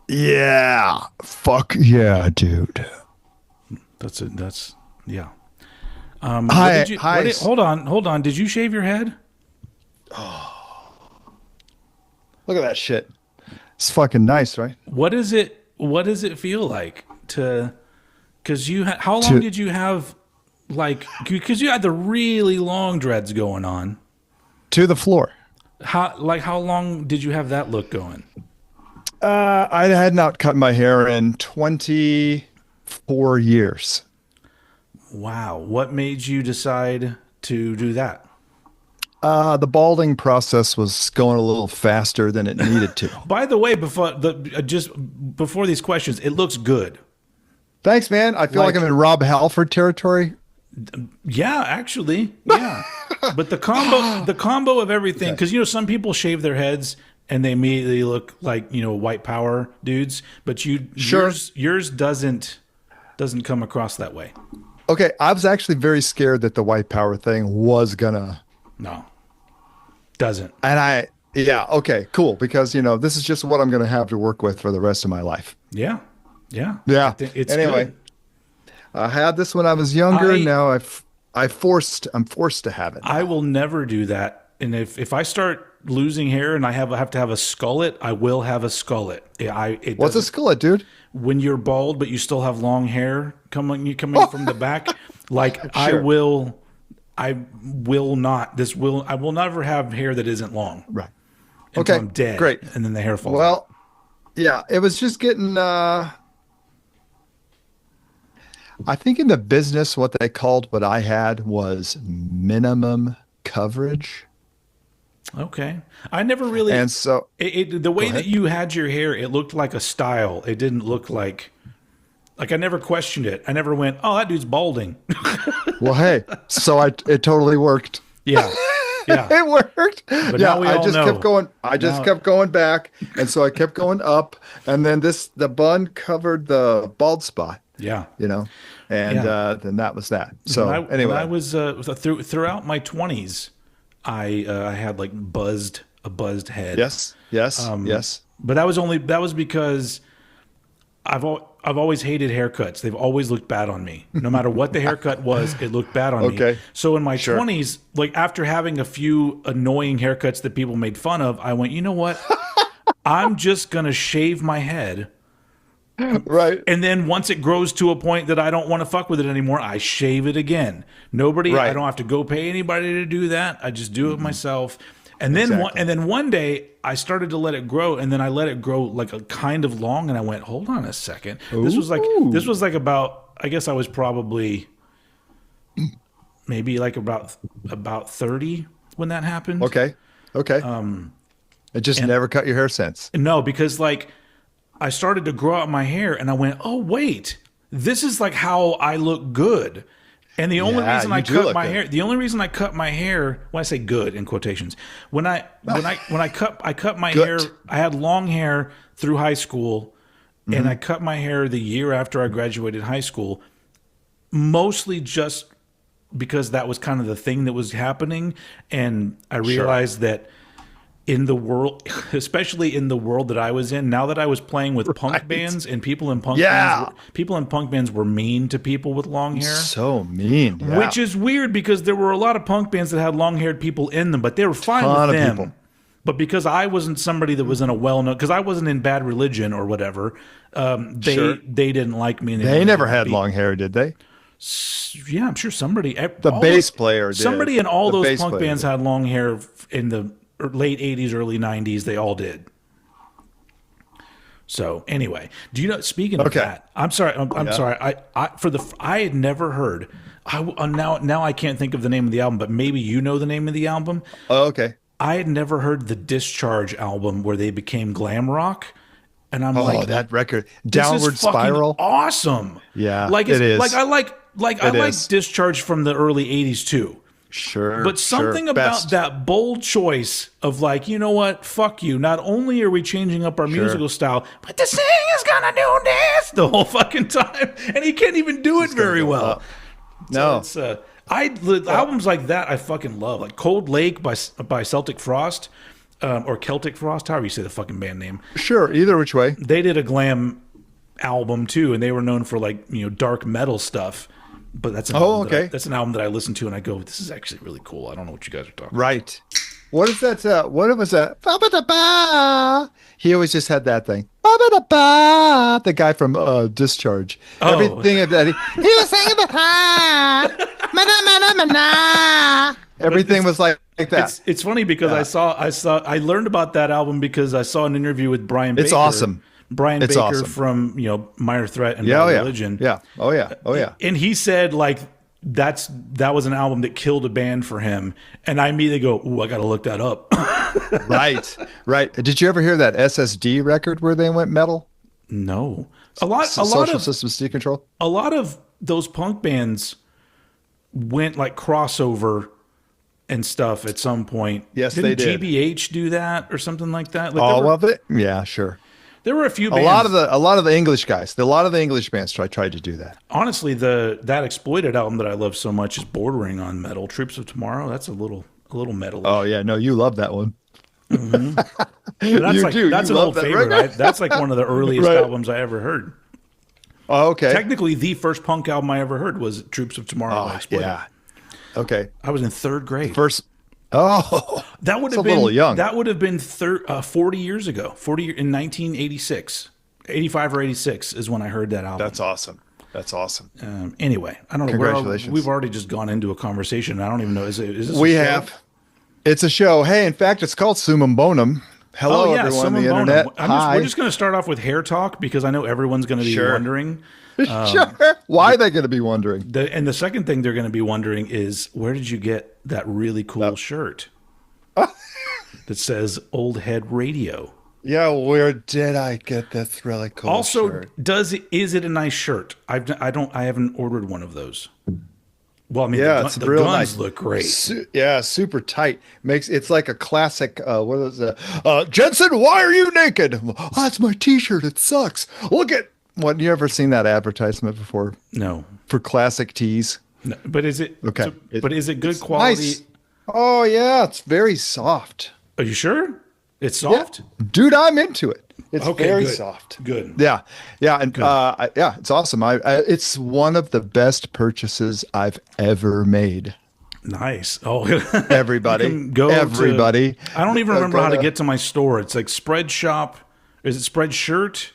Yeah. Fuck yeah, dude. That's yeah. Hi, hi. Hold on. Did you shave your head? Look at that shit. It's fucking nice, right? What does it feel like to? Because how long To did you have? Like, because you had the really long dreads going on. to the floor. How long did you have that look going? I had not cut my hair in 24 years. Wow. What made you decide to do that? The balding process was going a little faster than it needed to. By the way, just before these questions, it looks good. Thanks, man. I feel like I'm Like, in Rob Halford territory. yeah, actually, yeah. But the combo of everything, Okay. because some people shave their heads and they immediately look like white power dudes, but Sure. yours doesn't come across that way. Okay. I was actually very scared that the white power thing was gonna, No, doesn't. and yeah, okay, cool. Because, this is just what I'm gonna have to work with for the rest of my life. Yeah, yeah. I Yeah. think it's Anyway, good. I had this when I was younger. I Now I'm forced to have it I now. will never do that. And if I start losing hair and I have to have a skullet, I will have a skullet. It What's a doesn't skillet, dude? when you're bald but you still have long hair coming from the back. Like Sure. I will not. I will never have hair that isn't long Right. until Okay. I'm dead, Great. and then the hair falls out. Well, yeah, it was just getting I think in the business what they called what I had was minimum coverage. Okay, I never really. And so The go way that ahead. you had your hair, it looked like a style. It didn't look like I never questioned it. I never went, "Oh, that dude's balding." Well, hey, so it totally worked. Yeah, yeah. It worked. But Yeah, now we I all just kept know. going. I just Now, kept going back. And so I kept going up. And then the bun covered the bald spot, yeah, you know, and yeah. then that was that. So When I anyway, was throughout my 20s, I had like a buzzed head. yes, yes, yes. But that was because I've always hated haircuts. They've always looked bad on me. No matter what the haircut was, it looked bad on me. Okay, So in my sure. 20s, like after having a few annoying haircuts that people made fun of, I went, you know what? I'm just gonna shave my head. Right, And then once it grows to a point that I don't want to fuck with it anymore, I shave it again. I right. don't have to go pay anybody to do that. I just do it myself. Exactly. And then one day I started to let it grow, and then I let it grow like a kind of long, and I went, hold on a second. This Ooh. was like about, I guess I was probably maybe like about 30 when that happened. Okay. Okay. It just And never cut your hair since. no, because like I started to grow out my hair and I went, oh, wait, this is like how I look good. And Yeah, you do look good. the only reason I cut my hair, when I say good in quotations, when I cut my hair, Good. I had long hair through high school and I Hmm. cut my hair the year after I graduated high school, mostly just because that was kind of the thing that was happening. And I Sure. realized that in the world, especially in the world that I was in, now that I was playing with punk Right. bands and Yeah. people in punk bands were mean to people with long hair, So mean. Yeah. which is weird because there were a lot of punk bands that had long-haired people in them, but they were fine Ton with of them. people. But because I wasn't somebody that was in a well-known, because I wasn't in Bad Religion or whatever, Sure. they didn't like me. And They wanted never to had be- long hair, did they? Yeah, I'm sure The all bass player did. somebody in all The those bass punk player bands did. had long hair in the late '80s, early '90s. They all did. So anyway, do you know? Speaking of Okay. that, I'm sorry. I'm Yeah. sorry. I had never heard. Now I can't think of the name of the album, but maybe you know the name of the album. Oh, okay. I had never heard the Discharge album where they became glam rock, and I'm Oh, like, that record. this Downward is fucking Spiral. awesome. Yeah, like it is. like I It like is. Discharge from the early '80s too. Sure. But Sure. something about Best. that bold choice of like, you know what, fuck you. Not only are we changing up our Sure. musical style, but the singer's gonna do this the whole fucking time, and he can't even do it It's gonna very go well. up. No. It's albums like that I fucking love, like Cold Lake by Celtic Frost. or Celtic Frost, however you say the fucking band name. Sure, either which way. They did a glam album too, and they were known for like dark metal stuff. But that's that's an album that I listen to and I go, this is actually really cool. I don't know what you guys are talking about. Right. What is that? What was that? Ba-ba-da-ba. He always just had that thing. Ba-ba-da-ba. The guy from Discharge. Oh. Everything of that. He was singing the everything was like that. It's funny because I learned about that album because I saw an interview with Brian Baker. It's awesome. Brian It's Baker awesome. from Minor Threat and Yeah, Religion. Yeah. Oh yeah. Oh yeah. And he said like that was an album that killed a band for him. And I immediately go, ooh, I got to look that up. Right. Did you ever hear that SSD record where they went metal? No. Social Systems Decontrol. A lot of those punk bands went like crossover and stuff at some point. Yes, Didn't they did. GBH do that or something like that? Like All of it? Yeah, sure. There were a few bands. A lot of the English guys, a lot of the English bands tried to do that. Honestly, that Exploited album that I love so much is bordering on metal. Troops of Tomorrow, that's a little metal. Oh yeah, no, you love that one. Mm-hmm. That's an love old that favorite. record? That's like one of the earliest Right. albums I ever heard. Oh, okay. Technically, the first punk album I ever heard was Troops of Tomorrow by Exploited. Yeah. Okay. I was in third grade. First. Oh, That would it's have a been little young. That would have been 40 years ago. In 1986, 85 or 86 is when I heard that album. That's awesome. That's awesome. Anyway, I don't know. Congratulations. We've already just gone into a conversation. I don't even know. Is this? We a show? have. It's a show. Hey, in fact, it's called Summum Bonum. Hello, everyone on the internet. We're just going to start off with hair talk because I know everyone's going to be wondering. Sure. Why are they going to be wondering? And the second thing they're going to be wondering is, where did you get that really cool shirt that says Old Head Radio? Yeah, where did I get this really cool shirt? Is it a nice shirt? I haven't ordered one of those. Well, I mean, it's the real guns nice. look great. Super tight. It's like a classic. What is it? Jensen, why are you naked? Oh, that's my T-shirt. It sucks. Look at what. You ever seen that advertisement before? No, for classic tees. No, but is it okay? But is it good quality? Nice. Oh yeah, it's very soft. Are you sure? It's soft, dude. I'm into it. It's very good. soft. Good. Yeah, and it's awesome. It's one of the best purchases I've ever made. Nice. Oh, everybody. I don't even remember how to get to my store. It's like Spread Shop. Is it Spreadshirt?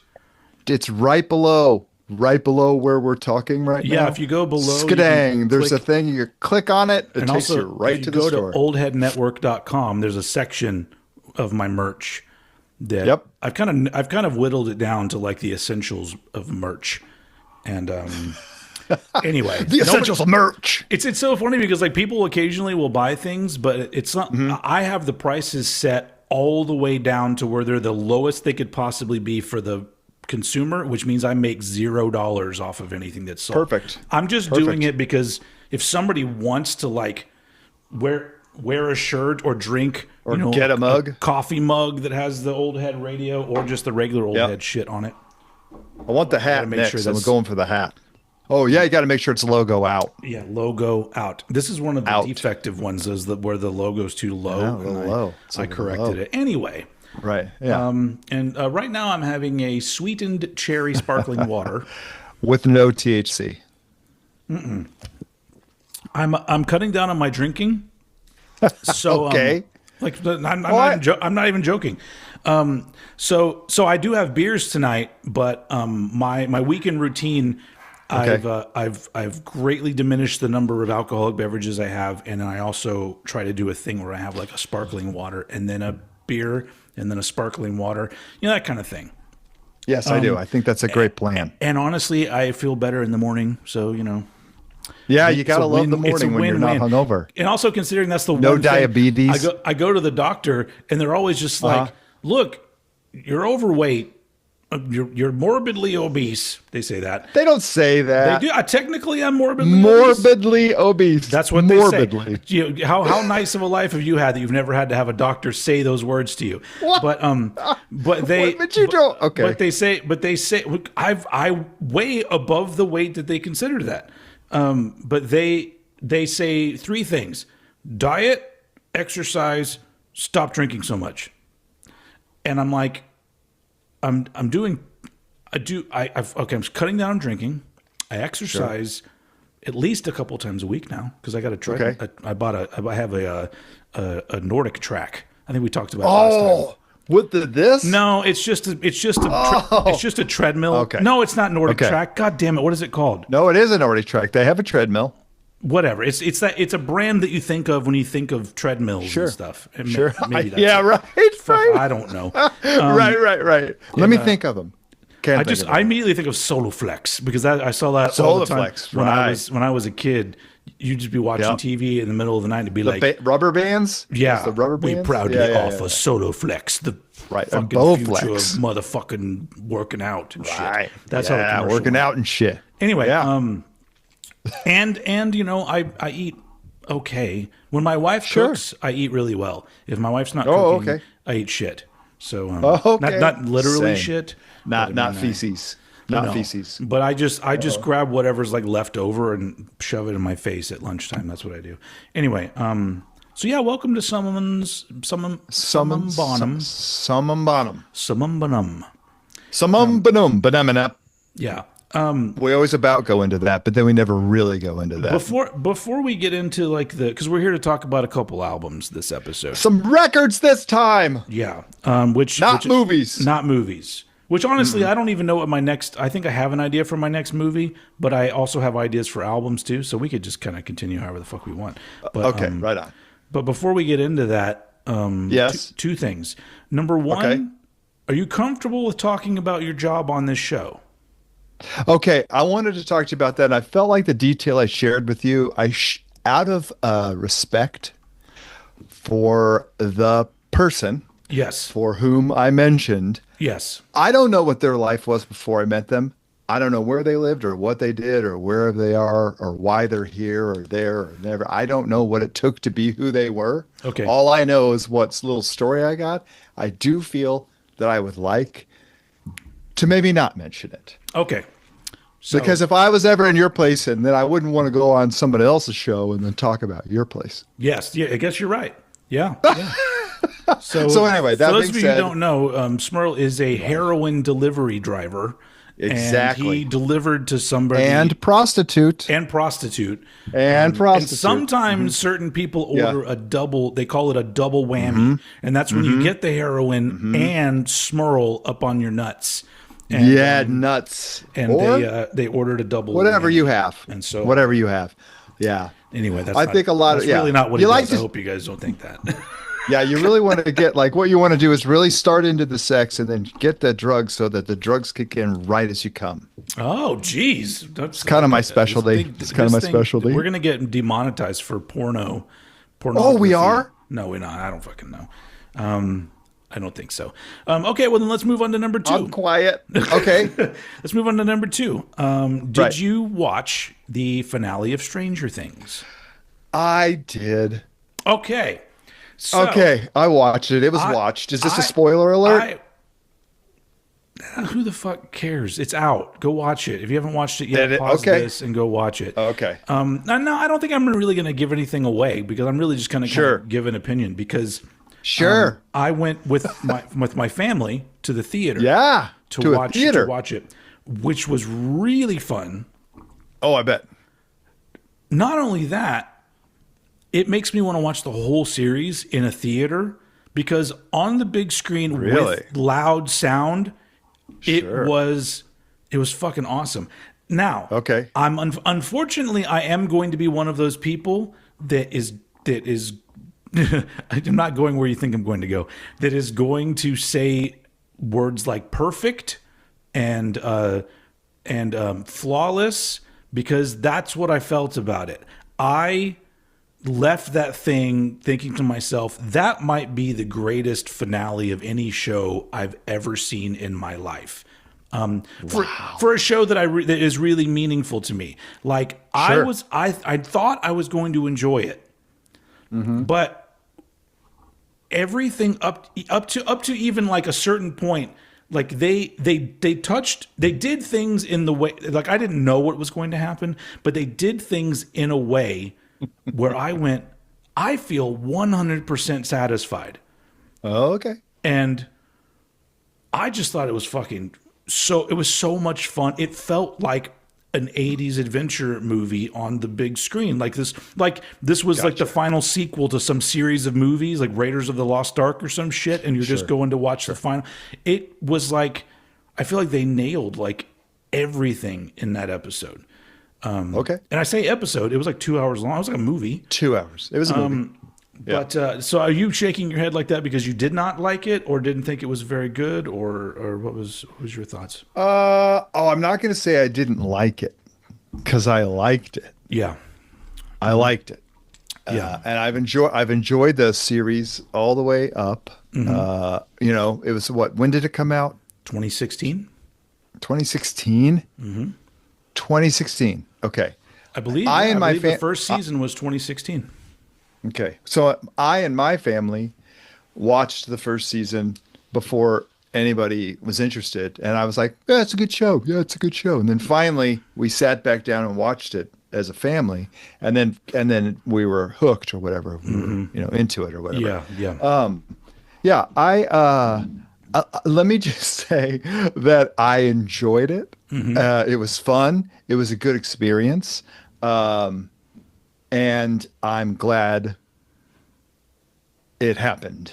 It's right below where we're talking right now. Yeah, if you go below, Skadang, there's a thing. You click on it. It takes also, you right to the store. If you go to oldheadnetwork.com, there's a section of my merch that I've kind of whittled it down to like the essentials of merch. And anyway, the essentials of merch. It's so funny because like people occasionally will buy things, but it's not. I have the prices set all the way down to where they're the lowest they could possibly be for the consumer, which means I make $0 off of anything that's sold. Perfect. I'm just doing it because if somebody wants to like wear a shirt or drink or get a mug, a coffee mug that has the Old Head Radio or just the regular Old Head shit on it. I want the hat next. I'm going for the hat. Oh yeah, you got to make sure it's logo out. Yeah, logo out. This is one of the defective ones, where the logo's too low. Low. I corrected it anyway. Right. Yeah. And right now I'm having a sweetened cherry sparkling water with no THC. I'm cutting down on my drinking. So okay. I'm not even joking. So I do have beers tonight, but my weekend routine, I've greatly diminished the number of alcoholic beverages I have, and then I also try to do a thing where I have like a sparkling water and then a beer and then a sparkling water, that kind of thing. Yes, I do. I think that's a great plan. And honestly, I feel better in the morning. So yeah, you gotta love the morning when you're not hungover. And also considering that's the no one diabetes. Thing, I go to the doctor and they're always just like, "Look, you're overweight. You're morbidly obese." They say that. They don't say that. They do. Technically, I'm morbidly obese. That's what they say. How nice of a life have you had that you've never had to have a doctor say those words to you? What? But they. But you don't. Okay. But they say I weigh above the weight that they consider that. But they say three things: diet, exercise, stop drinking so much. And I'm like, I'm cutting down on drinking. I exercise at least a couple times a week now because I got a treadmill. Okay. I have a Nordic track. I think we talked about it last time. With this? No, it's just a treadmill. Okay. No, it's not Nordic Okay. track. God damn it, what is it called? No, it is an Nordic track. They have a treadmill. Whatever. It's a brand that you think of when you think of treadmills and stuff. And Sure. maybe that's Yeah, it. right. Fuck, Right. I don't know. Right. Let me think of them. I immediately think of Soloflex because I saw that all the time Soloflex, when I was a kid. You'd just be watching TV in the middle of the night and be like, rubber bands? yeah, The rubber we bands? proudly Yeah. offer Soloflex, the Right, fucking Bowflex. future of motherfucking working out and shit. Right. That's how the commercial working went. out and shit. Anyway, Yeah. and you know, I eat okay. When my wife cooks, I eat really well. If my wife's not cooking, okay. I eat shit. So Okay. not literally Same. shit. Not but I mean, feces. no. Not feces. But I just grab whatever's like left over and shove it in my face at lunchtime. That's what I do. Anyway, so yeah, welcome to Summum Bonum. Summum Bonum. Summum Bonum. Summum Bonum. Banana. Yeah. We always about go into that, but then we never really go into that. Before we get into like because we're here to talk about a couple albums this episode. Some records this time. Yeah. Not movies. Not movies. Which honestly, I don't even know what I think I have an idea for my next movie, but I also have ideas for albums too. So we could just kind of continue however the fuck we want. But, Okay, right on. But before we get into that, Yes. two things. Number one, are you comfortable with talking about your job on this show? Okay, I wanted to talk to you about that. And I felt like the detail I shared with you, out of respect for the person Yes. for whom I mentioned, Yes. I don't know what their life was before I met them. I don't know where they lived or what they did or where they are or why they're here or there or never. I don't know what it took to be who they were. Okay. All I know is what little story I got. I do feel that I would like to maybe not mention it. Okay. So, Because if I was ever in your place, and then I wouldn't want to go on somebody else's show and then talk about your place. yes, yeah, I guess you're right. Yeah. So anyway, that for those being of you said- who don't know, Smirl is a heroin delivery driver. Exactly. And he delivered to somebody And prostitute. and prostitute. And prostitute. And sometimes certain people order a double, they call it a double whammy. And that's when you get the heroin and Smirl up on your nuts. And, Yeah, nuts. And Or they ordered a double whatever whammy. you have. And so whatever you have. Yeah. Anyway, that's I not- think a lot of- that's yeah. really not what You he like does. I to- hope you guys don't think that. Yeah, you really want to get, like, what you want to do is really start into the sex and then get the drugs so that the drugs kick in right as you come. Oh, geez. That's kind of my specialty. It's kind of my specialty. We're going to get demonetized for porno. Oh, we are? No, we're not. I don't fucking know. I don't think so. Okay, well, then let's move on to number 2. I'm quiet. Okay. Let's move on to number 2. Did Right. you watch the finale of Stranger Things? I did. Okay. So, Okay, I watched it. It was watched. Is this a spoiler alert? Who the fuck cares? It's out. Go watch it. If you haven't watched it yet, pause okay. this and go watch it. Okay. No, I don't think I'm really going to give anything away because I'm really just going to give an opinion because Sure. I went with my family to the theater. Yeah. To a theater. watch it, which was really fun. Oh, I bet. Not only that, it makes me want to watch the whole series in a theater because on the big screen with loud sound, it was fucking awesome. Now, Okay. Unfortunately, I am going to be one of those people that is I'm not going where you think I'm going to go. That is going to say words like perfect and flawless because that's what I felt about it. I left that thing thinking to myself, that might be the greatest finale of any show I've ever seen in my life. For a show that that is really meaningful to me. Like I thought I was going to enjoy it, but everything up to even like a certain point, like they did things in the way, like I didn't know what was going to happen, but they did things in a way where I went, I feel 100% satisfied. Oh, okay. And I just thought it was it was so much fun. It felt like an 80s adventure movie on the big screen. This was like the final sequel to some series of movies like Raiders of the Lost Ark or some shit, and you're just going to watch the final. It was like, I feel like they nailed like everything in that episode. Okay. And I say episode, it was like 2 hours long. It was like a movie. 2 hours. It was a movie. But so are you shaking your head like that because you did not like it or didn't think it was very good, or what was your thoughts? I'm not going to say I didn't like it because I liked it. Yeah. I liked it. Yeah. And I've enjoyed the series all the way up. It was when did it come out? 2016? 2016? 2016. Okay. I believe the first season was 2016. Okay. So I and my family watched the first season before anybody was interested. And I was like, yeah, it's a good show. Yeah, it's a good show. And then finally we sat back down and watched it as a family. And then we were hooked or whatever. We were, into it or whatever. Yeah. Yeah. Yeah. Let me just say that I enjoyed it. It was fun. It was a good experience. And I'm glad it happened.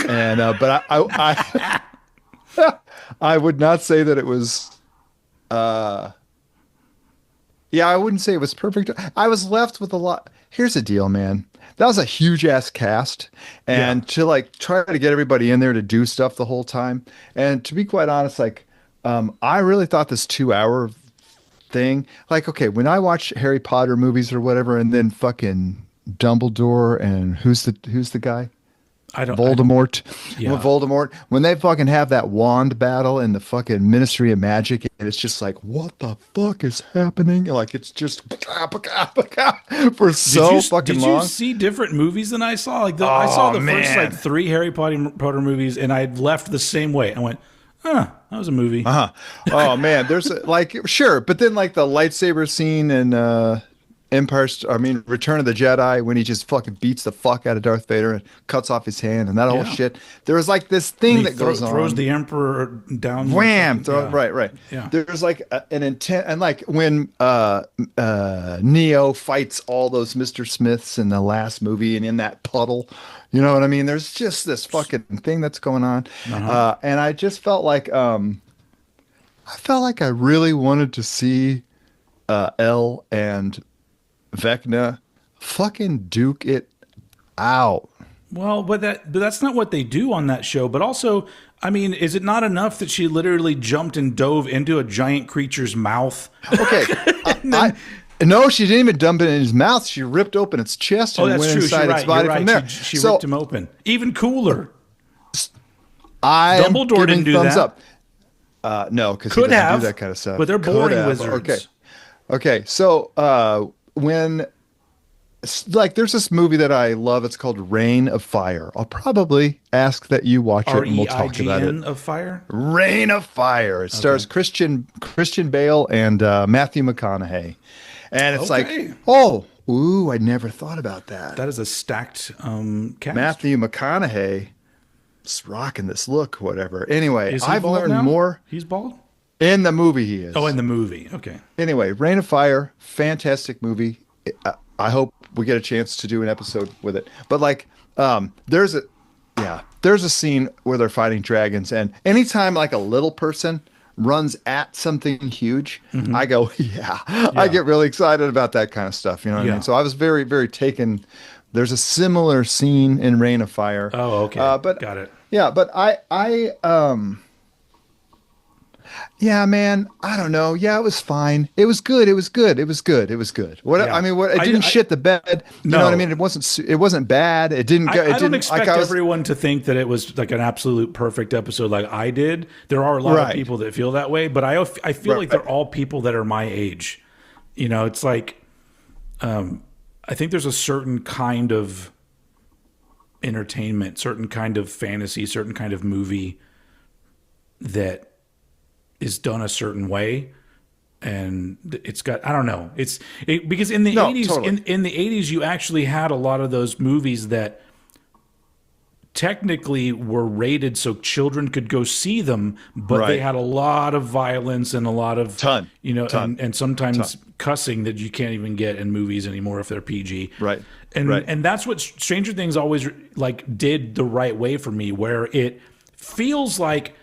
And but I I would not say that it was. I wouldn't say it was perfect. I was left with a lot. Here's the deal, man. That was a huge ass cast, and to like try to get everybody in there to do stuff the whole time. And to be quite honest, like I really thought this 2 hour thing, like, okay, when I watch Harry Potter movies or whatever, and then fucking Dumbledore and who's the guy? Voldemort. Voldemort. When they fucking have that wand battle in the fucking Ministry of Magic, and it's just like, what the fuck is happening? Like, it's just for so fucking long. Did you see different movies than I saw? I saw the first like 3 Harry Potter movies, and I left the same way. I went, that was a movie. Oh man, there's sure, but then like the lightsaber scene in Return of the Jedi, when he just fucking beats the fuck out of Darth Vader and cuts off his hand and that whole shit. There was like this thing that goes on. Throws the Emperor down. Wham! Right. Yeah. There's like an intent, and like when Neo fights all those Mr. Smiths in the last movie and in that puddle, you know what I mean? There's just this fucking thing that's going on, and I just felt like I really wanted to see Elle and Vecna fucking duke it out. Well, but that's not what they do on that show. But also, I mean, is it not enough that she literally jumped and dove into a giant creature's mouth? Okay. No, she didn't even dump it in his mouth. She ripped open its chest and went inside its body from there. She ripped him open. Even cooler. Dumbledore didn't do thumbs that. Up. No, because he could doesn't have do that kind of stuff. But they're boring wizards. Okay. So when there's this movie that I love, it's called Reign of Fire. I'll probably ask that you watch it and we'll talk about it. Of Fire? Reign of Fire. It stars Christian Bale and Matthew McConaughey. And it's like, I never thought about that. That is a stacked cast. Matthew McConaughey is rocking this look, whatever. Anyway, I've learned now? more. He's bald? In the movie he is. Oh, in the movie. Okay. Anyway, Reign of Fire, fantastic movie. I hope we get a chance to do an episode with it. But like, there's a scene where they're fighting dragons, and anytime like a little person runs at something huge, I go, I get really excited about that kind of stuff. You know what I mean? So I was very, very taken. There's a similar scene in Reign of Fire. Oh, okay. But got it. Yeah, but yeah, man, I don't know. Yeah, it was fine. It was good. It was good. What I mean, it didn't shit the bed. You know what I mean? It wasn't bad. It didn't go. I don't expect everyone to think that it was like an absolute perfect episode like I did. There are a lot of people that feel that way, but I feel like they're all people that are my age. You know, it's like I think there's a certain kind of entertainment, certain kind of fantasy, certain kind of movie that is done a certain way, and it's got, I don't know, because in the 80s, totally. in the 80s, you actually had a lot of those movies that technically were rated so children could go see them, but they had a lot of violence and a lot of and sometimes cussing that you can't even get in movies anymore if they're PG. Right. And that's what Stranger Things always like did the right way for me, where it feels like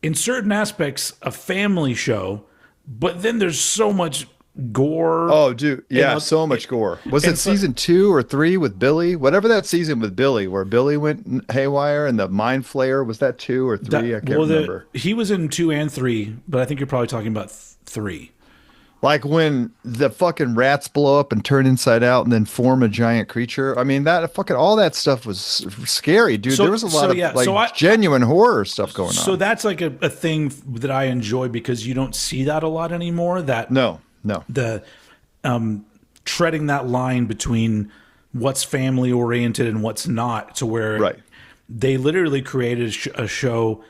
in certain aspects a family show, but then there's so much gore. Oh, dude. Yeah, so much gore. Was it season 2 or 3 with Billy? Whatever that season with Billy, where Billy went haywire and the mind flayer, was that 2 or 3? I can't remember. He was in 2 and 3, but I think you're probably talking about 3. Like when the fucking rats blow up and turn inside out and then form a giant creature. I mean, that fucking all that stuff was scary, dude. There was a lot of genuine horror stuff going on. So that's like a thing that I enjoy because you don't see that a lot anymore. No. The treading that line between what's family oriented and what's not, to where they literally created a show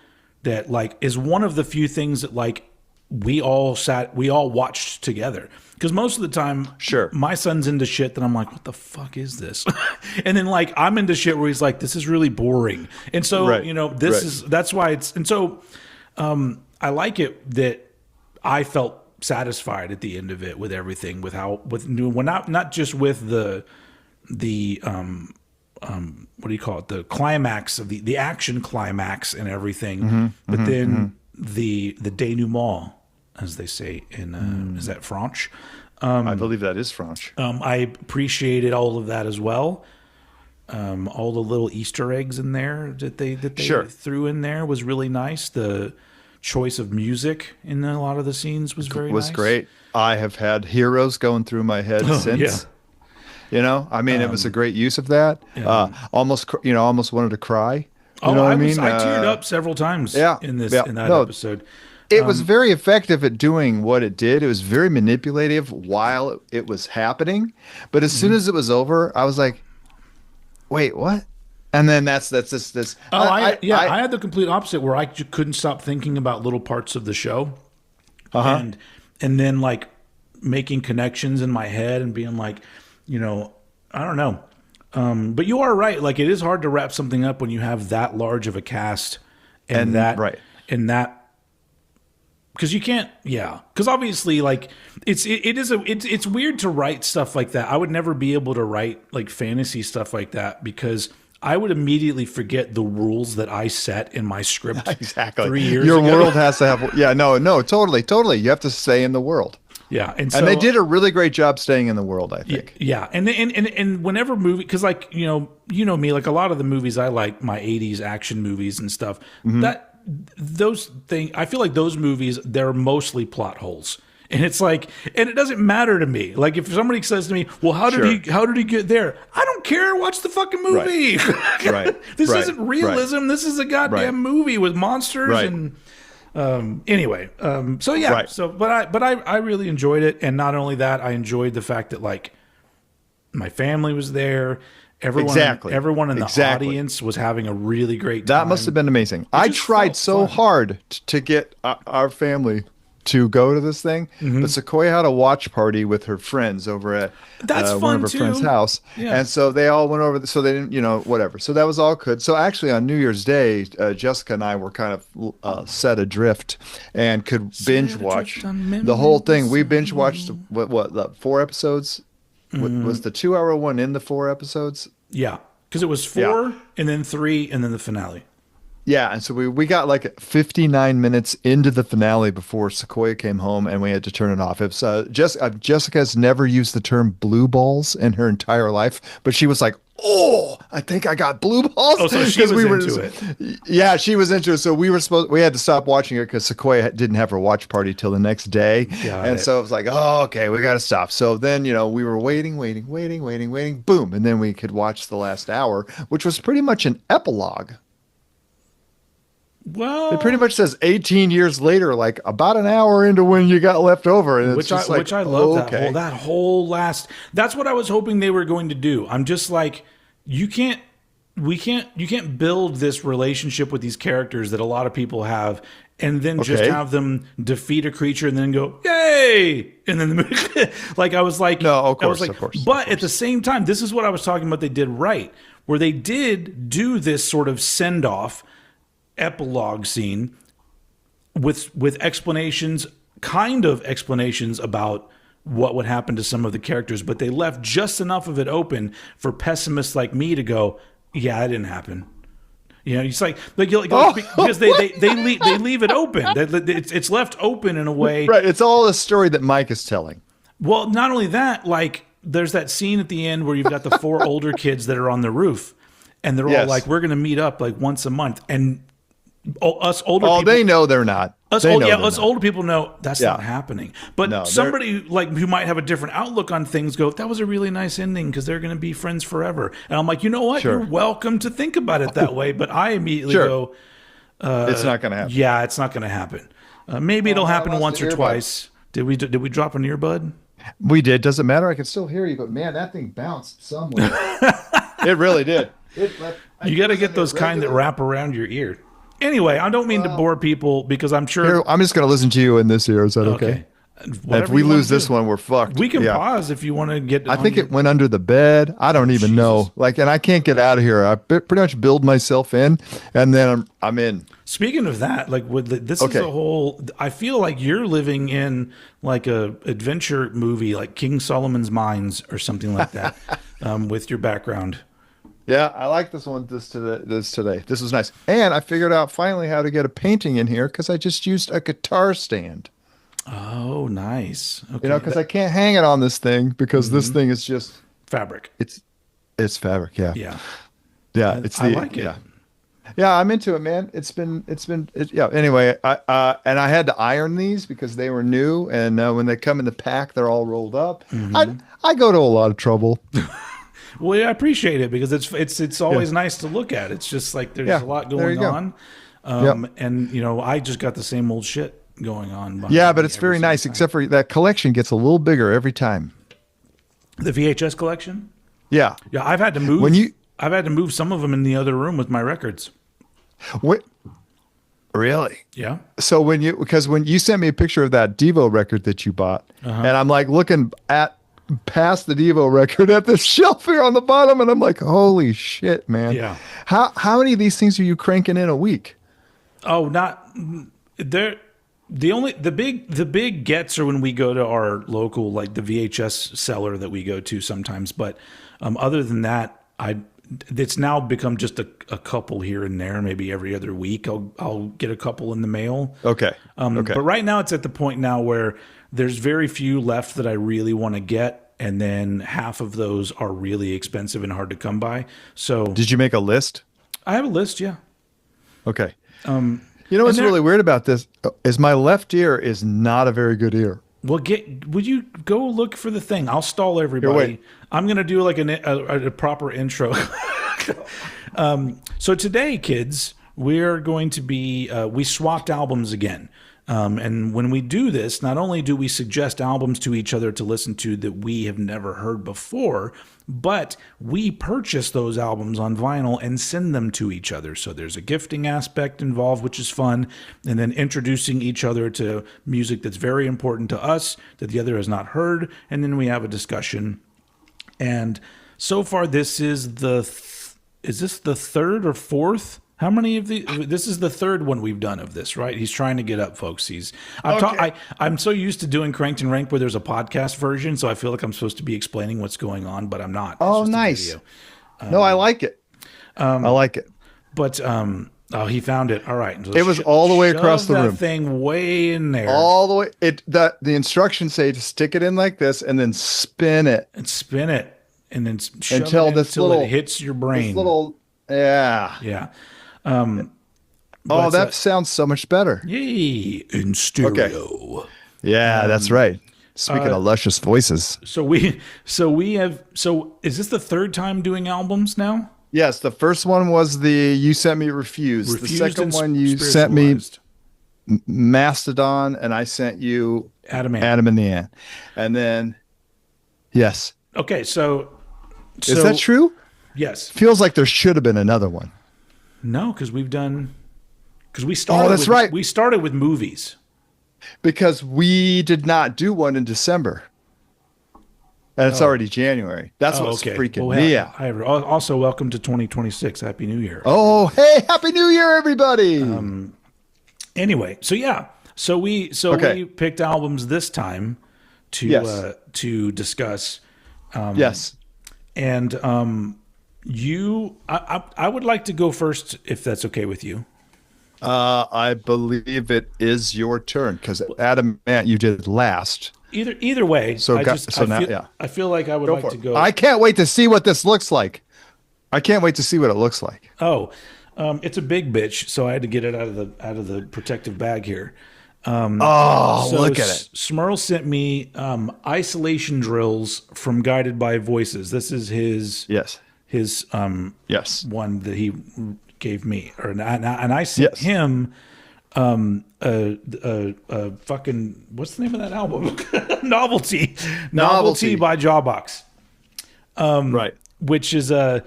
that like is one of the few things that like we all watched together, because most of the time my son's into shit that I'm like, what the fuck is this? And then like I'm into shit where he's like, this is really boring. And so that's why it's, and so I like it that I felt satisfied at the end of it with everything, with not just with the what do you call it, the climax of the action climax and everything, but then the denouement, as they say in is that French? I believe that is French. I appreciated all of that as well. All the little Easter eggs in there that they threw in there was really nice. The choice of music in a lot of the scenes was nice. Great. I have had heroes going through my head since. Yeah. You know, I mean, it was a great use of that. Almost wanted to cry. You know what I mean? I teared up several times in that episode. It was very effective at doing what it did. It was very manipulative while it was happening. But as soon as it was over, I was like, wait, what? And then that's this. I had the complete opposite, where I couldn't stop thinking about little parts of the show. And then like making connections in my head and being like, I don't know. But you are right. Like, it is hard to wrap something up when you have that large of a cast and that, because you can't, because obviously, like, it's weird to write stuff like that. I would never be able to write like fantasy stuff like that, because I would immediately forget the rules that I set in my script. Exactly. 3 years Your ago. world has to have, totally. You have to stay in the world. Yeah, and they did a really great job staying in the world, I think. Yeah, and whenever movie, because like you know me, like a lot of the movies I like, my '80s action movies and stuff. I feel like those movies, they're mostly plot holes, and it's like, and it doesn't matter to me. Like if somebody says to me, "Well, how did he get there?" I don't care. Watch the fucking movie. This isn't realism. This is a goddamn movie with monsters and. Anyway, but I really enjoyed it, and not only that, I enjoyed the fact that like my family was there. Everyone in the audience was having a really great time. That must have been amazing. I tried so hard to get our family to go to this thing, but Sequoia had a watch party with her friends over at one of her friends' house, and so they all went over. So they didn't, whatever. So that was all good. So actually, on New Year's Day, Jessica and I were kind of set adrift and could binge watch the whole thing. We binge watched the 4 episodes. Was the 2-hour one in the 4 episodes? Yeah, because it was 4 and then 3 and then the finale. Yeah, and so we got like 59 minutes into the finale before Sequoia came home, and we had to turn it off. It was, Jessica's never used the term blue balls in her entire life, but she was like, "Oh, I think I got blue balls." Oh, so she was into it. Yeah, she was into it. So we had to stop watching it because Sequoia didn't have her watch party till the next day, so it was like, "Oh, okay, we got to stop." So then we were waiting, boom, and then we could watch the last hour, which was pretty much an epilogue. Well, it pretty much says 18 years later, like about an hour into when you got left over, and which I love that whole last. That's what I was hoping they were going to do. I'm just like, you can't build this relationship with these characters that a lot of people have, and then just have them defeat a creature and then go, "Yay!" And then like I was like, no, of course. But at the same time, this is what I was talking about. They did right, where they did do this sort of send off epilogue scene with explanations, kind of explanations about what would happen to some of the characters, but they left just enough of it open for pessimists like me to go, yeah, it didn't happen. You know, it's like because they leave it open. It's left open in a way. Right. It's all a story that Mike is telling. Well, not only that, like there's that scene at the end where you've got the four older kids that are on the roof, and they're all like, "We're going to meet up like once a month," and us older people, they know they're not. Us older people know that's not happening. But somebody like who might have a different outlook on things go, that was a really nice ending because they're going to be friends forever. And I'm like, you know what? Sure. You're welcome to think about it that way. But I immediately go, it's not going to happen. Yeah, it's not going to happen. Maybe it'll happen once or twice. Did we drop an earbud? We did. Doesn't matter. I can still hear you. But man, that thing bounced somewhere. It really did. You got to get those kind that wrap around your ear. Anyway, I don't mean to bore people because I'm sure. Here, I'm just going to listen to you in this ear. Is that okay? If we lose this one, we're fucked. We can pause if you want to get. I think it went under the bed. I don't even know. Like, and I can't get out of here. I pretty much build myself in, and then I'm in. Speaking of that, like, this is a whole. I feel like you're living in like a adventure movie, like King Solomon's Mines or something like that, with your background. Yeah, I like this one. This today. This was nice, and I figured out finally how to get a painting in here because I just used a guitar stand. Oh, nice. Okay. You know, because I can't hang it on this thing because this thing is just fabric. It's fabric. Yeah. Yeah. Yeah. I like it. Yeah. Yeah, I'm into it, man. It's been. Yeah. Anyway, and I had to iron these because they were new, and when they come in the pack, they're all rolled up. I go to a lot of trouble. Well, yeah, I appreciate it because it's always nice to look at. It's just like there's a lot going on, and you know, I just got the same old shit going on. Yeah, but it's very nice, except for that collection gets a little bigger every time. The VHS collection. Yeah, yeah. I've had to move. I've had to move some of them in the other room with my records. What? Really? Yeah. So when you sent me a picture of that Devo record that you bought, and I'm like looking at past the Devo record at the shelf here on the bottom, and I'm like, holy shit, man. Yeah. How many of these things are you cranking in a week? Oh, not there. The big gets are when we go to our local, like the VHS seller that we go to sometimes. But other than that, it's now become just a couple here and there. Maybe every other week I'll get a couple in the mail. Okay. But right now it's at the point now where there's very few left that I really want to get, and then half of those are really expensive and hard to come by. So did you make a list? I have a list, yeah. Okay. You know what's really weird about this is my left ear is not a very good ear. Well, would you go look for the thing? I'll stall everybody. I'm going to do like a proper intro. So today, kids, we're going to be, we swapped albums again. And when we do this, not only do we suggest albums to each other to listen to that we have never heard before, but we purchase those albums on vinyl and send them to each other. So there's a gifting aspect involved, which is fun, and then introducing each other to music that's very important to us that the other has not heard, and then we have a discussion. And so far, this is is this the third or fourth? How many of this is the third one we've done of this, right? He's trying to get up, folks. I'm so used to doing Cranked and Ranked where there's a podcast version, so I feel like I'm supposed to be explaining what's going on, but I'm not. Oh, nice. No, I like it. I like it. But he found it. All right. So it was all the way across the room. That thing way in there. All the way. The instructions say to stick it in like this and then spin it. And spin it. And then shove until it until it hits your brain. Yeah. Yeah. That sounds so much better. Yay, in stereo. Okay. Yeah, that's right. Speaking of luscious voices. So is this the third time doing albums now? Yes, the first one was you sent me Refused. The second one you sent me Mastodon, and I sent you Adam and the Ant. And then, yes. Okay, so is that true? Yes. Feels like there should have been another one. No, because we started. Oh, that's right. We started with movies because we did not do one in December. and it's already January. That's Oh, what's okay. freaking Well, me out. also welcome to 2026. Happy New Year. Oh, hey, Happy New Year, everybody! Anyway, so yeah, so we picked albums this time to discuss. Yes. And I would like to go first if that's okay with you. I believe it is your turn because Adam, man, you did last. Either way, I feel like I would like to go. I can't wait to see what this looks like. I can't wait to see what it looks like. Oh, it's a big bitch, so I had to get it out of the protective bag here. Look at it. Smirl sent me Isolation Drills from Guided by Voices. This is his one that he gave me, and I sent him a fucking, what's the name of that album? Novelty by Jawbox. Right. Which is anyway,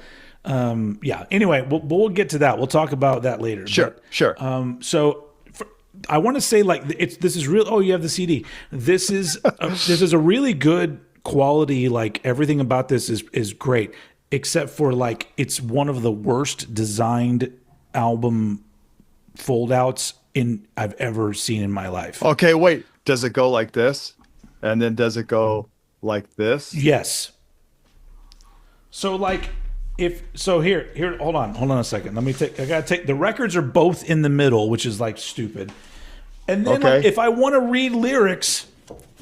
we'll get to that. We'll talk about that later. Sure. So I want to say, like, this is real. Oh, you have the CD. This is a really good quality. Like, everything about this is great, except for, like, it's one of the worst designed album foldouts I've ever seen in my life. Okay, wait. Does it go like this? And then does it go like this? Yes. So, like, here, hold on a second. I gotta take the records are both in the middle, which is like stupid. And then like, if I want to read lyrics,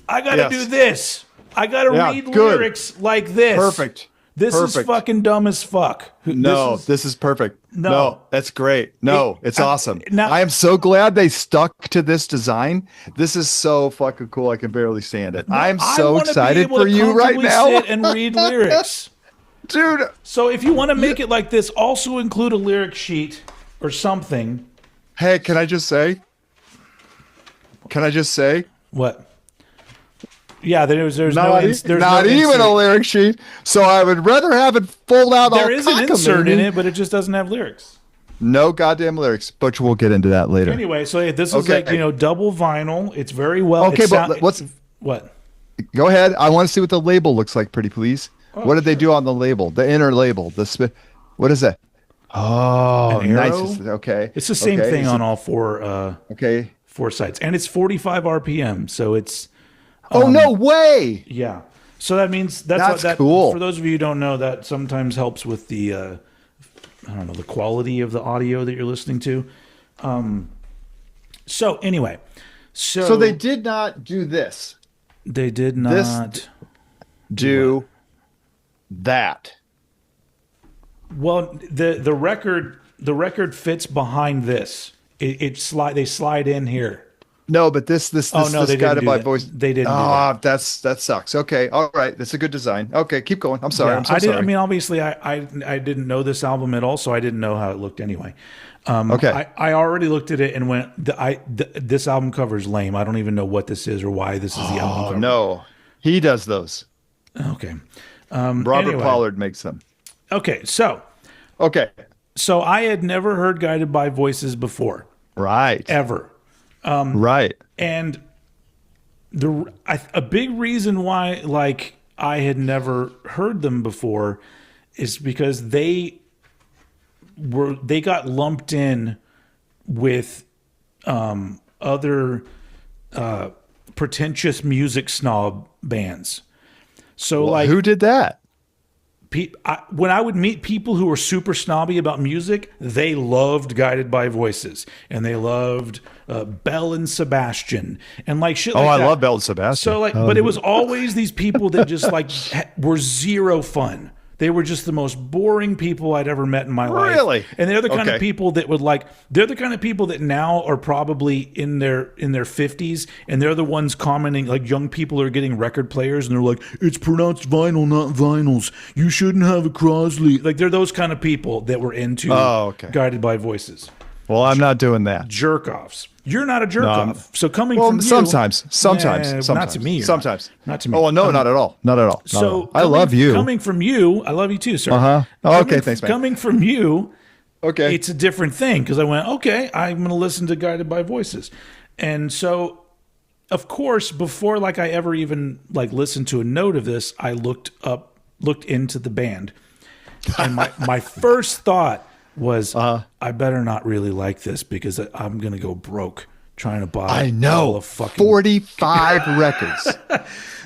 I gotta do this. I gotta read lyrics like this. Perfect. This is fucking dumb as fuck. This is perfect. No, that's great. It's awesome. Now, I am so glad they stuck to this design. This is so fucking cool. I can barely stand it. I'm so excited for you right now. Sit and read lyrics. Dude. So if you want to make it like this, also include a lyric sheet or something. Hey, can I just say? What? Yeah, there's not no even a lyric sheet. So I would rather have it fold out. There is an insert in it, but it just doesn't have lyrics. No goddamn lyrics, but we'll get into that later. Anyway, so this is like, double vinyl. It's very well. Okay, but what? Go ahead. I want to see what the label looks like, pretty please. What did they do on the label? The inner label. What is that? Oh, nice. Okay. It's the same thing on all four. Four sites, and it's 45 RPM, so it's. Oh, no way! Yeah, so that means that's cool. For those of you who don't know, that sometimes helps with the the quality of the audio that you're listening to. So anyway, so they did not do this. They did not do that. Well, the record fits behind this. They slide in here. No, but this Guided by Voice. They didn't. That sucks. Okay, all right. That's a good design. Okay, keep going. I'm sorry. I'm so sorry. I mean, obviously, I didn't know this album at all, so I didn't know how it looked anyway. Okay. I already looked at it and went, this album cover is lame. I don't even know what this is or why this is the album cover. No, he does those. Okay. Robert Pollard makes them. Okay, so I had never heard Guided by Voices before. Right. Ever. Right. And a big reason why, like, I had never heard them before is because they got lumped in with other pretentious music snob bands. So, like, who did that? When I would meet people who were super snobby about music, they loved Guided by Voices, and they loved Belle and Sebastian, and like shit. Like that. I love Belle and Sebastian. So like, but it was always these people that just like were zero fun. They were just the most boring people I'd ever met in my life. Really? And they're the kind of people that would like. They're the kind of people that now are probably in their 50s, and they're the ones commenting. Like, young people are getting record players, and they're like, "It's pronounced vinyl, not vinyls. You shouldn't have a Crosley." Like, they're those kind of people that were into Guided by Voices. Well, I'm not doing that. Jerk offs. You're not a jerk off. So coming from you, sometimes, not to me. Sometimes, not to me. Oh no, not at all. Not at all. So I love you. Coming from you, I love you too, sir. Okay, thanks, man. Coming from you, okay, it's a different thing because I went, okay, I'm going to listen to Guided by Voices, and so of course, before like I ever even like listened to a note of this, I looked into the band, and my first thought was, I better not really like this because I'm gonna go broke trying to buy. I know. All of fucking 45 records.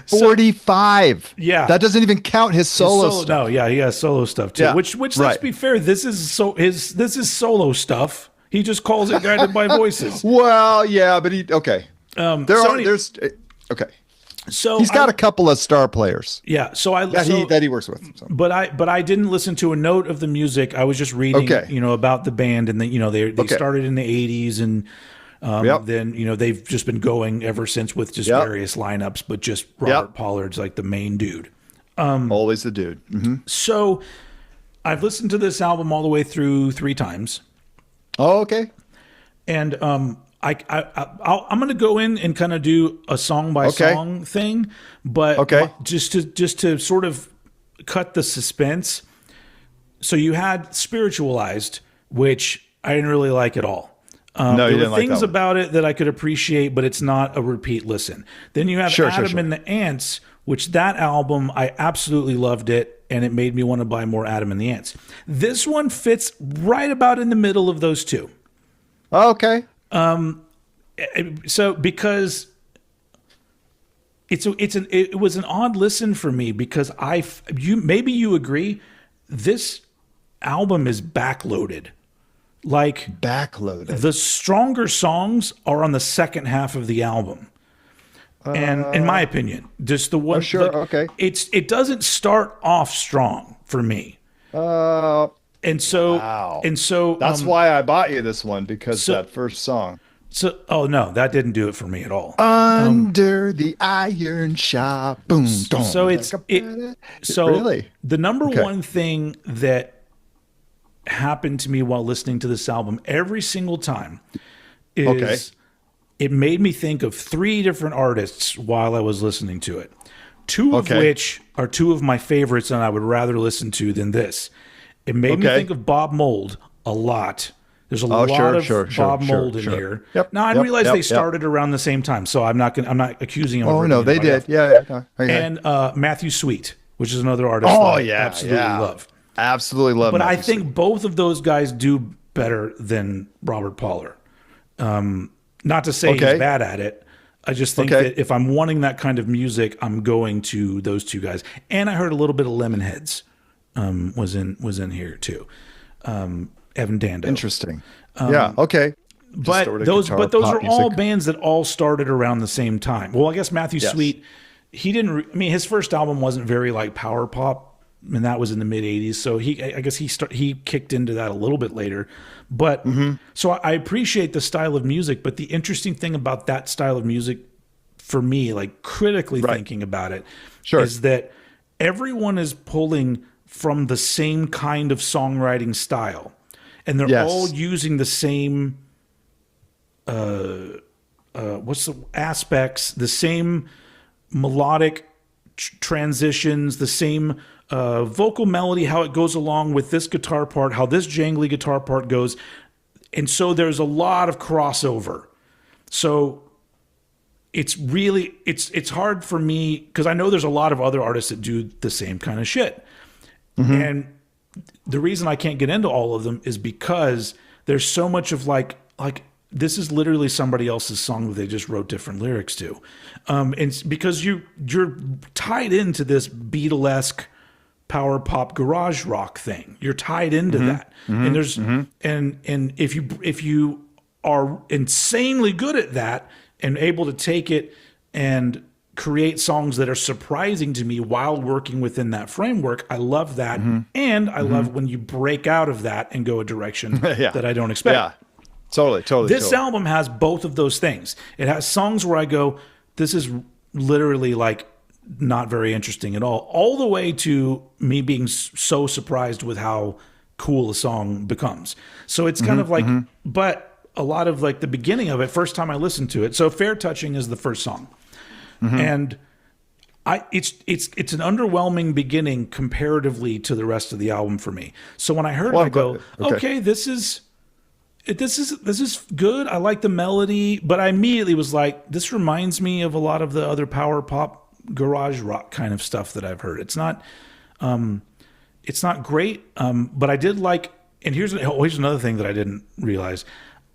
45. Yeah. That doesn't even count his solo stuff. No, yeah, he has solo stuff too. Yeah, Which let's be fair, this is solo stuff. He just calls it guided by voices. Well, yeah, but okay. There's okay. So he's got a couple of star players. Yeah, that he works with. So. But I didn't listen to a note of the music. I was just reading, about the band, and they started in the 80s, and then they've just been going ever since with just various lineups, but just Robert Pollard's like the main dude. Always the dude. Mm-hmm. So I've listened to this album all the way through 3 times. Oh, okay. And I'm going to go in and kind of do a song by song thing, but just to sort of cut the suspense. So you had Spiritualized, which I didn't really like at all. No, there were things about it that I could appreciate, but it's not a repeat listen. Then you have Adam and the Ants, which that album, I absolutely loved it, and it made me want to buy more Adam and the Ants. This one fits right about in the middle of those two. Okay. So because it was an odd listen for me because maybe you agree, this album is backloaded. Like backloaded. The stronger songs are on the second half of the album. And in my opinion, just the one. Oh, sure. Okay. It doesn't start off strong for me. And so that's why I bought you this one, because that first song. So, no, that didn't do it for me at all. Under the iron shop, boom. So really the number one thing that happened to me while listening to this album every single time is it made me think of 3 different artists while I was listening to it. 2 of which are 2 of my favorites and I would rather listen to than this. It made me think of Bob Mould a lot. There's a lot of Bob Mould in here. Yep, now I realize they started around the same time, so I'm not accusing them. Oh no, they did. Yeah. And Matthew Sweet, which is another artist I absolutely love. Absolutely love. But I think both of those guys do better than Robert Pollard. Not to say he's bad at it. I just think that if I'm wanting that kind of music, I'm going to those 2 guys. And I heard a little bit of Lemonheads was in here too. Evan Dando. Interesting. Okay. But those are all bands that all started around the same time. Well, I guess Matthew Sweet, he didn't. His first album wasn't very like power pop, and that was in the mid '80s. So I guess he kicked into that a little bit later. But so I appreciate the style of music. But the interesting thing about that style of music, for me, like critically thinking about it, is that everyone is pulling from the same kind of songwriting style. And they're all using the same, aspects, the same melodic transitions, the same vocal melody, how it goes along with this guitar part, how this jangly guitar part goes. And so there's a lot of crossover. So it's really, it's hard for me, because I know there's a lot of other artists that do the same kind of shit. And the reason I can't get into all of them is because there's so much of like this is literally somebody else's song that they just wrote different lyrics to. And because you're tied into this Beatlesque power pop garage rock thing. You're tied into that. And there's and if you are insanely good at that and able to take it and create songs that are surprising to me while working within that framework, I love that. And I love when you break out of that and go a direction that I don't expect. Yeah, totally. This album has both of those things. It has songs where I go, this is literally like not very interesting at all the way to me being so surprised with how cool a song becomes. So it's kind of like, but a lot of like the beginning of it, first time I listened to it. So Fair Touching is the first song. And it's an underwhelming beginning comparatively to the rest of the album for me. So when I heard it, I go, okay, this is this is good. I like the melody, but I immediately was like, this reminds me of a lot of the other power pop garage rock kind of stuff that I've heard. It's not great, but I did like. And here's another thing that I didn't realize.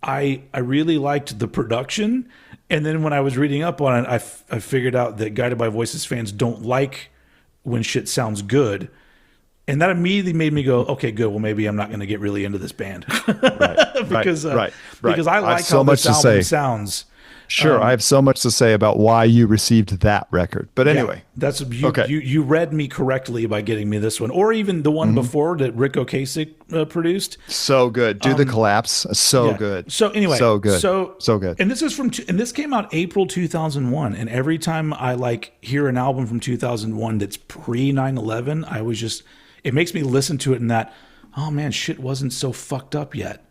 I really liked the production, and then when I was reading up on it, I figured out that Guided by Voices fans don't like when shit sounds good. And that immediately made me go, okay, good. Well, maybe I'm not going to get really into this band, because I like how this album sounds. Sure, I have so much to say about why you received that record. But anyway, that's okay. You read me correctly by getting me this one, or even the one before that Rick Ocasek produced. So good. Do the Collapse. So good. So anyway, so good. So good. And this came out April 2001. And every time I hear an album from 2001 that's pre 9/11, it makes me listen to it in that, oh man, shit wasn't so fucked up yet.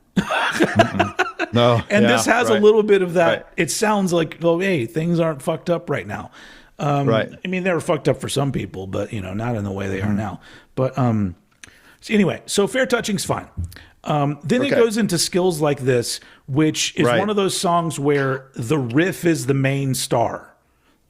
No, and this has a little bit of that. Right. It sounds like, oh, hey, things aren't fucked up right now. Right. I mean, they were fucked up for some people, but not in the way they are now. But so anyway, so Fair Touching's fine. Then it goes into Skills Like This, which is one of those songs where the riff is the main star.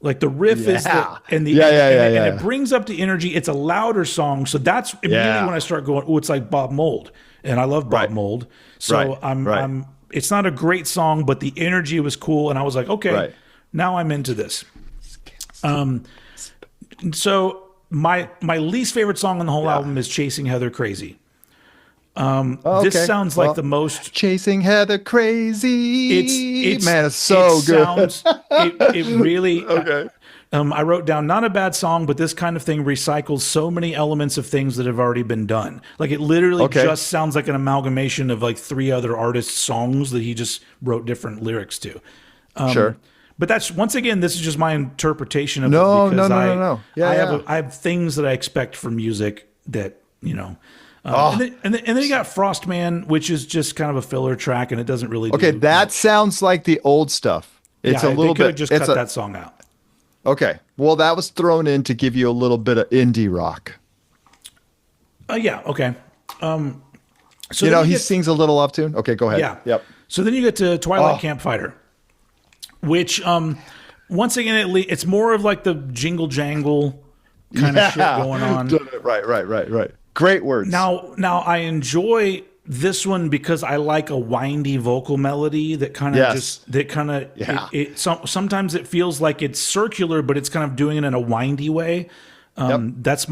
Like the riff is and it brings up the energy. It's a louder song, so that's immediately when I start going, oh, it's like Bob Mould, and I love Bob Mould. So I'm. It's not a great song, but the energy was cool, and I was like, okay, now I'm into this. So my least favorite song on the whole album is Chasing Heather Crazy. This sounds like the most Chasing Heather Crazy. It's so good. It really. I wrote down, not a bad song, but this kind of thing recycles so many elements of things that have already been done. Like, it literally just sounds like an amalgamation of like 3 other artists' songs that he just wrote different lyrics to. Sure. But that's, once again, this is just my interpretation of it. No. Yeah, I have things that I expect from music that, and then you got Frostman, which is just kind of a filler track, and it doesn't really that sounds like the old stuff. It's a little bit. Just cut that song out. Okay. Well, that was thrown in to give you a little bit of indie rock. Okay. So he sings a little up tune. Okay, go ahead. Yeah. Yep. So then you get to Twilight Campfire, which once again it's more of like the jingle jangle kind of shit going on. Right. Great words. Now I enjoy this one because I like a windy vocal melody that kind of sometimes it feels like it's circular, but it's kind of doing it in a windy way. That's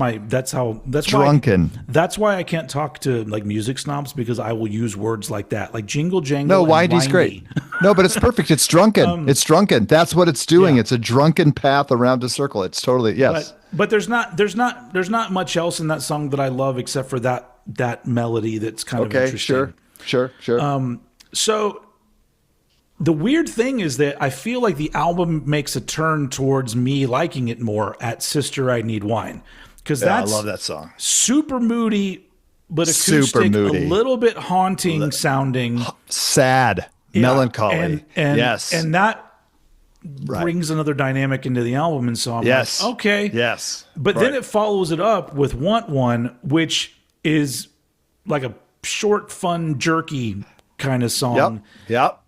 drunken. That's why I can't talk to like music snobs, because I will use words like that, like jingle jangle. No, windy's great. No, but it's perfect. It's drunken. It's drunken. That's what it's doing. Yeah. It's a drunken path around a circle. It's totally But there's not much else in that song that I love except for that melody that's kind of interesting. Sure. So the weird thing is that I feel like the album makes a turn towards me liking it more at Sister I Need Wine, because I love that song. Super moody, but acoustic, a little bit haunting sounding, sad, melancholy, and that brings another dynamic into the album, and so I'm like, okay, but then it follows it up with Want One, which is like a short, fun, jerky kind of song. Yep.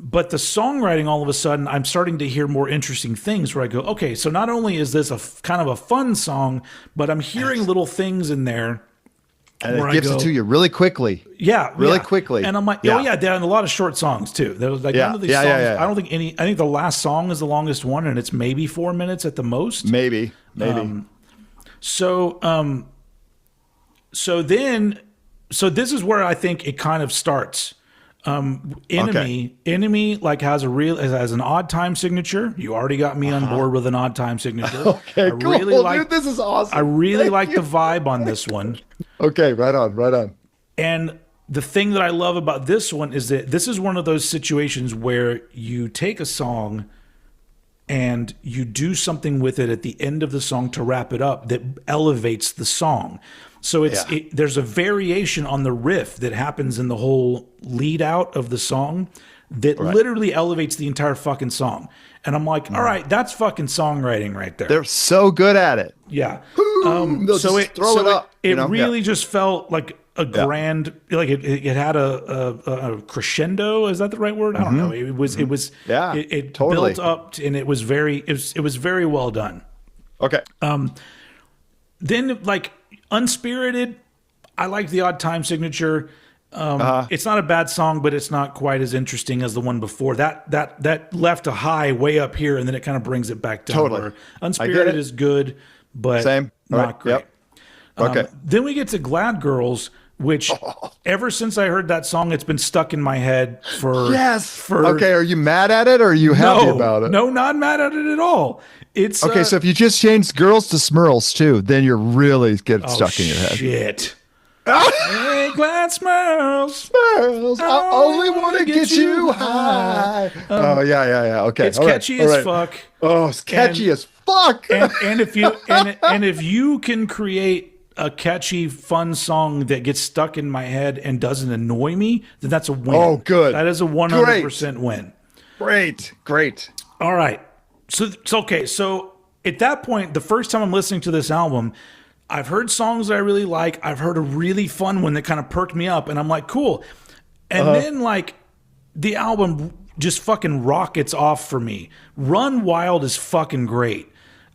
But the songwriting, all of a sudden, I'm starting to hear more interesting things where I go, okay, so not only is this a kind of a fun song, but I'm hearing little things in there. And it gives it to you really quickly. Quickly. And I'm like, they're in a lot of short songs too. There was like none of these songs. I don't think I think the last song is the longest one, and it's maybe 4 minutes at the most. Maybe. So this is where I think it kind of starts. Enemy like has an odd time signature. You already got me on board with an odd time signature. Okay, dude, this is awesome. I really like the vibe on this one. Okay, right on. And the thing that I love about this one is that this is one of those situations where you take a song and you do something with it at the end of the song to wrap it up that elevates the song. So there's a variation on the riff that happens in the whole lead out of the song that literally elevates the entire fucking song. And I'm like, all right, that's fucking songwriting right there. They're so good at it. Yeah. It really just felt like a Yeah. grand, like it had a crescendo. Is that the right word? I don't know. Yeah, it totally. built up and it was very well done. Okay. Then like Unspirited, I like the Odd Time Signature. It's not a bad song, but it's not quite as interesting as the one before. That left a high way up here, and then it kind of brings it back down. Totally. Where Unspirited is good, but Same. not Right. great. Yep. Okay. Then we get to Glad Girls, which ever since I heard that song, it's been stuck in my head for Yes. For Okay. Are you mad at it, or are you happy about it? No, not mad at it at all. It's Okay. So if you just change girls to Smurls too, then you're really getting stuck in your head. Shit. Hey, Glad Smirls. Smurls, I only want to get you high. Oh yeah. Okay. It's All right. catchy All as right. fuck. Oh, it's catchy as fuck. And if you can create a catchy, fun song that gets stuck in my head and doesn't annoy me, then that's a win. Oh, good. That is a 100% win. Great. All right. So it's okay. So at that point, the first time I'm listening to this album, I've heard songs that I really like. I've heard a really fun one that kind of perked me up, and I'm like, cool. And then like the album just fucking rockets off for me. Run Wild is fucking great.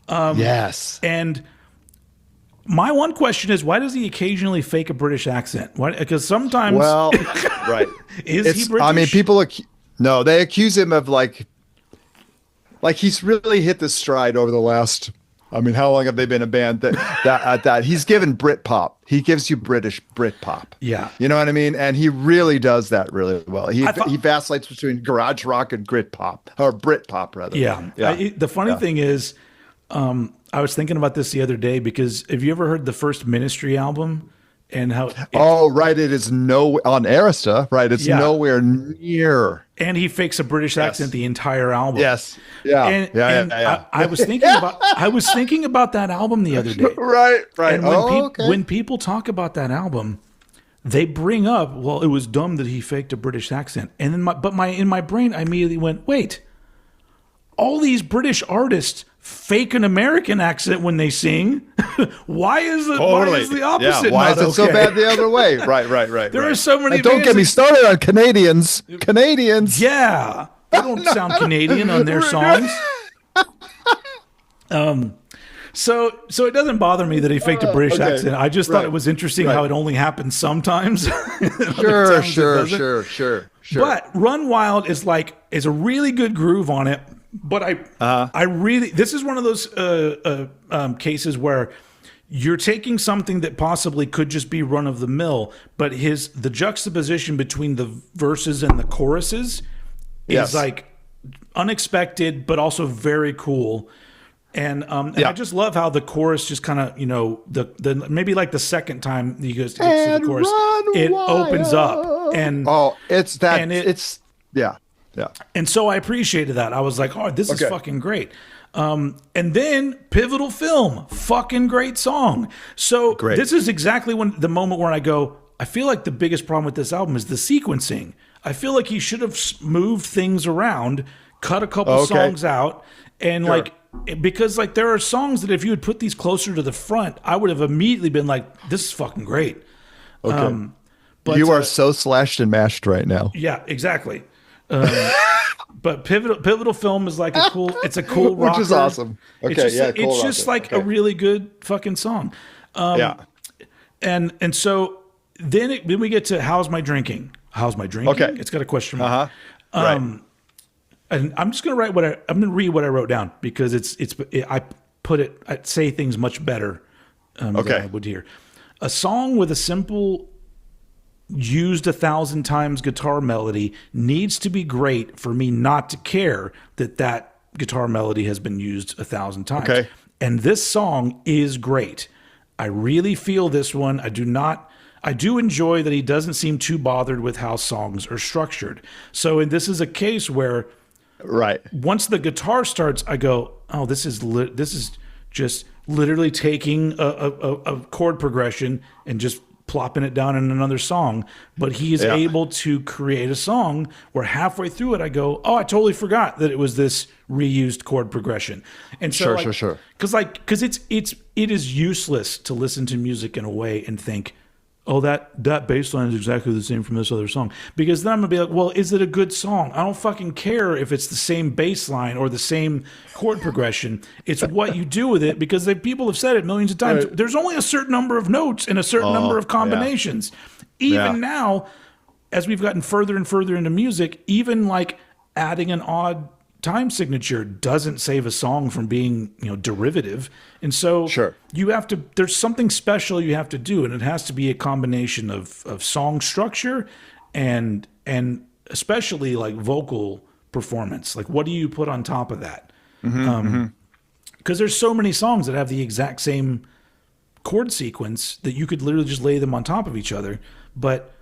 Yes. And my one question is, why does he occasionally fake a British accent? Why? Because sometimes, Well, right. is he British? I mean, no, they accuse him of like he's really hit the stride over the last. I mean, how long have they been a band that he's given Britpop? He gives you British Britpop. Yeah. You know what I mean? And he really does that really well. He vacillates between garage rock and Britpop, or Britpop rather. Yeah. The funny thing is, I was thinking about this the other day because have you ever heard the first Ministry album and how? Right. It is on Arista. Right. It's nowhere near. And he fakes a British accent the entire album. Yes. Yeah. And I was thinking about that album the other day. Right. And when people talk about that album, they bring up, well, it was dumb that he faked a British accent. And then in my brain, I immediately went, wait, all these British artists fake an American accent when they sing. Why is the opposite? Why not is it so okay? bad the other way? Right. There are so many. And don't get me started on Canadians. Yeah, they don't sound Canadian on their songs. So it doesn't bother me that he faked a British accent. I just thought it was interesting how it only happens sometimes. Sure. But Run Wild is a really good groove on it. But this is one of those cases where you're taking something that possibly could just be run of the mill, but the juxtaposition between the verses and the choruses is like unexpected, but also very cool. And I just love how the chorus just kind of, the maybe like the second time he goes to the chorus, it opens up and Yeah. And so I appreciated that. I was like, oh, this is fucking great. And then Pivotal Film, fucking great song. So this is exactly the moment where I go, I feel like the biggest problem with this album is the sequencing. I feel like he should have moved things around, cut a couple songs out, and because there are songs that if you had put these closer to the front, I would have immediately been like, this is fucking great. Okay. But you are so slashed and mashed right now. Yeah, exactly. But Pivotal Film is like a cool rocker. Which is awesome. Okay, it's just like a really good fucking song. And so then we get to How's My Drinking? Okay. It's got a question mark. Right. And I'm just gonna read what I wrote down because I say things much better than I would here. A song with a simple used 1,000 times guitar melody needs to be great for me not to care that guitar melody has been used 1,000 times. Okay. And this song is great. I really feel this one. I do enjoy that he doesn't seem too bothered with how songs are structured. So, and this is a case where once the guitar starts, I go, oh, this is just literally taking a chord progression and just plopping it down in another song, but he is able to create a song where halfway through it I go, oh, I totally forgot that it was this reused chord progression. And so sure. Because it is useless to listen to music in a way and think, oh, that bass line is exactly the same from this other song. Because then I'm going to be like, well, is it a good song? I don't fucking care if it's the same bass line or the same chord progression. It's what you do with it, because people have said it millions of times. Right. There's only a certain number of notes and a certain number of combinations. Even now, as we've gotten further and further into music, even like adding an odd time signature doesn't save a song from being, derivative. And so you have to, there's something special you have to do, and it has to be a combination of song structure and especially like vocal performance. Like, what do you put on top of that? Because there's so many songs that have the exact same chord sequence that you could literally just lay them on top of each other. But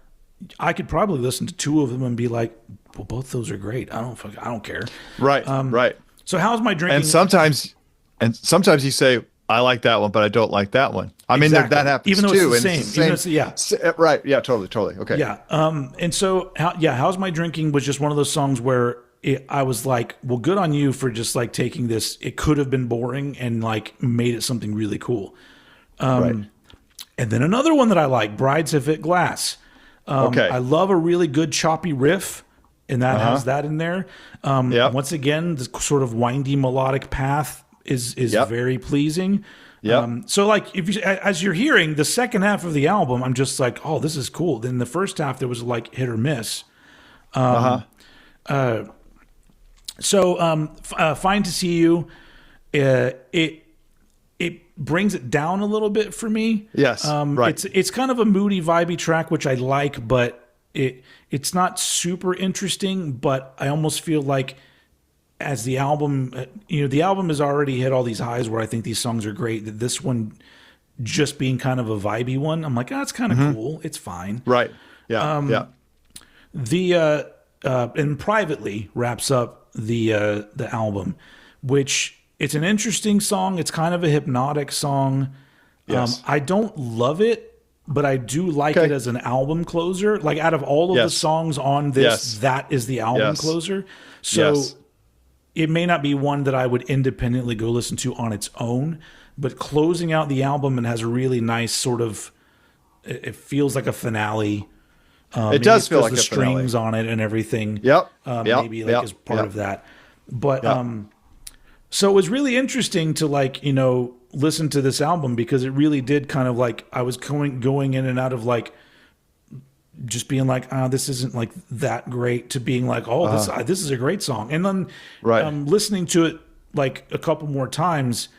I could probably listen to two of them and be like, well, both those are great. I don't care. Right. Right. So how's my drinking? And sometimes you say, I like that one, but I don't like that one. I mean, that happens even though too. It's the same. Right. Yeah, totally. Okay. Yeah. And so, how's my drinking was just one of those songs where I was like, well, good on you for just like taking this. It could have been boring and like made it something really cool. And then another one that I like, Brides Have Hit Glass. I love a really good choppy riff, and that has that in there. Once again, this sort of windy melodic path is very pleasing. So like, if you, as you're hearing the second half of the album, I'm just like, oh, this is cool. Then the first half, there was like hit or miss. Fine to See You. It brings it down a little bit for me. Yes, right. It's kind of a moody, vibey track, which I like, but it's not super interesting. But I almost feel like as the album, the album has already hit all these highs where I think these songs are great. That this one, just being kind of a vibey one, I'm like, it's kind of cool. It's fine. Right. Yeah. And Privately wraps up the album, which. It's an interesting song. It's kind of a hypnotic song. Yes. I don't love it, but I do like it as an album closer. Like, out of all of the songs on this, that is the album closer. So it may not be one that I would independently go listen to on its own, but closing out the album, and has a really nice sort of, it feels like a finale. It does feel like the a finale. strings on it and everything. Maybe like as part of that. But so it was really interesting to listen to this album, because it really did kind of like, I was going in and out of like just being like, this isn't like that great, to being like, this is a great song. And then listening to it like a couple more times,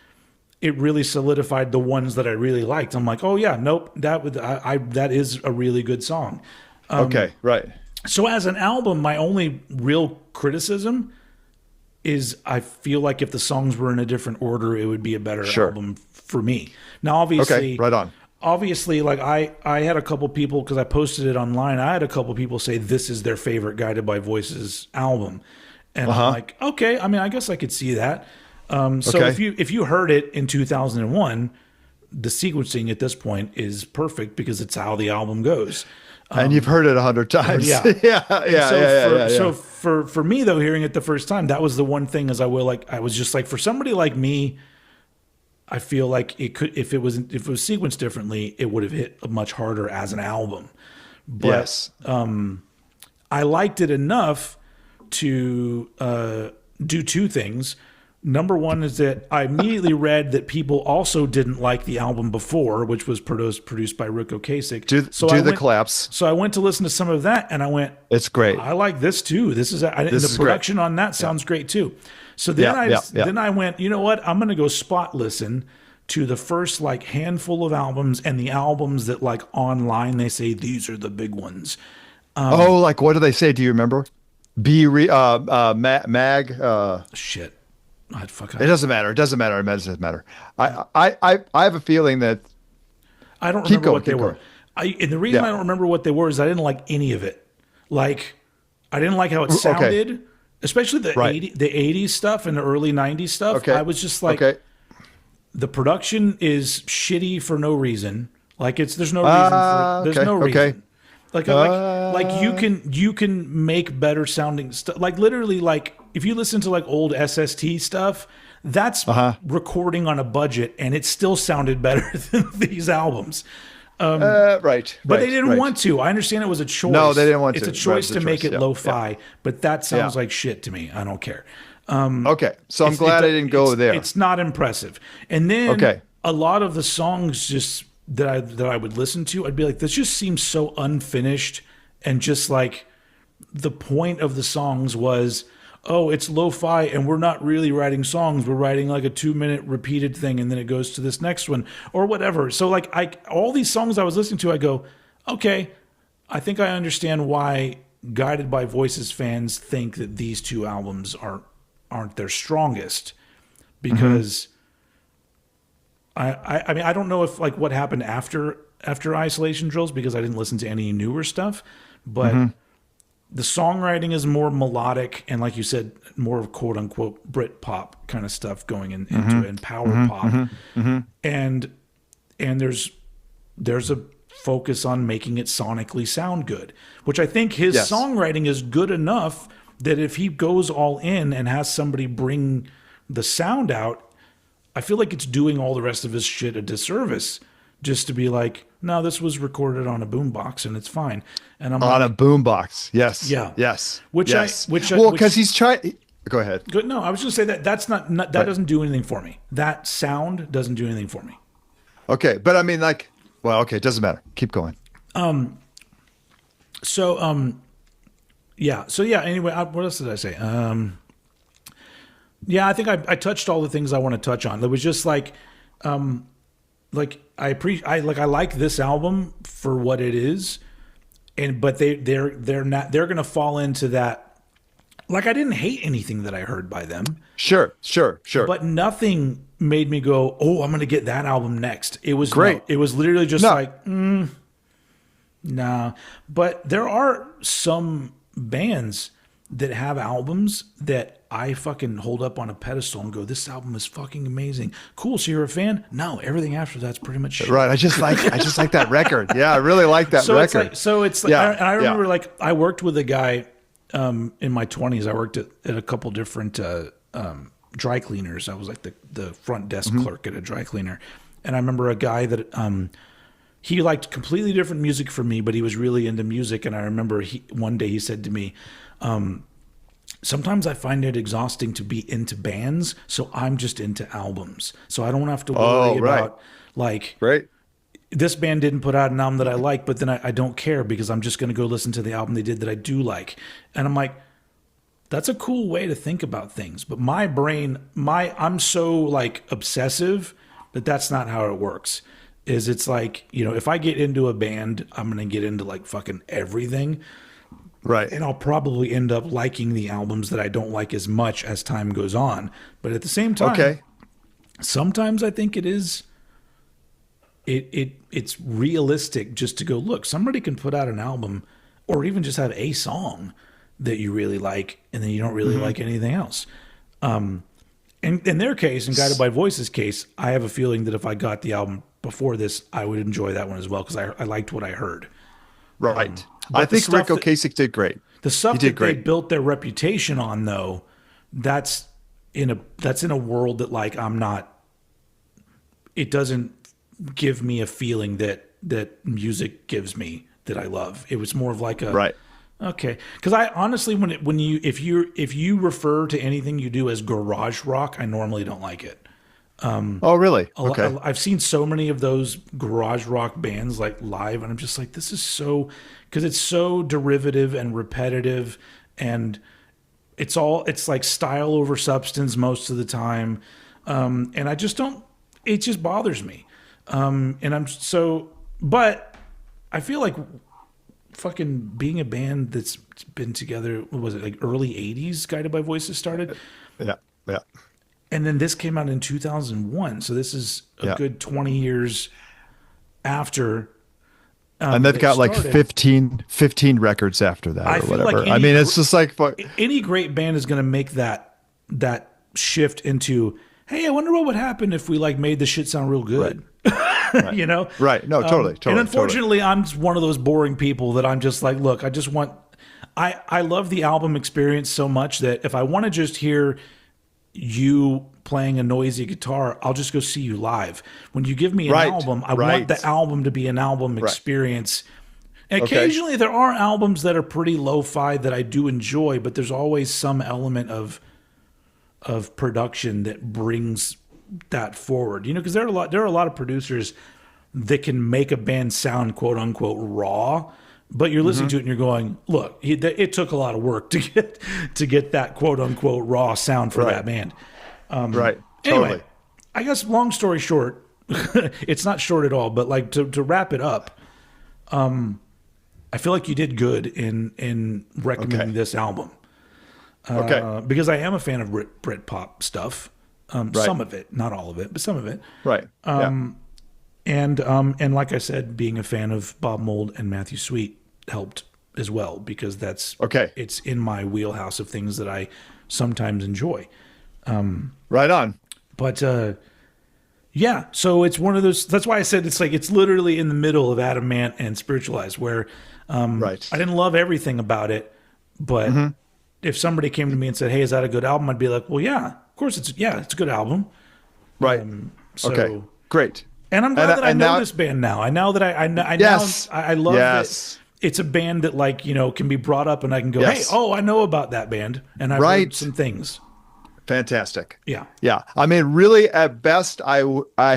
it really solidified the ones that I really liked. I'm like, oh yeah, nope, that is a really good song. So as an album, my only real criticism is I feel like if the songs were in a different order, it would be a better album for me. Now, obviously, right on. Obviously, like I had a couple people, because I posted it online, I had a couple people say this is their favorite Guided by Voices album. And I'm like, okay, I mean, I guess I could see that. So if you heard it in 2001, the sequencing at this point is perfect, because it's how the album goes. And you've heard it 100 times. So for me though, hearing it the first time, that was the one thing, is I was just like, for somebody like me, I feel like it could, if it was sequenced differently, it would have hit much harder as an album. But I liked it enough to do two things. Number one is that I immediately read that people also didn't like the album before, which was produced by Rick Ocasek. The collapse. So I went to listen to some of that, and I went, "It's great. I like this too. The production on that sounds great too." So then then I went, you know what? I'm going to go spot listen to the first like handful of albums, and the albums that like online they say these are the big ones. Like what do they say? Do you remember? Mag. Shit. It doesn't matter. It doesn't matter. I have a feeling that I don't remember what they were. And the reason I don't remember what they were is I didn't like any of it. Like, I didn't like how it sounded, especially the 80s stuff and the early 90s stuff. I was just like, the production is shitty for no reason. Like, there's no reason. Like you can make better sounding stuff. Like, literally, like if you listen to like old SST stuff, that's recording on a budget, and it still sounded better than these albums. Right, But they right, didn't right. want to. I understand it was a choice. No, they didn't want It's to. a Right, choice it's a to make choice. it Yeah, lo-fi, but that sounds yeah. like shit to me. I don't care. Okay, so I'm glad I didn't go there. It's not impressive. And then Okay. a lot of the songs just that I would listen to, I'd be like, this just seems so unfinished, and just like the point of the songs was, oh, it's lo-fi and we're not really writing songs. We're writing like a 2-minute repeated thing and then it goes to this next one or whatever. So like all these songs I was listening to, I go, okay, I think I understand why Guided by Voices fans think that these two albums aren't their strongest, because I mean, I don't know if like what happened after Isolation Drills, because I didn't listen to any newer stuff, but the songwriting is more melodic and, like you said, more of quote unquote Brit pop kind of stuff going into it, and power pop. And there's a focus on making it sonically sound good, which I think his Yes. songwriting is good enough that if he goes all in and has somebody bring the sound out, I feel like it's doing all the rest of his shit a disservice just to be like, no, this was recorded on a boombox and it's fine. And I'm On like, a boombox. Yes. Yeah. Yes. Which yes. I- well, which- because he's trying. Go ahead. good. No, I was just say that that's not that Right. doesn't do anything for me. That sound doesn't do anything for me. Okay, but I mean, like, well, okay, it doesn't matter. Keep going. So yeah. So yeah. Anyway, what else did I say? Yeah, I think I touched all the things I want to touch on. It was just like I like this album for what it is, but they're gonna fall into that. Like, I didn't hate anything that I heard by them, Sure. but nothing made me go, "Oh, I'm gonna get that album next." It was Great. It was literally just No. like, nah. But there are some bands that have albums that I fucking hold up on a pedestal and go, "This album is fucking amazing." Cool. So you're a fan? No, everything after that's pretty much shit. Right. I just like that record. Yeah, I really like that So record. it's like, Yeah, I remember yeah. like I worked with a guy in my 20s. I worked at a couple different dry cleaners. I was like the front desk clerk at a dry cleaner, and I remember a guy that he liked completely different music from me, but he was really into music. And I remember one day he said to me, sometimes I find it exhausting to be into bands, so I'm just into albums. So I don't have to worry right. about like, Great. this band didn't put out an album that I like, but then I don't care because I'm just going to go listen to the album they did that I do like. And I'm like, that's a cool way to think about things. But my brain, I'm so like obsessive that that's not how it works. It's like, if I get into a band, I'm going to get into like fucking everything. Right. And I'll probably end up liking the albums that I don't like as much as time goes on. But at the same time, Okay. sometimes I think it's realistic just to go, look, somebody can put out an album or even just have a song that you really like and then you don't really like anything else. In their case, in Guided by Voices case, I have a feeling that if I got the album before this, I would enjoy that one as well because I liked what I heard. Right. but I the think stuff Rick Ocasek did great. The stuff He did that they great. built their reputation on, though, that's in a world that like I'm not. It doesn't give me a feeling that music gives me that I love. It was more of like a Right. okay, because I honestly if you refer to anything you do as garage rock, I normally don't like it. Oh, really? Okay. I've seen so many of those garage rock bands like live, and I'm just like, this is so, because it's so derivative and repetitive, and it's like style over substance most of the time, and I just don't. It just bothers me, but I feel like fucking being a band that's been together. What was it, like early '80s? Guided by Voices started. Yeah. Yeah. And then this came out in 2001. So this is a good 20 years after. And they've they got like started. 15 records after that I or feel whatever. like I mean, it's just like, any great band is going to make that shift into, hey, I wonder what would happen if we like made the shit sound real good. Right. You know? Right. No, totally. And unfortunately, I'm just one of those boring people that I'm just like, look, I just want, I love the album experience so much that if I want to just hear you playing a noisy guitar, I'll just go see you live. When you give me an Right, album, I right. want the album to be an album experience. And Okay. occasionally there are albums that are pretty lo-fi that I do enjoy, but there's always some element of production that brings that forward. You know, because there are a lot of producers that can make a band sound quote unquote raw, but you're listening to it and you're going, look, it took a lot of work to get that quote unquote raw sound for that band. Right. Anyway, Totally. I guess long story short, it's not short at all, but like to wrap it up, I feel like you did good in recommending this album. Because I am a fan of Brit pop stuff. Some of it, not all of it, but some of it. Right. And like I said, being a fan of Bob Mould and Matthew Sweet helped as well, because it's in my wheelhouse of things that I sometimes enjoy. Right on. But so it's one of those. That's why I said it's literally in the middle of Adamant and Spiritualized, where I didn't love everything about it, but if somebody came to me and said, "Hey, is that a good album?" I'd be like, "Well, yeah, of course it's a good album." Right. Okay. Great. And I'm glad that I know this band now. I know that I love that it's a band that, like, you know, can be brought up and I can go, hey, I know about that band, and I've heard some things. Fantastic. Yeah. Yeah. I mean, really, at best, I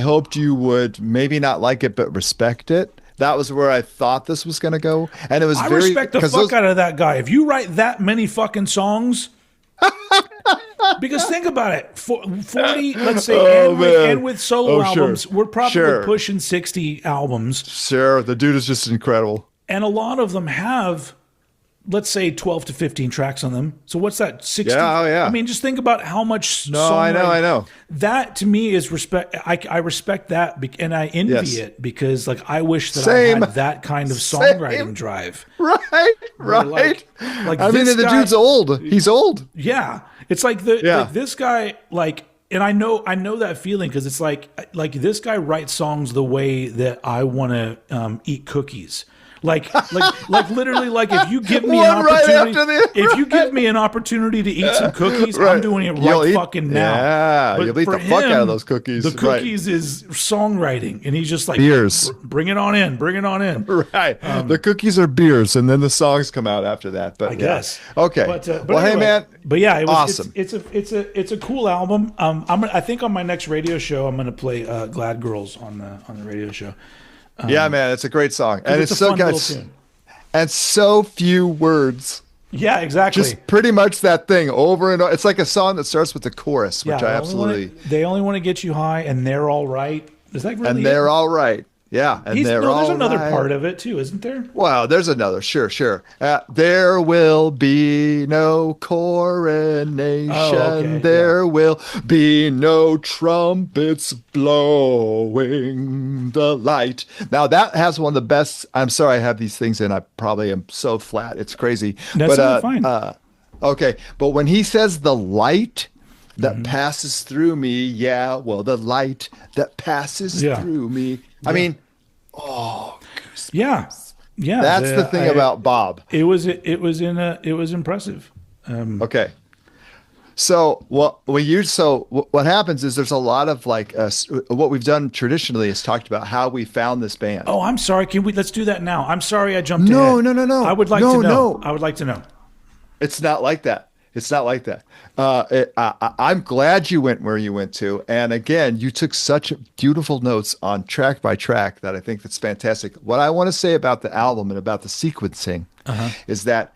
hoped you would maybe not like it, but respect it. That was where I thought this was going to go. And it was I respect the fuck out of that guy. If you write that many fucking songs, because think about it, 40, let's say, and with solo albums, we're probably pushing 60 albums. Sure. The dude is just incredible. And a lot of them have, let's say, 12 to 15 tracks on them. So what's that? 60? Yeah. I mean, just think about how much. I know. That to me is respect. I respect that, and I envy it, because, like, I wish that I had that kind of songwriting drive. Right. Like I mean, the dude's old. He's old. Yeah, it's like like this guy, like, and I know that feeling, because it's like this guy writes songs the way that I want to eat cookies. Like literally, like, if you give me an opportunity, if you give me an opportunity to eat some cookies, I'm doing it fucking now. Yeah, but you'll eat the fuck out of those cookies. The cookies is songwriting, and he's just like, beers. Bring it on in. Right. The cookies are beers, and then the songs come out after that. But I guess. Okay. But well, anyway, hey man. But yeah, it was awesome. It's a cool album. I think on my next radio show, I'm going to play Glad Girls on the radio show. Yeah, man, it's a great song, and it's so good, and so few words. Yeah, exactly. Just pretty much that thing over and over. It's like a song that starts with the chorus, which I absolutely. They only want to get you high, and they're all right. Is that really? And they're all right. Yeah, and there's another part of it too, isn't there? Well, there's another. Sure. There will be no coronation. There will be no trumpets blowing the light. Now that has one of the best. I'm sorry, I have these things in. I probably am so flat. It's crazy. That's fine. Okay, but when he says the light that passes through me, the light that passes through me. I mean, goosebumps. Yeah. That's the thing about Bob. It was impressive. Okay. So what happens is there's a lot of like what we've done traditionally is talked about how we found this band. Oh, I'm sorry. Let's do that now. I'm sorry I jumped ahead. No. I would like to know. I would like to know. It's not like that. I'm glad you went where you went to. And again, you took such beautiful notes on track by track that I think that's fantastic. What I want to say about the album and about the sequencing is that,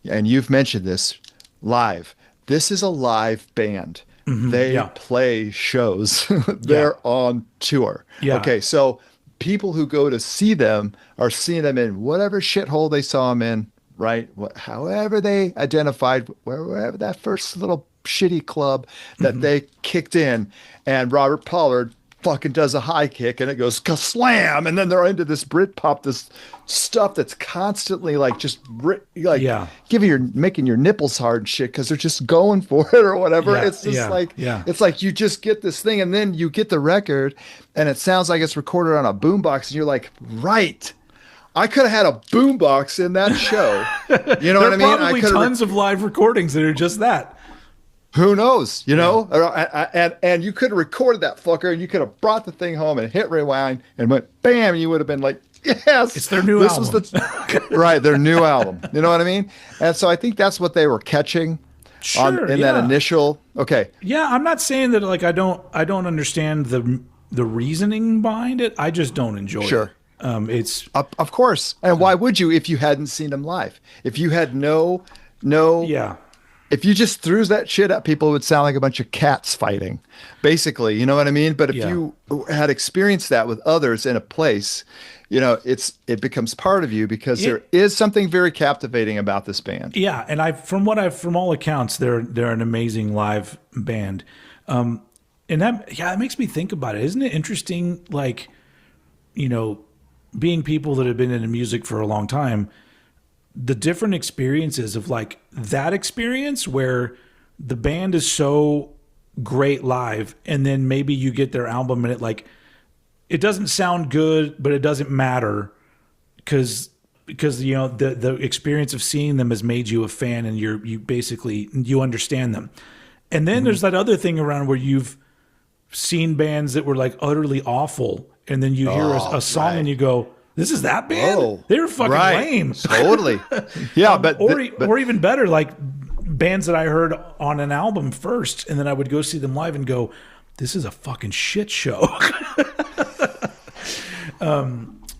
and you've mentioned this, live. This is a live band. They play shows. They're on tour. Yeah. Okay, so people who go to see them are seeing them in whatever shithole they saw them in. Right, however they identified, wherever that first little shitty club that they kicked in, and Robert Pollard fucking does a high kick, and it goes slam, and then they're into this Britpop, this stuff that's constantly like just making your nipples hard and shit because they're just going for it or whatever. It's just it's like you just get this thing, and then you get the record, and it sounds like it's recorded on a boombox, and you're like, right. I could have had a boombox in that show. You know what I mean? There are probably tons of live recordings that are just that. Who knows? You Yeah. know, and you could have recorded that fucker, and you could have brought the thing home and hit rewind and went bam, and you would have been like, yes, It's their new this was album. the right, their new album. You know what I mean? And so I think that's what they were catching on Sure. in that Yeah. initial. Okay, Yeah. I'm not saying that like I don't understand the reasoning behind it. I just don't enjoy it. sure. It's Of course. And why would you if you hadn't seen them live? If you had no, yeah. if you just threw that shit at people, it would sound like a bunch of cats fighting, basically. You know what I mean? But if Yeah. you had experienced that with others in a place, it becomes part of you because Yeah. there is something very captivating about this band. Yeah, and from all accounts, they're an amazing live band, and that makes me think about it. Isn't it interesting? Like, you know, being people that have been into music for a long time, the different experiences of like that experience where the band is so great live, and then maybe you get their album and it doesn't sound good, but it doesn't matter because the experience of seeing them has made you a fan, and you understand them. And then there's that other thing around where you've seen bands that were like utterly awful, and then you hear a song and you go, "This is that band? Oh, They're fucking right. lame." Totally. Yeah, Or even better, like bands that I heard on an album first, and then I would go see them live and go, "This is a fucking shit show."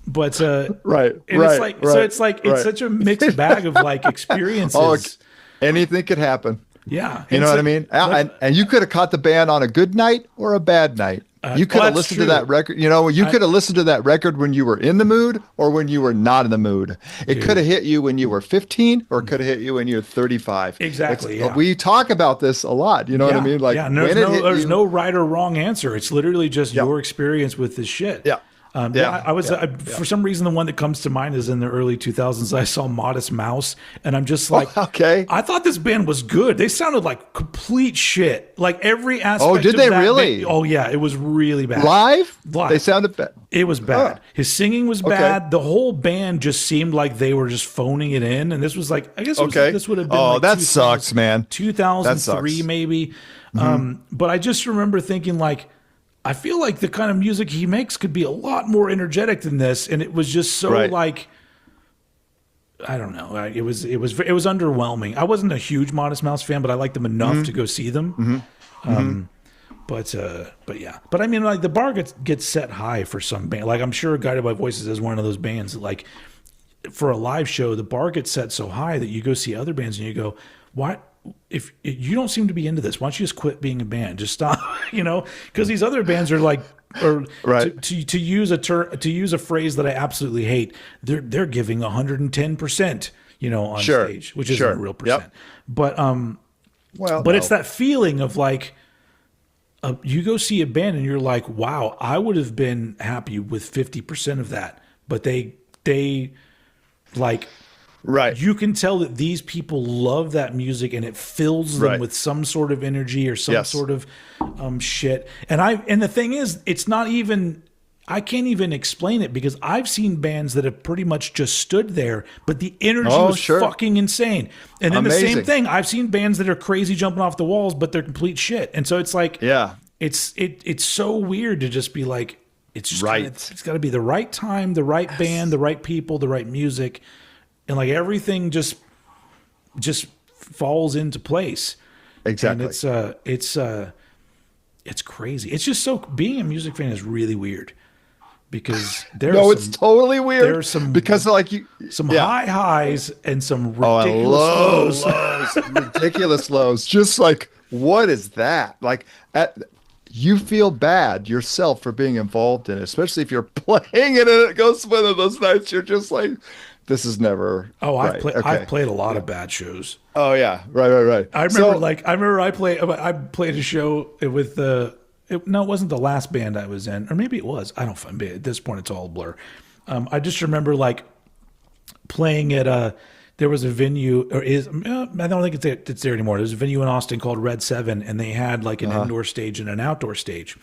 But right, and right, it's like right, so it's like right. it's such a mixed bag of like experiences. Anything could happen. Yeah, You know what I mean? And you could have caught the band on a good night or a bad night. You could well, have that's listened true. to that record. You could have listened to that record when you were in the mood or when you were not in the mood. It could have hit you when you were 15 or it could have hit you when you're 35. Exactly, yeah. We talk about this a lot. You know what I mean? Like, and when there's no right or wrong answer. It's literally just Yeah. your experience with this shit. Yeah. For some reason, the one that comes to mind is in the early 2000s. I saw Modest Mouse, and I'm just like, okay. I thought this band was good. They sounded like complete shit. Like every aspect. Oh, did of they that really? Oh yeah, it was really bad. Live? Live. They sounded bad. It was bad. Oh. His singing was bad. The whole band just seemed like they were just phoning it in. And this was like, I guess this would have been. Oh, like that sucks, man. 2003 sucks. maybe. But I just remember thinking like, I feel like the kind of music he makes could be a lot more energetic than this, and it was just so like, I don't know. It was underwhelming. I wasn't a huge Modest Mouse fan, but I liked them enough to go see them. But yeah. But I mean, like the bar gets set high for some band. Like I'm sure Guided by Voices is one of those bands that, like, for a live show, the bar gets set so high that you go see other bands and you go, why? If you don't seem to be into this, why don't you just quit being a band? Just stop, because these other bands are like, or Right. to use a phrase that I absolutely hate, they're giving 110%, on Sure. stage, which isn't Sure. a real percent. Yep. But Well, it's that feeling of like, you go see a band and you're like, wow, I would have been happy with 50% of that, but they like. right. You can tell that these people love that music and it fills them Right. with some sort of energy or some Yes. sort of shit. And the thing is, it's not even, I can't even explain it because I've seen bands that have pretty much just stood there, but the energy was sure. fucking insane. And then the same Amazing. thing, I've seen bands that are crazy jumping off the walls, but they're complete shit. And so it's like, Yeah. it's so weird to just be like, it's just Right. it's got to be the right time, the right band, the right people, the right music. And like everything just falls into place. Exactly. And it's crazy. It's just so, being a music fan is really weird because it's totally weird. There's some because like some yeah. high highs and some and ridiculous lows. ridiculous lows. Just like, what is that? Like, you feel bad yourself for being involved in it, especially if you're playing it and it goes one of those nights. You're just like, this is never. Oh, right. I've played a lot of bad shows. Oh yeah, right. I remember I played a show with it wasn't the last band I was in, or maybe it was. I don't know. At this point, it's all a blur. I just remember like playing at there was a venue, or I don't think it's there anymore. There's a venue in Austin called Red 7, and they had like an indoor stage and an outdoor stage.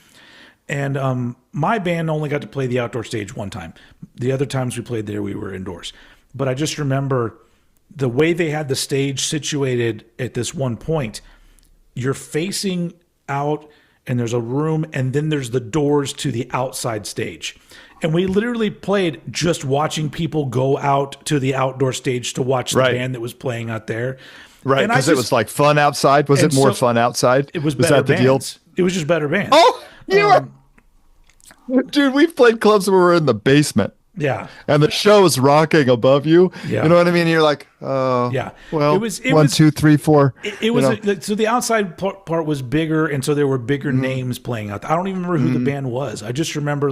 And my band only got to play the outdoor stage one time. The other times we played there, we were indoors. But I just remember the way they had the stage situated at this one point. you're facing out and there's a room and then there's the doors to the outside stage. And we literally played just watching people go out to the outdoor stage to watch the band that was playing out there. Right, because it was like fun outside. Was it more fun outside? It was better that the bands. deal? It was just better bands. Oh, dude, we've played clubs where we're in the basement. Yeah. And the show is rocking above you. Yeah. You know what I mean? And you're like, oh, yeah. Well, it was 1, 2, 3, 4. It was so the outside part was bigger, and so there were bigger names playing out. I don't even remember who the band was. I just remember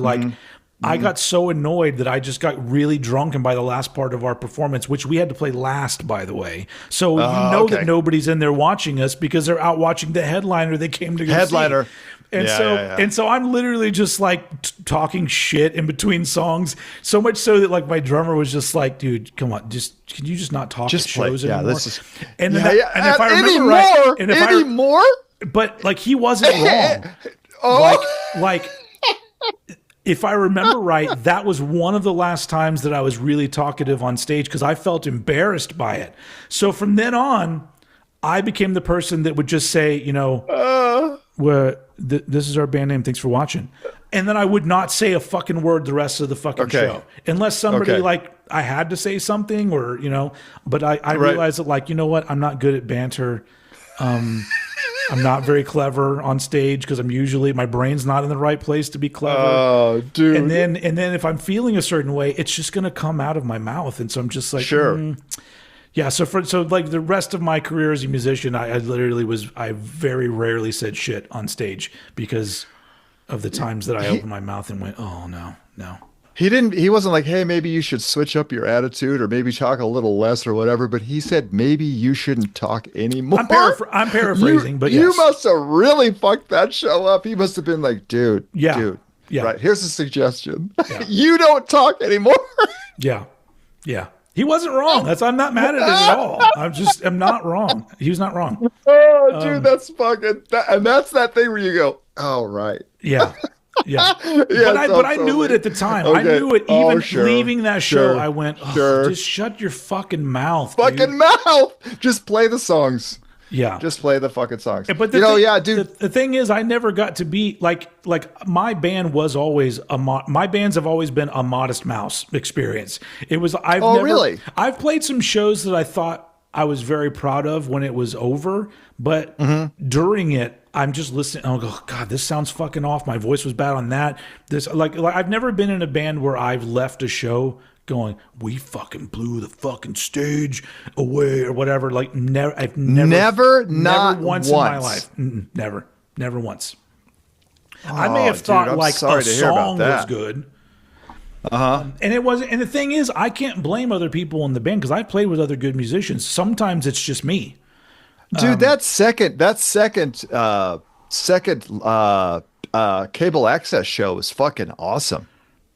I got so annoyed that I just got really drunk, and by the last part of our performance, which we had to play last, by the way, so that nobody's in there watching us because they're out watching the headliner they came to go see. And so I'm literally just like talking shit in between songs, so much so that like my drummer was just like, "Dude, come on, can you just not talk at shows anymore?" And if I remember right, but like he wasn't wrong. Like if I remember right, that was one of the last times that I was really talkative on stage because I felt embarrassed by it. So from then on, I became the person that would just say, this is our band name. Thanks for watching. And then I would not say a fucking word the rest of the fucking show. Unless somebody like I had to say something or, but I realized that like, you know what? I'm not good at banter. I'm not very clever on stage because my brain's not in the right place to be clever. Oh, dude. And then if I'm feeling a certain way, it's just going to come out of my mouth. And so I'm just like, sure. Yeah, so like the rest of my career as a musician, I very rarely said shit on stage because of the times that I opened my mouth and went, oh no. He wasn't like, hey, maybe you should switch up your attitude or maybe talk a little less or whatever, but he said maybe you shouldn't talk anymore. I'm paraphrasing, but yes. You must have really fucked that show up. He must have been like, dude, right, here's a suggestion. Yeah. You don't talk anymore. Yeah. He wasn't wrong. I'm not mad at it at all. I'm not wrong. He was not wrong. Oh, dude, that's fucking, and that's that thing where you go, oh, right. Yeah. But I knew it at the time. Okay. I knew it even leaving that show. I went, just shut your fucking mouth. Mouth. Just play the songs. Yeah. Just play the fucking songs. But dude. The thing is, I never got to be like my band was always my bands have always been a Modest Mouse experience. It was really? I've played some shows that I thought I was very proud of when it was over, but during it, I'm just listening. I'll go, God, this sounds fucking off. My voice was bad on that. This like I've never been in a band where I've left a show going, we fucking blew the fucking stage away or whatever. Like I've never once in my life. Never once. I may have thought a song was good. And it wasn't. And the thing is, I can't blame other people in the band because I've played with other good musicians. Sometimes it's just me. Dude, that second cable access show was fucking awesome.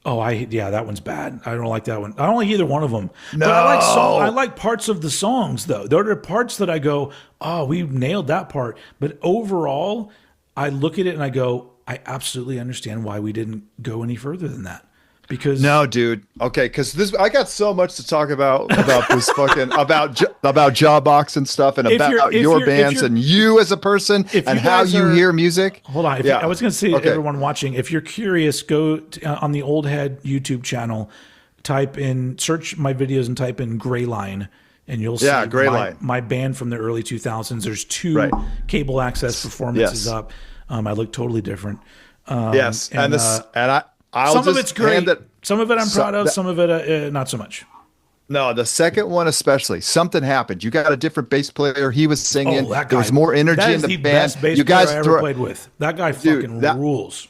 Oh, that one's bad. I don't like that one. I don't like either one of them. No. But I like parts of the songs though. There are parts that I go, oh, we nailed that part. But overall, I look at it and I go, I absolutely understand why we didn't go any further than that. Because no, dude. Okay, because I got so much to talk about this fucking about Jawbox and stuff, and about your bands and you as a person and how you hear music. Hold on, I was going to say to everyone watching, if you're curious, go on the Old Head YouTube channel, search my videos and type in Gray Line, and you'll see my band from the early 2000s. There's 2 cable access performances up. I look totally different. Some of it's great. Some of it I'm proud of. Some of it not so much. No, the second one especially. Something happened. You got a different bass player. He was singing. There was more energy in the band. Best bass player I ever played with. That guy fucking rules.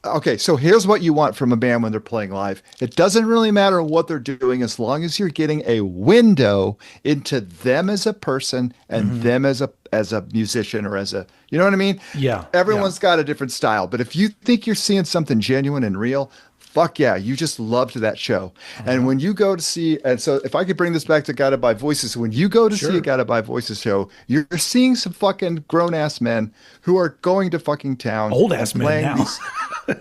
Okay, so here's what you want from a band when they're playing live. It doesn't really matter what they're doing as long as you're getting a window into them as a person and them as a musician or as a, you know what I mean? Yeah. Everyone's got a different style, but if you think you're seeing something genuine and real, fuck yeah, you just loved that show. And when you go to see, and so if I could bring this back to Guided by Voices, when you go to see a Guided by Voices show, you're seeing some fucking grown ass men who are going to fucking town. Old ass men now.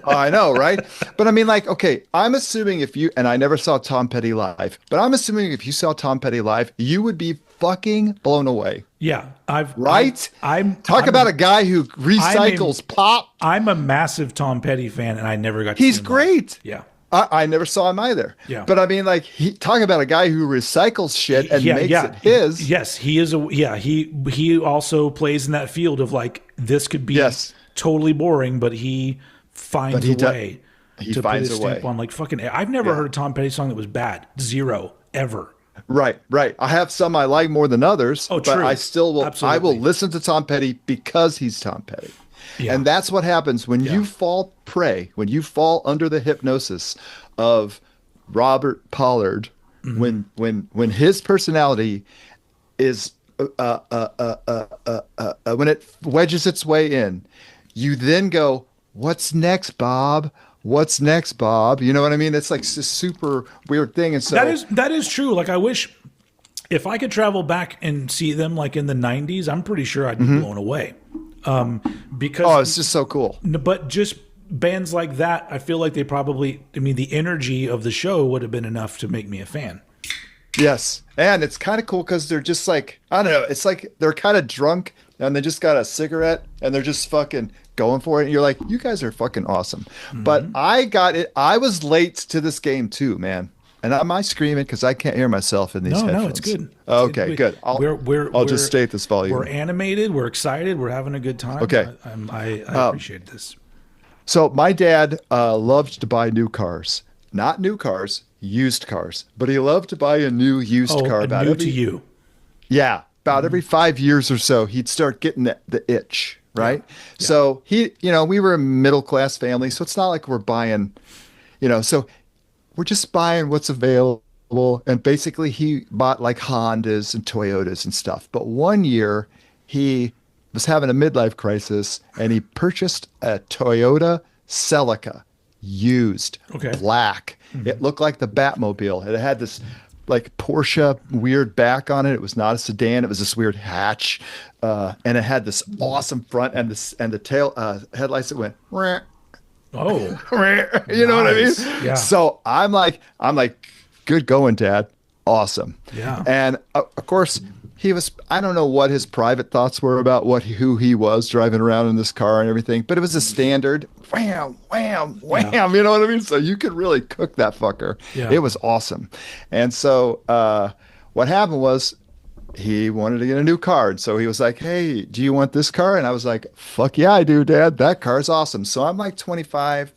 I know, right? But I mean, like, okay, I'm assuming and I never saw Tom Petty live, but I'm assuming if you saw Tom Petty live, you would be fucking blown away. Yeah, Right? Talk I'm about a guy who recycles pop. I'm a massive Tom Petty fan, and I never got to see He's him great. live. Yeah, I never saw him either. Yeah. But I mean, like, talk about a guy who recycles shit and makes it his. Yes, he is he also plays in that field of like this could be totally boring, but he finds a way to put his stamp on like fucking. I've never heard a Tom Petty song that was bad. Zero ever. Right. I have some I like more than others, but I still will. Absolutely. I will listen to Tom Petty because he's Tom Petty. Yeah. And that's what happens when you fall prey, when you fall under the hypnosis of Robert Pollard, when his personality is when it wedges its way in, you then go, "What's next, Bob? What's next, Bob?" You know what I mean? It's like this super weird thing. And so that is true. Like I wish if I could travel back and see them like in the 90s, I'm pretty sure I'd be blown away. Because it's just so cool. But just bands like that, I feel like they probably, I mean, the energy of the show would have been enough to make me a fan. Yes. And it's kind of cool because they're just like, I don't know, it's like they're kind of drunk and they just got a cigarette and they're just fucking going for it. And you're like, you guys are fucking awesome. But I got it. I was late to this game too, man. And am I screaming because I can't hear myself in these headphones? No, it's good. Okay, good. I'll just state this volume. We're animated. We're excited. We're having a good time. Okay. I appreciate this. So my dad loved to buy new cars. Not new cars, used cars. But he loved to buy a new used car. About new to you. Yeah. About every 5 years or so, he'd start getting the itch, right? Yeah. So we were a middle-class family, so it's not like we're buying, so we're just buying what's available. And basically he bought like Hondas and Toyotas and stuff. But one year he was having a midlife crisis and he purchased a Toyota Celica, used, black. It looked like the Batmobile. It had this like Porsche weird back on it. It was not a sedan. It was this weird hatch. And it had this awesome front and the tail headlights that went, "Rah." Oh, you know what I mean? Yeah. So I'm like, good going, Dad. Awesome. Yeah. And of course he was, I don't know what his private thoughts were about who he was driving around in this car and everything, but it was a standard wham, wham, wham. Yeah. You know what I mean? So you could really cook that fucker. Yeah. It was awesome. And so what happened was, he wanted to get a new car. And so he was like, "Hey, do you want this car?" And I was like, "Fuck yeah, I do, Dad. That car's awesome." So I'm like 25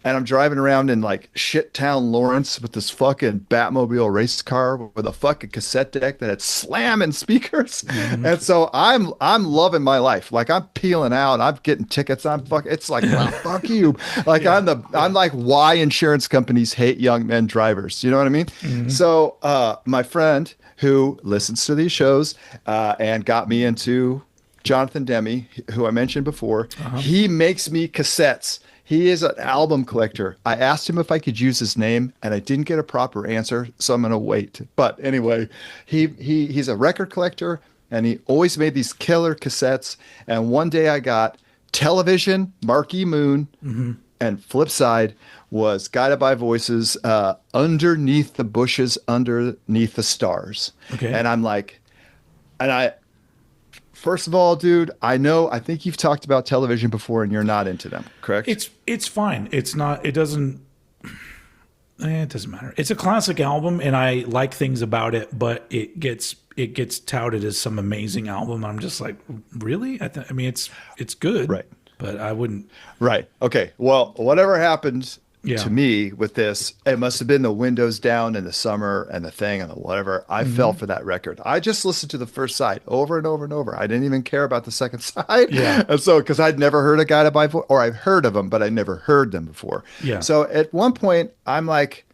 and I'm driving around in like shit town Lawrence with this fucking Batmobile race car with a fucking cassette deck that had slamming speakers. And so I'm loving my life. Like I'm peeling out. I'm getting tickets. It's like, wow, fuck you. Like I'm like why insurance companies hate young men drivers. You know what I mean? So my friend who listens to these shows and got me into Jonathan Demme, who I mentioned before, he makes me cassettes. He is an album collector. I asked him if I could use his name, and I didn't get a proper answer, so I'm going to wait. But anyway, he's a record collector, and he always made these killer cassettes. And one day I got Television, Marquee Moon, and flip side was Guided by Voices, Underneath the Bushes, Underneath the Stars. Okay. And I'm like, first of all, dude, I think you've talked about Television before and you're not into them, correct? It's fine. It doesn't matter. It's a classic album and I like things about it, but it gets touted as some amazing album. I'm just like, really? I mean, it's good, right? But I wouldn't. Right. Okay. Well, whatever happened to me with this, it must have been the windows down in the summer and the thing and the whatever. I fell for that record. I just listened to the first side over and over and over. I didn't even care about the second side. Yeah. And so, because I'd never heard a Guided by Voice, or I've heard of them, but I never heard them before. Yeah. So at one point, I'm like,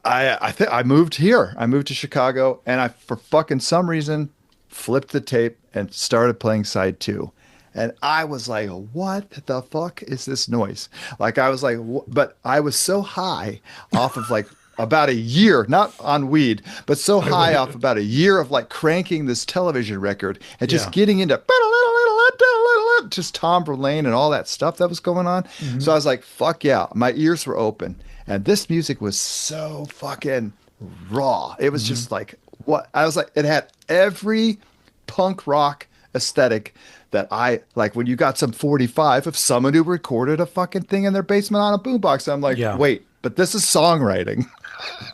I moved here. I moved to Chicago, and I, for fucking some reason, flipped the tape and started playing side 2. And I was like, what the fuck is this noise? Like, I was like, but I was so high off of like about a year, not on weed, but so high off about a year of like cranking this Television record and just getting into just Tom Verlaine and all that stuff that was going on. So I was like, fuck yeah. My ears were open. And this music was so fucking raw. It was just like, what I was like, it had every punk rock aesthetic that I like. When you got some 45 of someone who recorded a fucking thing in their basement on a boombox, I'm like, Yeah. wait, but this is songwriting.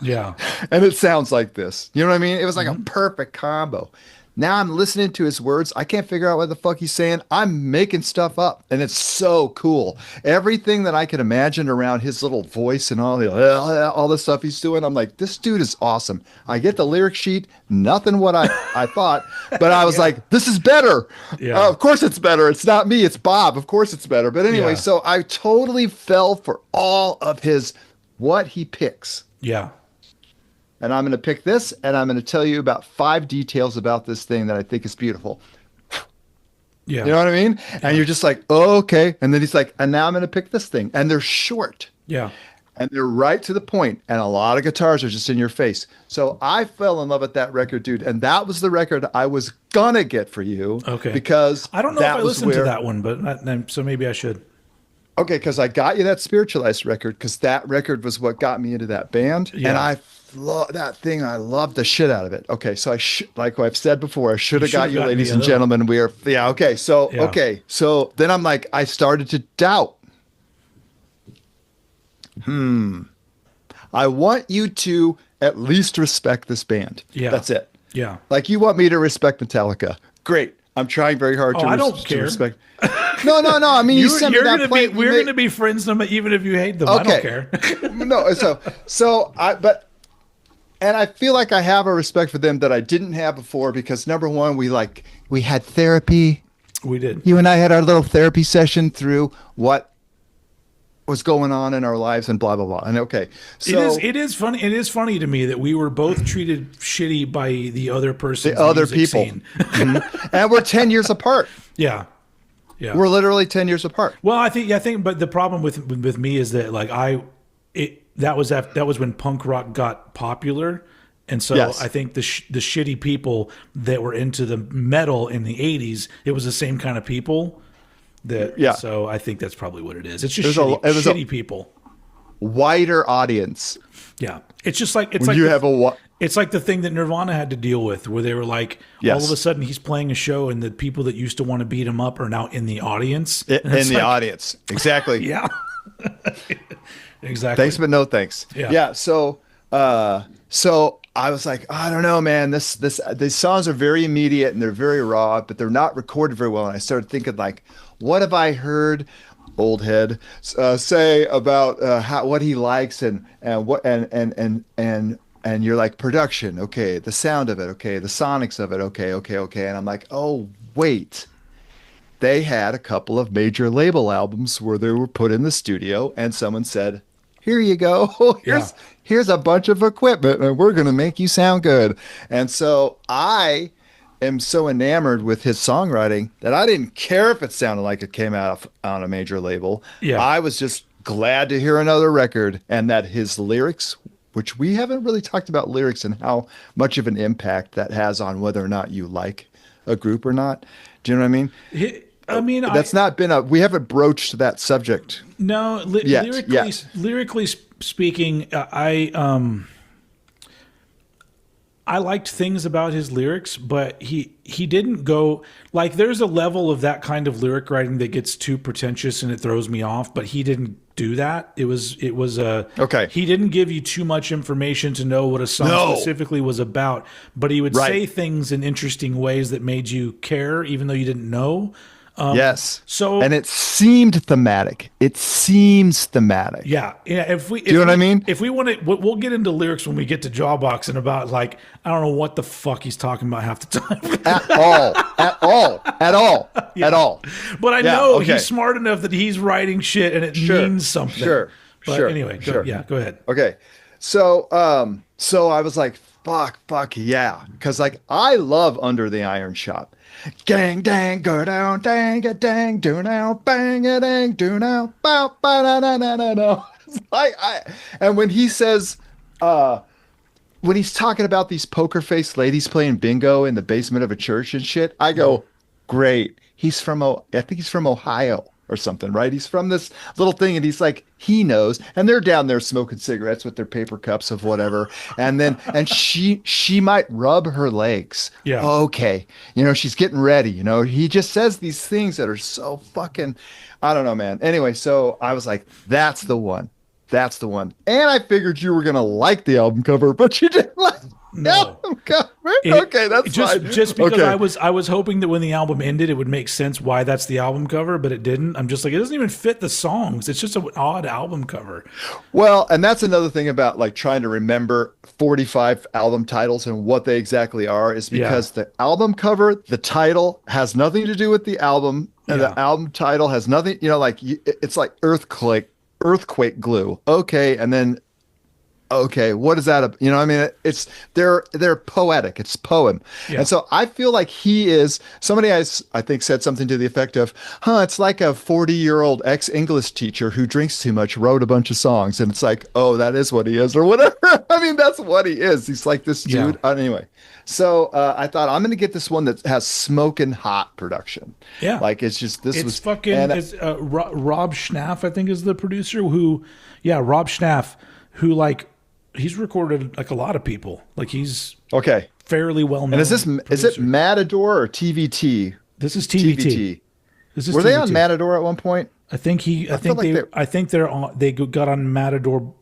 Yeah. And it sounds like this. You know what I mean? It was like a Hmm. perfect combo. Now I'm listening to his words. I can't figure out what the fuck he's saying. I'm making stuff up, and it's so cool. Everything that I can imagine around his little voice and all the stuff he's doing, I'm like, this dude is awesome. I get the lyric sheet, nothing what I thought, but I was Yeah. like, this is better. Yeah. Of course it's better. It's not me, it's Bob. Of course it's better. But anyway, Yeah. so I totally fell for all of his what he picks. Yeah. And I'm going to pick this, and I'm going to tell you about 5 details about this thing that I think is beautiful. Yeah. You know what I mean? And you're just like, oh, okay. And then he's like, and now I'm going to pick this thing. And they're short Yeah. and they're right to the point, and a lot of guitars are just in your face. So I fell in love with that record, dude. And that was the record I was going to get for you. Okay. Because I don't know if that I was listened to where, that one, but so maybe I should. okay, because I got you that Spiritualized record because that record was what got me into that band. Yeah. And I love that thing. I love the shit out of it. Okay, so like I've said before, I should You have got should've you, gotten ladies the and other gentlemen. We are, yeah, okay. So, Yeah. okay. So then I'm like, I started to doubt. I want you to at least respect this band. Yeah. That's it. Yeah. Like you want me to respect Metallica. Great. I'm trying very hard I don't to care. respect. No, no, no. I mean, you sent me that gonna plate. be we're gonna be friends even if you hate them. I don't Okay. care. No, and I feel like I have a respect for them that I didn't have before because number one, we had therapy. We did. You and I had our little therapy session through what was going on in our lives and blah blah blah. And okay, so It is funny. It is funny to me that we were both treated shitty by the other person. the other people, and we're 10 years apart. Yeah. Yeah. We're literally 10 years apart. Well, I think, but the problem with me is that like that was when punk rock got popular, and so Yes. I think the shitty people that were into the metal in the '80s, it was the same kind of people. Yeah. So I think that's probably what it is. It's just It was shitty people. Wider audience. Yeah. It's just like When you have it's like the thing that Nirvana had to deal with, where they were like, Yes. all of a sudden he's playing a show, and the people that used to want to beat him up are now in the audience. in And it's the like, audience. Exactly. Yeah, exactly. Thanks, but no thanks. Yeah. Yeah. So I was like, I don't know, man. These songs are very immediate and they're very raw, but they're not recorded very well. And I started thinking, like, what have I heard old head say about what he likes and you're like production, okay, the sound of it, okay, the sonics of it, okay, and I'm like, oh wait. They had a couple of major label albums where they were put in the studio and someone said, here you go. Here's a bunch of equipment and we're going to make you sound good. And so I am so enamored with his songwriting that I didn't care if it sounded like it came out on a major label. Yeah. I was just glad to hear another record and that his lyrics, which we haven't really talked about lyrics and how much of an impact that has on whether or not you like a group or not. Do you know what I mean? I mean, We haven't broached that subject. no, Yet. lyrically speaking, I liked things about his lyrics, but he didn't go like there's a level of that kind of lyric writing that gets too pretentious and it throws me off, but he didn't do that. It was Okay. He didn't give you too much information to know what a song specifically was about, but he would say things in interesting ways that made you care even though you didn't know. Yes. So And it seemed thematic. It seems thematic. yeah. If we, Do you know what I mean? If we want to, we'll get into lyrics when we get to Jawbox and about like I don't know what the fuck he's talking about half the time. At all. At all. At all. Yeah. At all. But I Yeah, know okay. he's smart enough that he's writing shit and it means something. Sure. But Sure. anyway, Sure. go ahead. Okay. So I was like, fuck yeah. Because like I love Under the Iron Shop. Gang dang go down dang it dang do now bang it dang do now bow ba da da da da da. And when he says when he's talking about these poker faced ladies playing bingo in the basement of a church and shit, I go, great. I think he's from Ohio. or something, right? He's from this little thing, and he's like, he knows, and they're down there smoking cigarettes with their paper cups of whatever, and she might rub her legs. Yeah. Okay, she's getting ready. He just says these things that are so fucking, I don't know, man. Anyway, so I was like, that's the one. That's the one. And I figured you were gonna like the album cover, but you didn't like the album cover. Okay, that's fine. Just because I was hoping that when the album ended, it would make sense why that's the album cover, but it didn't. I'm just like, it doesn't even fit the songs. It's just an odd album cover. Well, and that's another thing about like trying to remember 45 album titles and what they exactly are, is because the album cover, the title has nothing to do with the album, and the album title has nothing. It's like earthquake glue. Okay, and then what is that? It's they're poetic. It's poem. Yeah. And so I feel like somebody I think said something to the effect of, it's like a 40-year-old ex-English teacher who drinks too much wrote a bunch of songs, and it's like, oh, that is what he is, or whatever. That's what he is. He's like this dude. Anyway. So I thought, I'm going to get this one that has smoking hot production. Yeah. Like Rob Schnaff, I think, is the producer Rob Schnaff, who he's recorded like a lot of people. Like he's fairly well known. And is it Matador or TVT? This is TVT. Were they on Matador at one point? I think they got on Matador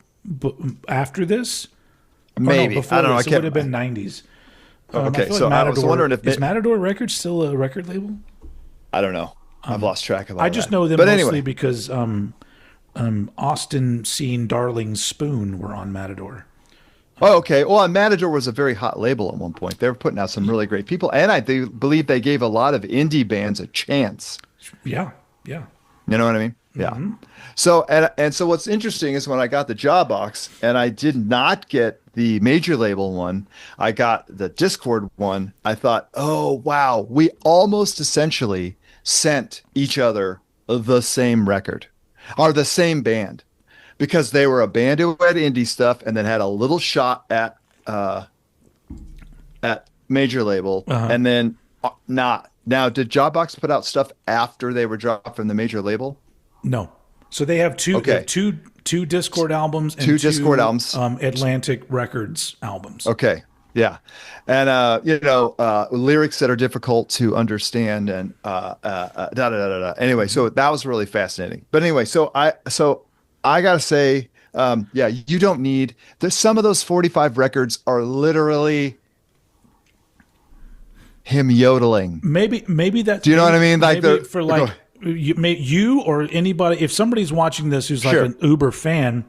after this. Maybe. I don't know. It would have been 90s. Okay, so Matador, I was wondering if is Matador Records still a record label? I don't know. I've lost track of all I just know them mostly because Austin Scene Darling Spoon were on Matador. Oh, okay. Well, Matador was a very hot label at one point. They were putting out some really great people, and I believe they gave a lot of indie bands a chance. Yeah. You know what I mean? Yeah. Mm-hmm. So and so what's interesting is when I got the Jawbox, and I did not get the major label one, I got the Discord one. I thought, oh wow, we almost essentially sent each other the same record, or the same band, because they were a band who had indie stuff and then had a little shot at major label, and then not. Now, did Jawbox put out stuff after they were dropped from the major label? No. So they have two Discord albums and two Discord albums, Atlantic Records albums. Okay. Yeah. And lyrics that are difficult to understand, and Anyway, so that was really fascinating. But anyway, so I got to say, you don't need, some of those 45 records are literally him yodeling. Maybe that. Do you know what I mean? Like you or anybody, if somebody's watching this who's like an Uber fan,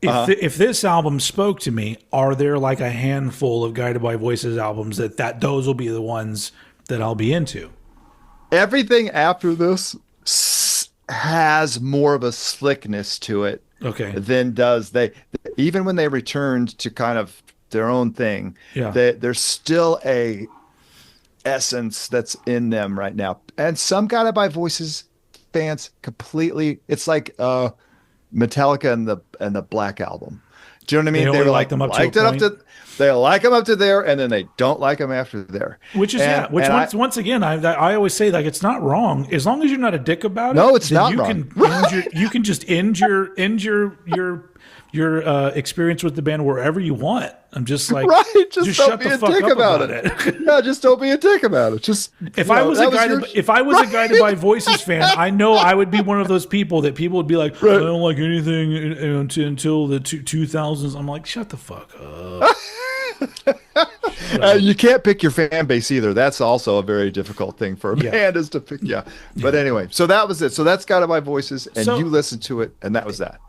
if this album spoke to me, are there like a handful of Guided by Voices albums that those will be the ones that I'll be into? Everything after this has more of a slickness to it, than does they. Even when they returned to kind of their own thing, there's still a essence that's in them right now. And some Guided by Voices fans completely, it's like Metallica and the Black Album. Do you know what I mean? They were like them they like them up to there, and then they don't like them after there. Once again, I always say, like, it's not wrong as long as you're not a dick about it. No, it's not wrong. You can just end your experience with the band wherever you want. I'm just like, just shut the fuck up about it. No, just don't be a dick about it. Just if I was a Guided by Voices fan, I know I would be one of those people that people would be like, I don't like anything until the 2000s. I'm like, shut the fuck up. You can't pick your fan base either. That's also a very difficult thing for a band, is to pick. But anyway, so that was it. So that's Guided by Voices, and you listened to it, and that was that.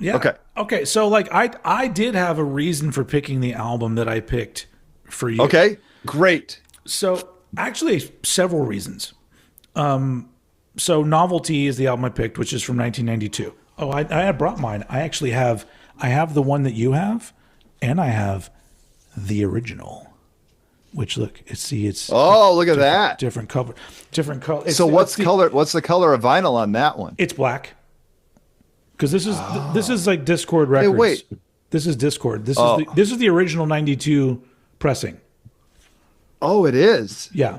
Okay. So like I did have a reason for picking the album that I picked for you. Okay, great. So actually, several reasons. So Novelty is the album I picked, which is from 1992. Oh, I brought mine. I have the one that you have, and I have the original. Which look at that different color. So what's the color of vinyl on that one? It's black. Because this is like Discord Records. Hey, wait. This is Discord. This is the original 92 pressing. Oh, it is. Yeah.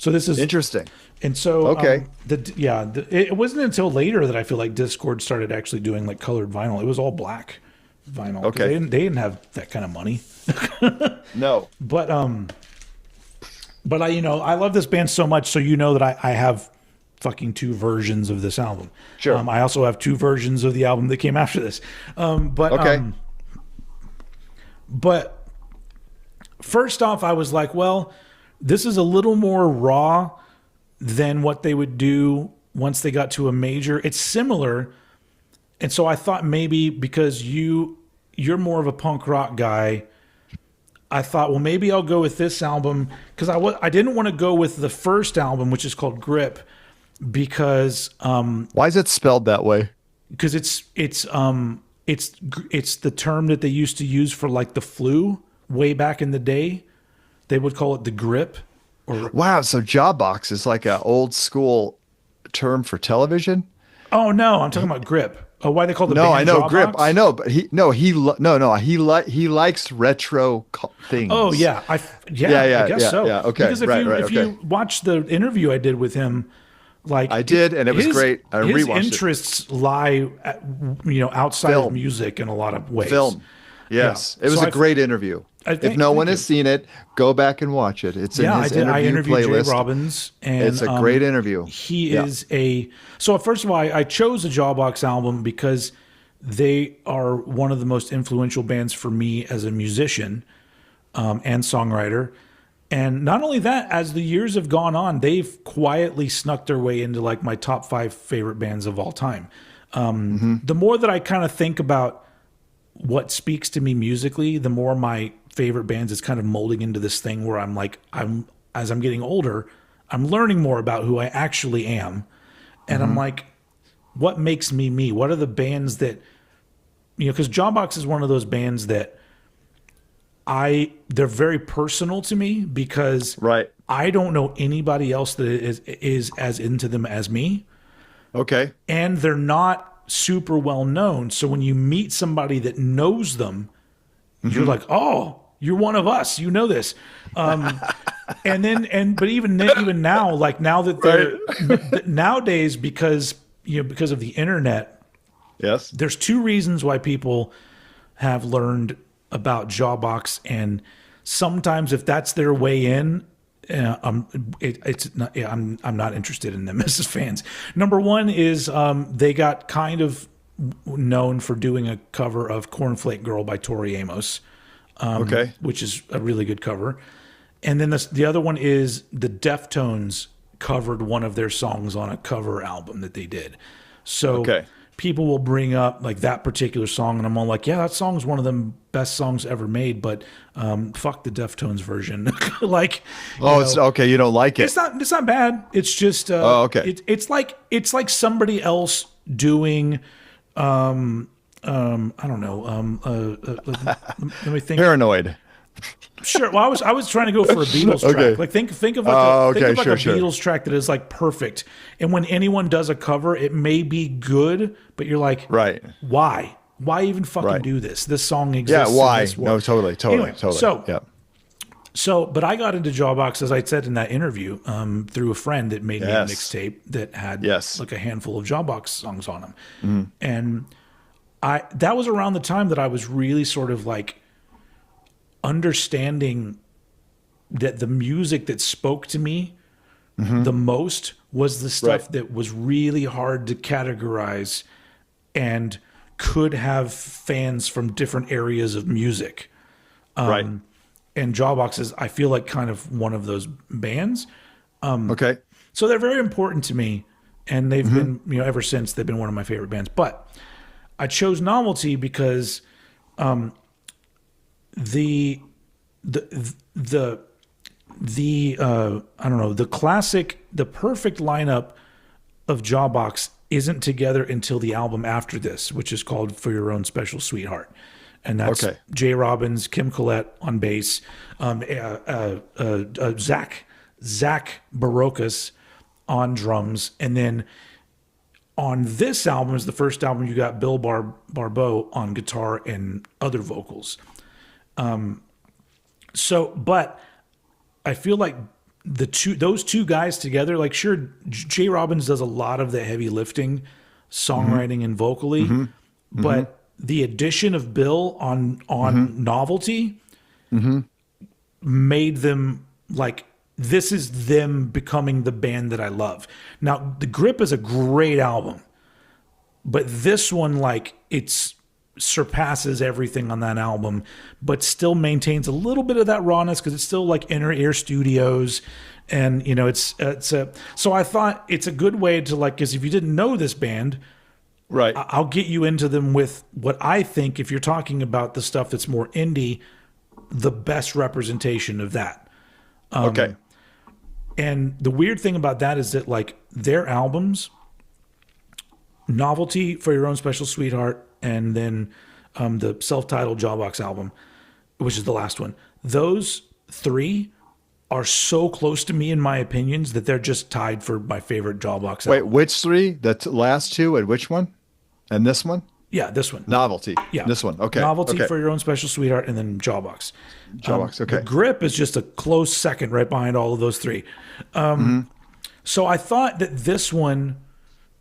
So this is Interesting. and so Okay. it wasn't until later that I feel like Discord started actually doing like colored vinyl. It was all black vinyl because Okay. they didn't have that kind of money. No. But I love this band so much. So that I have fucking two versions of this album. Sure. I also have two versions of the album that came after this. Okay. But first off, I was like, well, this is a little more raw than what they would do once they got to a major. It's similar. And so I thought maybe because you're more of a punk rock guy, I thought, well, maybe I'll go with this album because I didn't want to go with the first album, which is called Grip, because Why is it spelled that way? because it's the term that they used to use for like the flu way back in the day. They would call it the grip. Wow. So Jawbox is like an old school term for television. Oh no, I'm talking about Grip. Oh, why they call the No, band I know Jawbox? Grip. I know, but he likes retro things. Oh yeah, I guess so. Yeah. Okay. Because if you watch the interview I did with him, like I did, and it was great. I his rewatched interests lie, outside Film. of music in a lot of ways. Film. Yes, Yeah. it was So a great interview. If no one has seen it, go back and watch it. It's in Yeah, I his did. I interview interviewed playlist. Jay Robbins, and It's a great interview. He Yeah. is a. So first of all, I chose the Jawbox album because they are one of the most influential bands for me as a musician and songwriter. And not only that, as the years have gone on, they've quietly snuck their way into like my top 5 favorite bands of all time. The more that I kind of think about what speaks to me musically, the more my favorite bands is kind of molding into this thing where as I'm getting older, I'm learning more about who I actually am. And I'm like, what makes me me? What are the bands that, because Jawbox is one of those bands that they're very personal to me because Right. I don't know anybody else that is as into them as me. Okay. And they're not super well known. So when you meet somebody that knows them, you're like, oh, you're one of us. You know this. But even now, like now that they're nowadays, because of the internet, Yes. there's 2 reasons why people have learned about Jawbox, and sometimes if that's their way in, it's not. I'm not interested in them as fans. Number one is they got kind of known for doing a cover of "Cornflake Girl" by Tori Amos, Okay. which is a really good cover. And then the other one is the Deftones covered one of their songs on a cover album that they did. So Okay. people will bring up like that particular song, and I'm all like, yeah, that song's one of the best songs ever made, but fuck the Deftones version. Like, It's okay. You don't like it. it's not bad. It's just okay. It's like somebody else doing I don't know. Let me think. Paranoid. Sure. Well, I was trying to go for a Beatles track. Okay. Like think of like a Sure. Beatles track that is like perfect. And when anyone does a cover, it may be good, but you're like, Right. why? Why even fucking Right. do this? This song Yeah. exists. in Why? this No. world. Totally. Anyway, Totally. Yeah. So, but I got into Jawbox, as I said in that interview, through a friend that made me a Yes. mixtape that had Yes. like a handful of Jawbox songs on them. And that was around the time that I was really sort of like understanding that the music that spoke to me the most was the stuff Right. that was really hard to categorize and could have fans from different areas of music. Right. And Jawbox is, I feel like, kind of one of those bands. Okay. So they're very important to me, and they've been, ever since they've been one of my favorite bands. But I chose Novelty because the I don't know, the perfect lineup of Jawbox isn't together until the album after this, which is called For Your Own Special Sweetheart. And that's Okay. Jay Robbins, Kim Collette on bass, Zach Barocas on drums, and then on this album is the first album you got Bill Barbeau on guitar and other vocals. But I feel like those two guys together, like sure, Jay Robbins does a lot of the heavy lifting, songwriting and vocally, but the addition of Bill on Novelty made them like this is them becoming the band that I love. Now, The Grip is a great album, but this one like it's surpasses everything on that album, but still maintains a little bit of that rawness because it's still like Inner Ear Studios, and you know it's a. So I thought it's a good way to like, because if you didn't know this band, Right. I'll get you into them with what I think, if you're talking about the stuff that's more indie, the best representation of that. Okay. And the weird thing about that is that like their albums, Novelty, For Your Own Special Sweetheart, and then the self-titled Jawbox album, which is the last one, those three are so close to me in my opinions that they're just tied for my favorite Jawbox album. Wait, which three? The last two and which one? And this one? Yeah, this one. Novelty. Yeah. This one. Okay. Novelty, Okay. For Your Own Special Sweetheart, and then Jawbox. Jawbox. Okay. The Grip is just a close second right behind all of those three. So I thought that this one,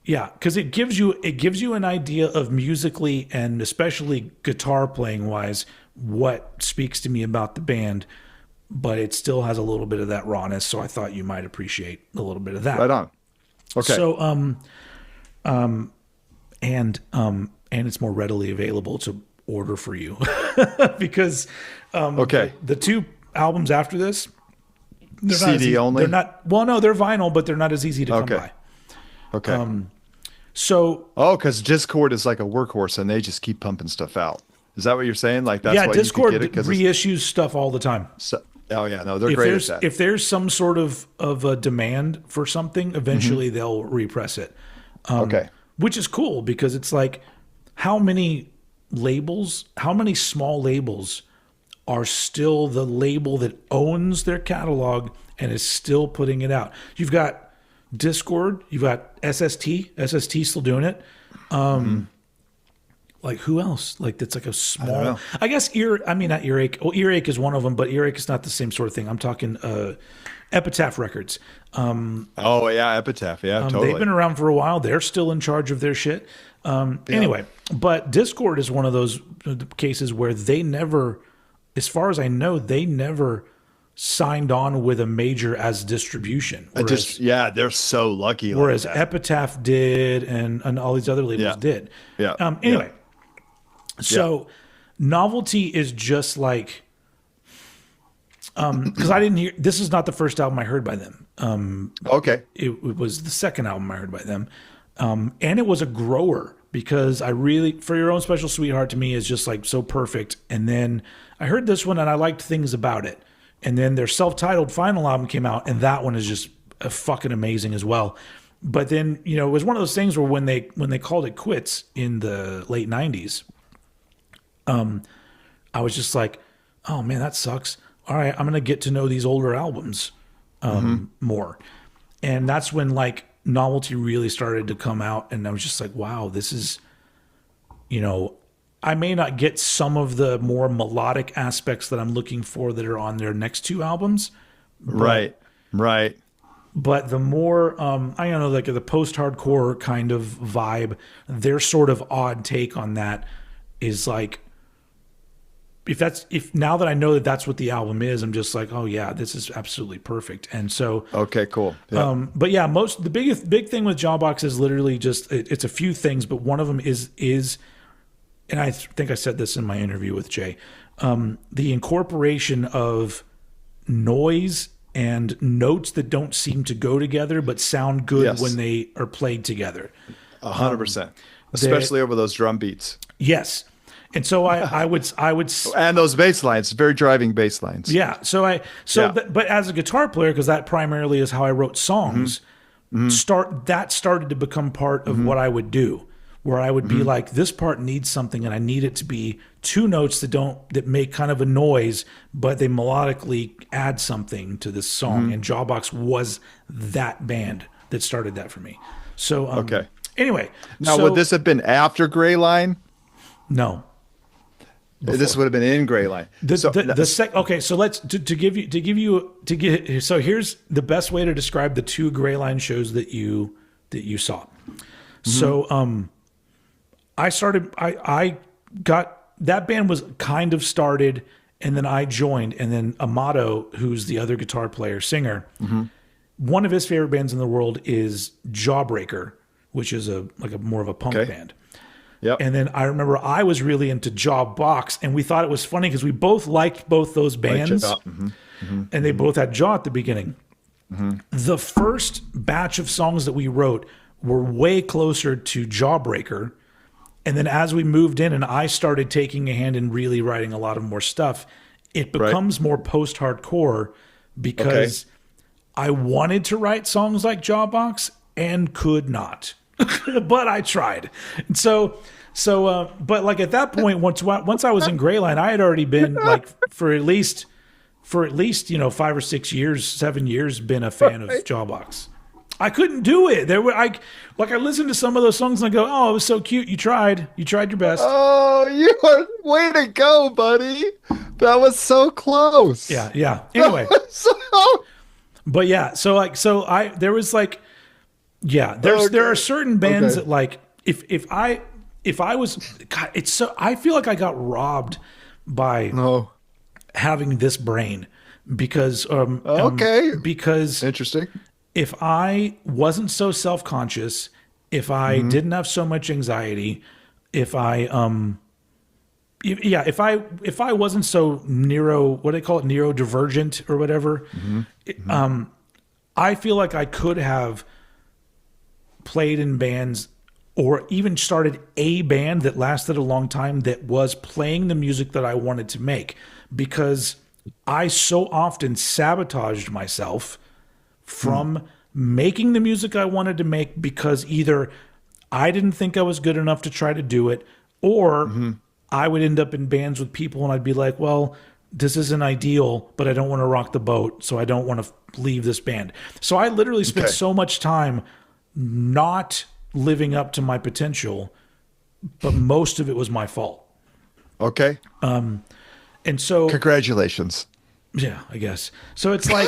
yeah, because it gives you an idea of musically and especially guitar playing wise what speaks to me about the band, but it still has a little bit of that rawness. So I thought you might appreciate a little bit of that. Right on. Okay. So and it's more readily available to order for you because Okay. the two albums after this, they're not CD only? They're not, well, no, they're vinyl, but they're not as easy to come Okay. by. Okay. So because Discord is like a workhorse and they just keep pumping stuff out. Is that what you're saying? Like that's yeah, why Discord you could get it? 'Cause reissues stuff all the time. oh yeah, no, they're great at that. If there's some sort of a demand for something, eventually they'll repress it. Okay. Which is cool because it's like, how many small labels are still the label that owns their catalog and is still putting it out? You've got Discord, you've got SST still doing it. Like who else? Like that's like a small, know. I guess not Earache. Well, Earache is one of them, but Earache is not the same sort of thing. I'm talking Epitaph Records. Oh yeah, Epitaph. Yeah, totally. They've been around for a while. They're still in charge of their shit. Anyway, but Discord is one of those cases where they never, as far as I know, they never signed on with a major as distribution. They're so lucky. Whereas like that. Epitaph did and all these other labels did. Yeah. Anyway, so Novelty is just like, because I didn't hear, this is not the first album I heard by them. Okay. It was the second album I heard by them. And it was a grower because For Your Own Special Sweetheart to me is just like so perfect. And then I heard this one and I liked things about it. And then their self-titled final album came out and that one is just fucking amazing as well. But then, it was one of those things where when they called it quits in the late 90s, I was just like, oh man, that sucks. All right, I'm going to get to know these older albums more. And that's when like Novelty really started to come out. And I was just like, wow, this is, I may not get some of the more melodic aspects that I'm looking for that are on their next two albums. Right. But the more, I don't know, like the post-hardcore kind of vibe, their sort of odd take on that is like, if now that I know that that's what the album is, I'm just like, oh yeah, this is absolutely perfect. And so, okay, cool. Yeah. but yeah, the big thing with Jawbox is literally just, it's a few things, but one of them is, and I think I said this in my interview with Jay, the incorporation of noise and notes that don't seem to go together, but sound good when they are played together. 100%. Especially over those drum beats. Yes. And so I would, and those bass lines, very driving bass lines. Yeah. But as a guitar player, because that primarily is how I wrote songs, started to become part of what I would do, where I would be like, this part needs something, and I need it to be two notes that make kind of a noise, but they melodically add something to this song. And Jawbox was that band that started that for me. So Anyway, now would this have been after Gray Line? No. This would have been in Gray Line. Okay, so let's so here's the best way to describe the two Gray Line shows that you saw. So I got that band was kind of started, and then I joined, and then Amato, who's the other guitar player singer, one of his favorite bands in the world is Jawbreaker, which is a more of a punk band. Yep. And then I remember I was really into Jawbox, and we thought it was funny because we both liked both those bands, and they both had Jaw at the beginning. The first batch of songs that we wrote were way closer to Jawbreaker, and then as we moved in and I started taking a hand in really writing a lot of more stuff, it becomes more post-hardcore because I wanted to write songs like Jawbox and could not. But I tried. And but like at that point, once I was in Gray Line, I had already been like for at least 5 or 6 years, 7 years, been a fan of Jawbox. I couldn't do it. I listened to some of those songs and I go, oh, it was so cute. You tried your best. Oh, you are way to go, buddy. That was so close. Yeah. Anyway, but yeah, there was like. Yeah, there are certain bands that like if I was God, it's so I feel like I got robbed by having this brain because because interesting. If I wasn't so self-conscious, if I didn't have so much anxiety, if I wasn't so neurodivergent or whatever, I feel like I could have played in bands or even started a band that lasted a long time that was playing the music that I wanted to make, because I so often sabotaged myself from making the music I wanted to make because either I didn't think I was good enough to try to do it, or I would end up in bands with people and I'd be like, well, this isn't ideal, but I don't want to rock the boat, so I don't want to leave this band. So I literally spent so much time not living up to my potential, but most of it was my fault. Okay. And so congratulations. Yeah, I guess. So it's like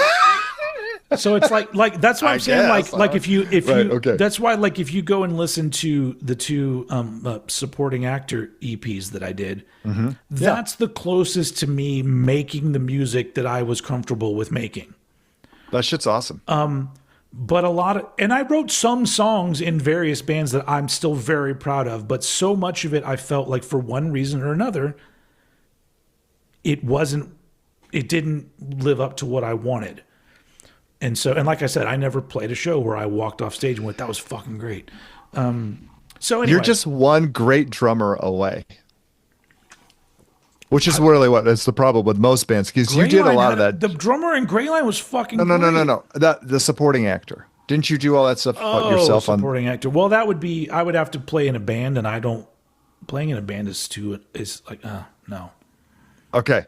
like that's why I'm saying like if you that's why like if you go and listen to the two supporting actor EPs that I did, that's the closest to me making the music that I was comfortable with making. That shit's awesome. But and I wrote some songs in various bands that I'm still very proud of, but so much of it I felt like for one reason or another, it didn't live up to what I wanted. And so, and like I said, I never played a show where I walked off stage and went, that was fucking great. So anyway. You're just one great drummer away. Which is really that's the problem with most bands, because you did a lot of that. The drummer in Gray Line was fucking great. No. The supporting actor. Didn't you do all that stuff yourself? Supporting actor. Well, that would be, I would have to play in a band, and playing in a band is like, no. Okay.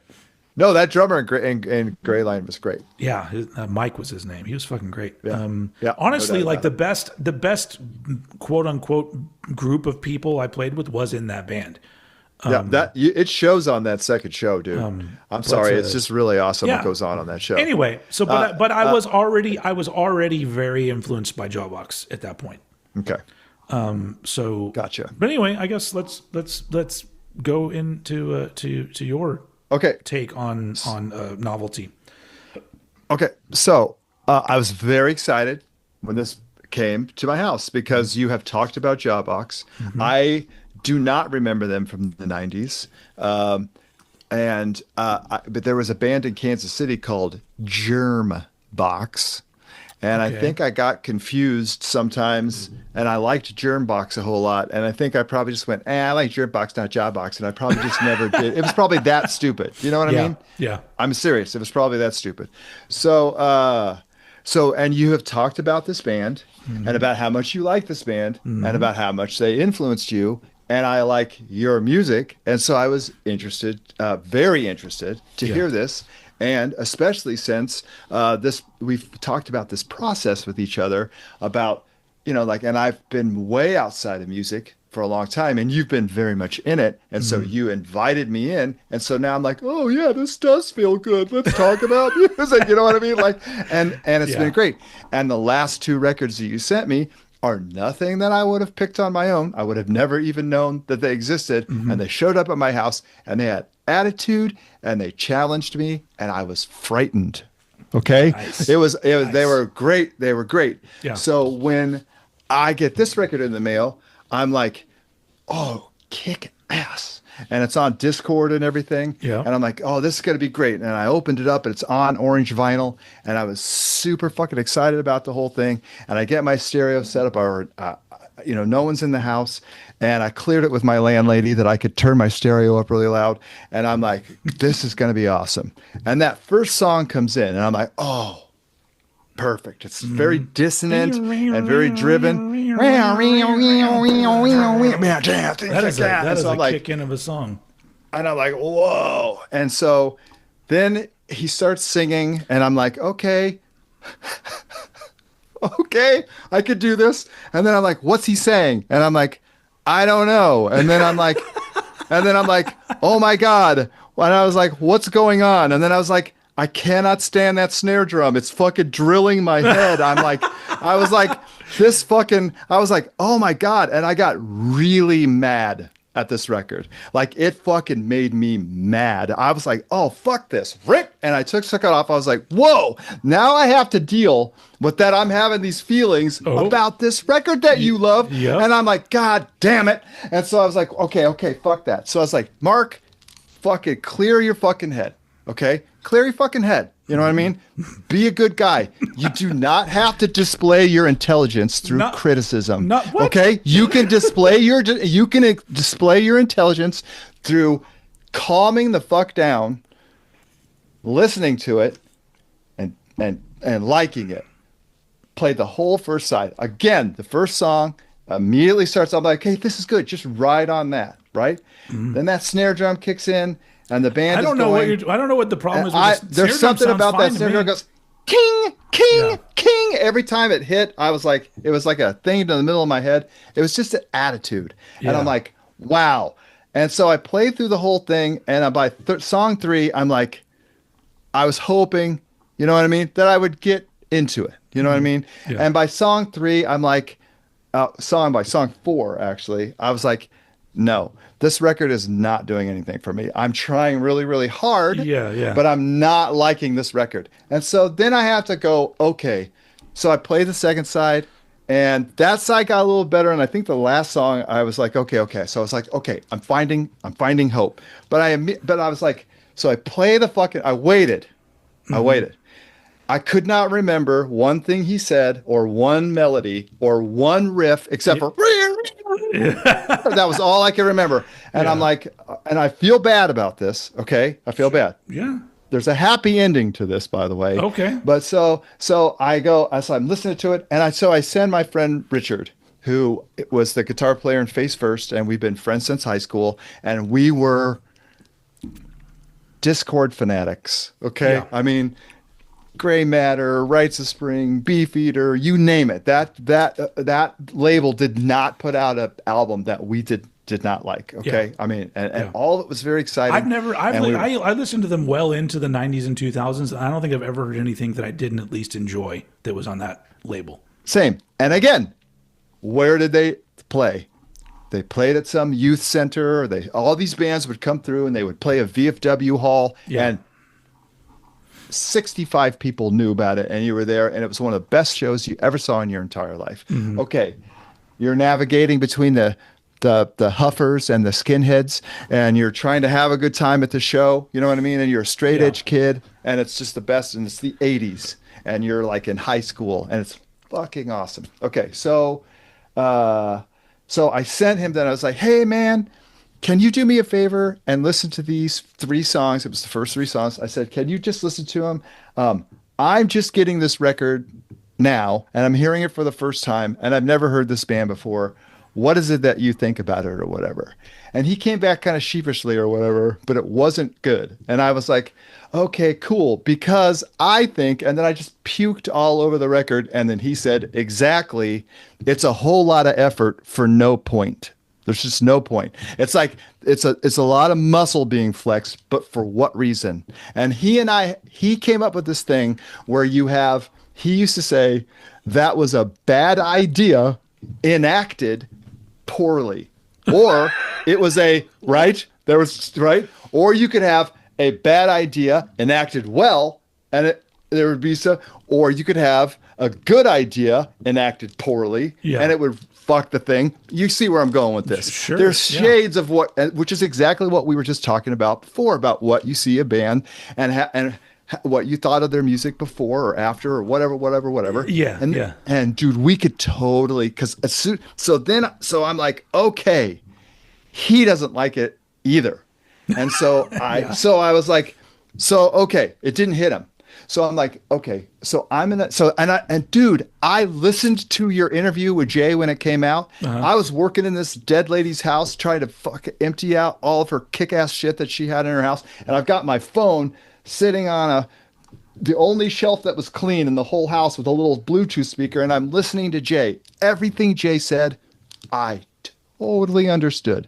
No, that drummer in Gray Line was great. Yeah, Mike was his name. He was fucking great. Yeah. Honestly, like the best quote unquote group of people I played with was in that band. It shows on that second show, dude. I'm sorry, it's just really awesome what goes on that show. Anyway, so I was already very influenced by Jawbox at that point. Okay. So gotcha. But anyway, I guess let's go into to your take on Novelty. Okay, so I was very excited when this came to my house because you have talked about Jawbox. I do not remember them from the 90s. But there was a band in Kansas City called Germbox. And I think I got confused sometimes, and I liked Germbox a whole lot. And I think I probably just went, I like Germbox, not Jawbox. And I probably just never did. It was probably that stupid. You know what I mean? Yeah. I'm serious. It was probably that stupid. So and you have talked about this band and about how much you like this band and about how much they influenced you. And I like your music. And so I was interested, very interested to hear this. And especially since we've talked about this process with each other about, and I've been way outside of music for a long time, and you've been very much in it. And so you invited me in. And so now I'm like, oh yeah, this does feel good. Let's talk about music. You know what I mean? Like, and it's been great. And the last two records that you sent me are nothing that I would have picked on my own. I would have never even known that they existed. And they showed up at my house and they had attitude and they challenged me and I was frightened. Okay. Nice. Nice. They were great. They were great. Yeah. So when I get this record in the mail, I'm like, oh, kick ass. And it's on Discord and everything. Yeah. And I'm like, oh, this is going to be great. And I opened it up and it's on orange vinyl. And I was super fucking excited about the whole thing. And I get my stereo set up, no one's in the house. And I cleared it with my landlady that I could turn my stereo up really loud. And I'm like, this is going to be awesome. And that first song comes in and I'm like, oh, perfect. It's very dissonant and very driven. That is a like, kick in of a song. And I'm like, whoa. And so then he starts singing and I'm like, okay, okay, I could do this. And then I'm like, what's he saying? And I'm like, I don't know. And then I'm like, oh my God. And I was like, what's going on? And then I was like, I cannot stand that snare drum. It's fucking drilling my head. I was like, oh my God. And I got really mad at this record. Like it fucking made me mad. I was like, oh, fuck this. Rip. And I took it off. I was like, whoa, now I have to deal with that. I'm having these feelings about this record that you love. Yep. And I'm like, God damn it. And so I was like, okay, fuck that. So I was like, Mark, fucking clear your fucking head. Okay? Clear your fucking head. You know what I mean? Be a good guy. You do not have to display your intelligence through criticism. Okay? You can display your intelligence through calming the fuck down, listening to it, and liking it. Play the whole first side. Again, the first song immediately starts. I'm like, hey, this is good. Just ride on that, right? Then that snare drum kicks in. And the band I don't know what the problem is with the there's something about that snare drum goes king, king, king. Every time it hit, I was like, it was like a thing in the middle of my head. It was just an attitude. Yeah. And I'm like, wow. And so I played through the whole thing. And by song 3, I'm like, I was hoping, you know what I mean, that I would get into it. You know what I mean? Yeah. And by song 3, I'm like, song 4, actually, I was like, no, this record is not doing anything for me. I'm trying really, really hard, but I'm not liking this record. And so then I have to go, okay. So I played the second side, and that side got a little better. And I think the last song, I was like, okay. So I was like, okay, I'm finding hope. But I was like, so I waited. I could not remember one thing he said or one melody or one riff except for that was all I can remember. And I'm like, and I feel bad about this. Okay. I feel bad. Yeah. There's a happy ending to this, by the way. Okay. But so I'm listening to it. And I send my friend Richard, who was the guitar player in Face First. And we've been friends since high school. And we were Discord fanatics. Okay. Yeah. I mean, Gray Matter, Rites of Spring, Beefeater, you name it. That label did not put out an album that we did not like. Okay, I mean, and all of it was very exciting. I listened to them well into the 90s and 2000s. And I don't think I've ever heard anything that I didn't at least enjoy that was on that label. Same. And again, where did they play? They played at some youth center. All these bands would come through and they would play a VFW hall and 65 people knew about it, and you were there, and it was one of the best shows you ever saw in your entire life. Mm-hmm. Okay, you're navigating between the huffers and the skinheads, and you're trying to have a good time at the show. You know what I mean? And you're a straight edge kid, and it's just the best. And it's the 80s, and you're like in high school, and it's fucking awesome. Okay, so I sent him that. I was like, hey man, can you do me a favor and listen to these 3 songs? It was the first 3 songs. I said, can you just listen to them? I'm just getting this record now, and I'm hearing it for the first time, and I've never heard this band before. What is it that you think about it or whatever? And he came back kind of sheepishly or whatever, but it wasn't good. And I was like, okay, cool. Because I think, and then I just puked all over the record. And then he said, exactly, it's a whole lot of effort for no point. There's just no point. It's like it's a lot of muscle being flexed, but for what reason? And he came up with this thing where he used to say that was a bad idea enacted poorly. Or it was or you could have a bad idea enacted well, and there would be or you could have a good idea enacted poorly, and it would fuck the thing. You see where I'm going with this. Sure. There's shades of which is exactly what we were just talking about before, about what you see a band and what you thought of their music before or after or whatever. Yeah. And dude, we could totally, so I'm like, okay, he doesn't like it either. And so I was like, okay, it didn't hit him. So I'm like, okay, so I'm in that. And dude, I listened to your interview with Jay when it came out. I was working in this dead lady's house trying to empty out all of her kick-ass shit that she had in her house. And I've got my phone sitting on the only shelf that was clean in the whole house with a little Bluetooth speaker. And I'm listening to Jay. Everything Jay said, I totally understood.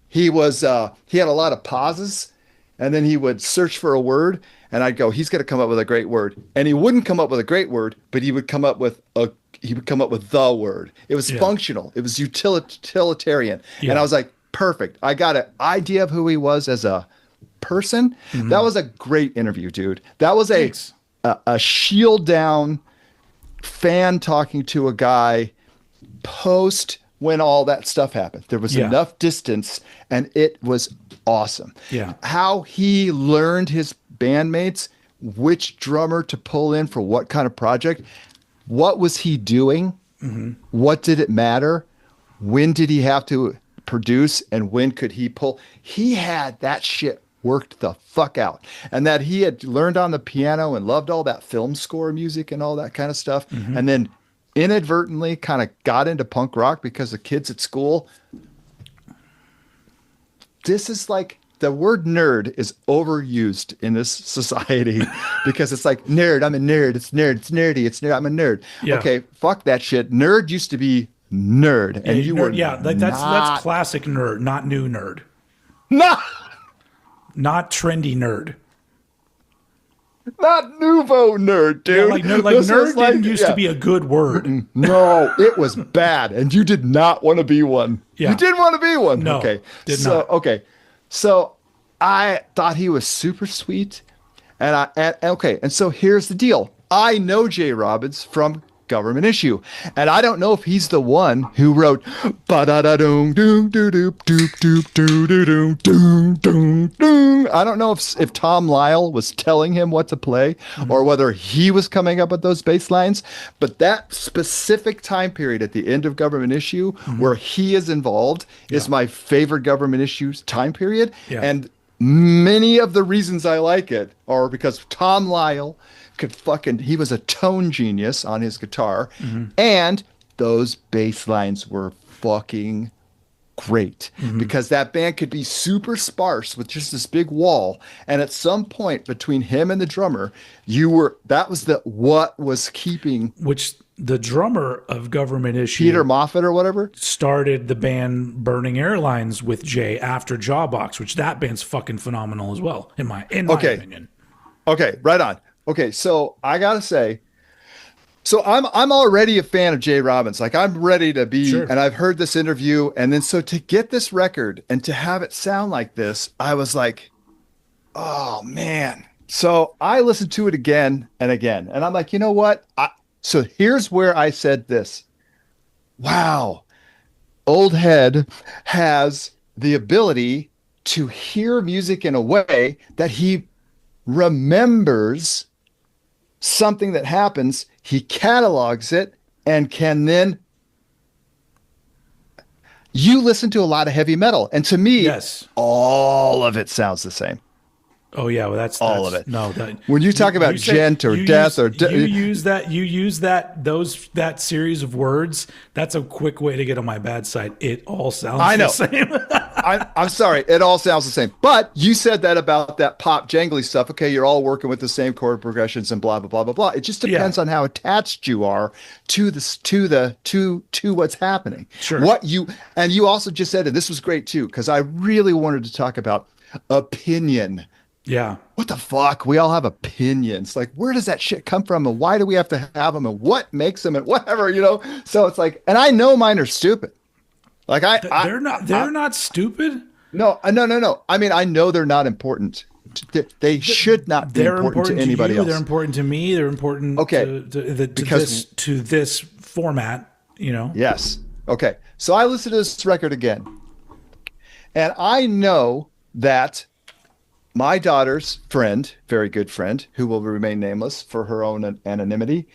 He had a lot of pauses, and then he would search for a word. And I'd go, he's going to come up with a great word. And he wouldn't come up with a great word, but he would come up with the word. It was functional. It was utilitarian. And I was like, perfect. I got an idea of who he was as a person. That was a great interview, dude. That was a shield down fan talking to a guy post when all that stuff happened. There was enough distance, and it was awesome. Yeah. How he learned his bandmates, which drummer to pull in for what kind of project, what was he doing, what did it matter, when did he have to produce, and when could he pull. He had that shit worked the fuck out, and that he had learned on the piano and loved all that film score music and all that kind of stuff, and then inadvertently kind of got into punk rock because the kids at school. This is like, the word nerd is overused in this society because it's like, nerd, I'm a nerd. It's nerdy. I'm a nerd. Yeah. Okay, fuck that shit. Nerd used to be nerd. And you were that's classic nerd, not new nerd. No! Not trendy nerd. Not nouveau nerd, dude. Yeah, nerd didn't used to be a good word. No, it was bad, and you did not want to be one. Yeah. You didn't want to be one. No, okay. Did not. Okay. So I thought he was super sweet. And so here's the deal. I know Jay Robbins from Government Issue. And I don't know if he's the one who wrote ba-da-da-doom doom doo doop doop doop doo doo doom doom doom doom. I don't know if Tom Lyle was telling him what to play or whether he was coming up with those bass lines, but that specific time period at the end of Government Issue where he is involved is my favorite Government Issues time period. Yeah. And many of the reasons I like it are because Tom Lyle he was a tone genius on his guitar, and those bass lines were fucking great because that band could be super sparse with just this big wall, and at some point between him and the drummer, what was keeping, which the drummer of Government Issue, Peter Moffat or whatever, started the band Burning Airlines with Jay after Jawbox, which that band's fucking phenomenal as well, in my opinion. Okay, right on. Okay, so I gotta say, I'm already a fan of Jay Robbins. Like, I'm ready to be, and I've heard this interview, and then so to get this record and to have it sound like this, I was like, oh man. So I listened to it again and again, and I'm like, you know what? So here's where I said this. Wow, old head has the ability to hear music in a way that he remembers something that happens, he catalogs it, and can then. You listen to a lot of heavy metal, and to me, all of it sounds the same. Oh yeah, well that's all of it. No, when you talk about gent or death you use that series of words. That's a quick way to get on my bad side. It all sounds the same. I'm sorry. It all sounds the same. But you said that about that pop jangly stuff. Okay, you're all working with the same chord progressions and blah blah blah blah blah. It just Yeah, depends on how attached you are to this to what's happening. sure. What you and you also just said, and this was great too, because I really wanted to talk about opinion. Yeah. What the fuck? We all have opinions. Like, where does that shit come from? And why do we have to have them? And what makes them? And whatever, you know? So it's like, and I know mine are stupid. Like, They're not stupid. no, no, no, no. I mean, I know they're not important. They should not be They're important to important to anybody you. else. They're important to me. They're important Okay. to this format, you know? Yes. Okay. So I listened to this record again, and I know that my daughter's friend, very good friend, who will remain nameless for her own anonymity,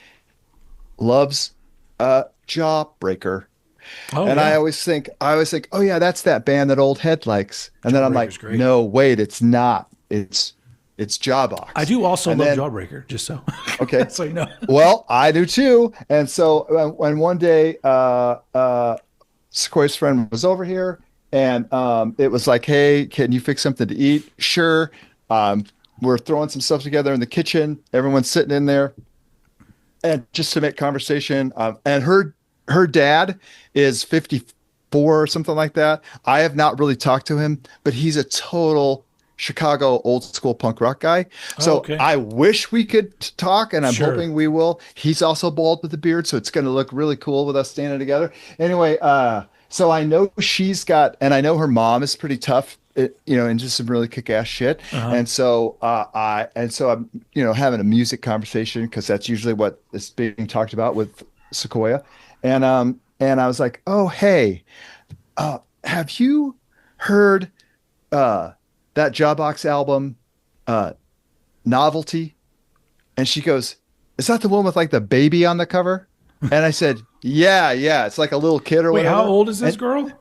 loves Jawbreaker. Oh, And yeah. I always think, oh yeah, that's that band that old head likes. And then I'm like, Jawbreaker's great. no, wait, it's not. It's Jawbox. I do also And love then, Jawbreaker, just so. okay. So you know. Well, I do too. And so when one day Sequoia's friend was over here and it was like, hey, can you fix something to eat? Sure. We're throwing some stuff together in the kitchen. Everyone's sitting in there. And just to make conversation, and her dad is 54 or something like that. I have not really talked to him, but he's a total Chicago old school punk rock guy. So okay. I wish we could talk, and I'm Sure. hoping we will. He's also bald with a beard, so it's going to look really cool with us standing together. Anyway, so I know she's got, and I know her mom is pretty tough, into some really kick-ass shit. And so I'm, having a music conversation because that's usually what is being talked about with Sequoia. And I was like, oh, hey, have you heard that Jawbox album, Novelty? And she goes, is that the one with like the baby on the cover? And I said, yeah, it's like a little kid or Wait, whatever. how old is this And girl?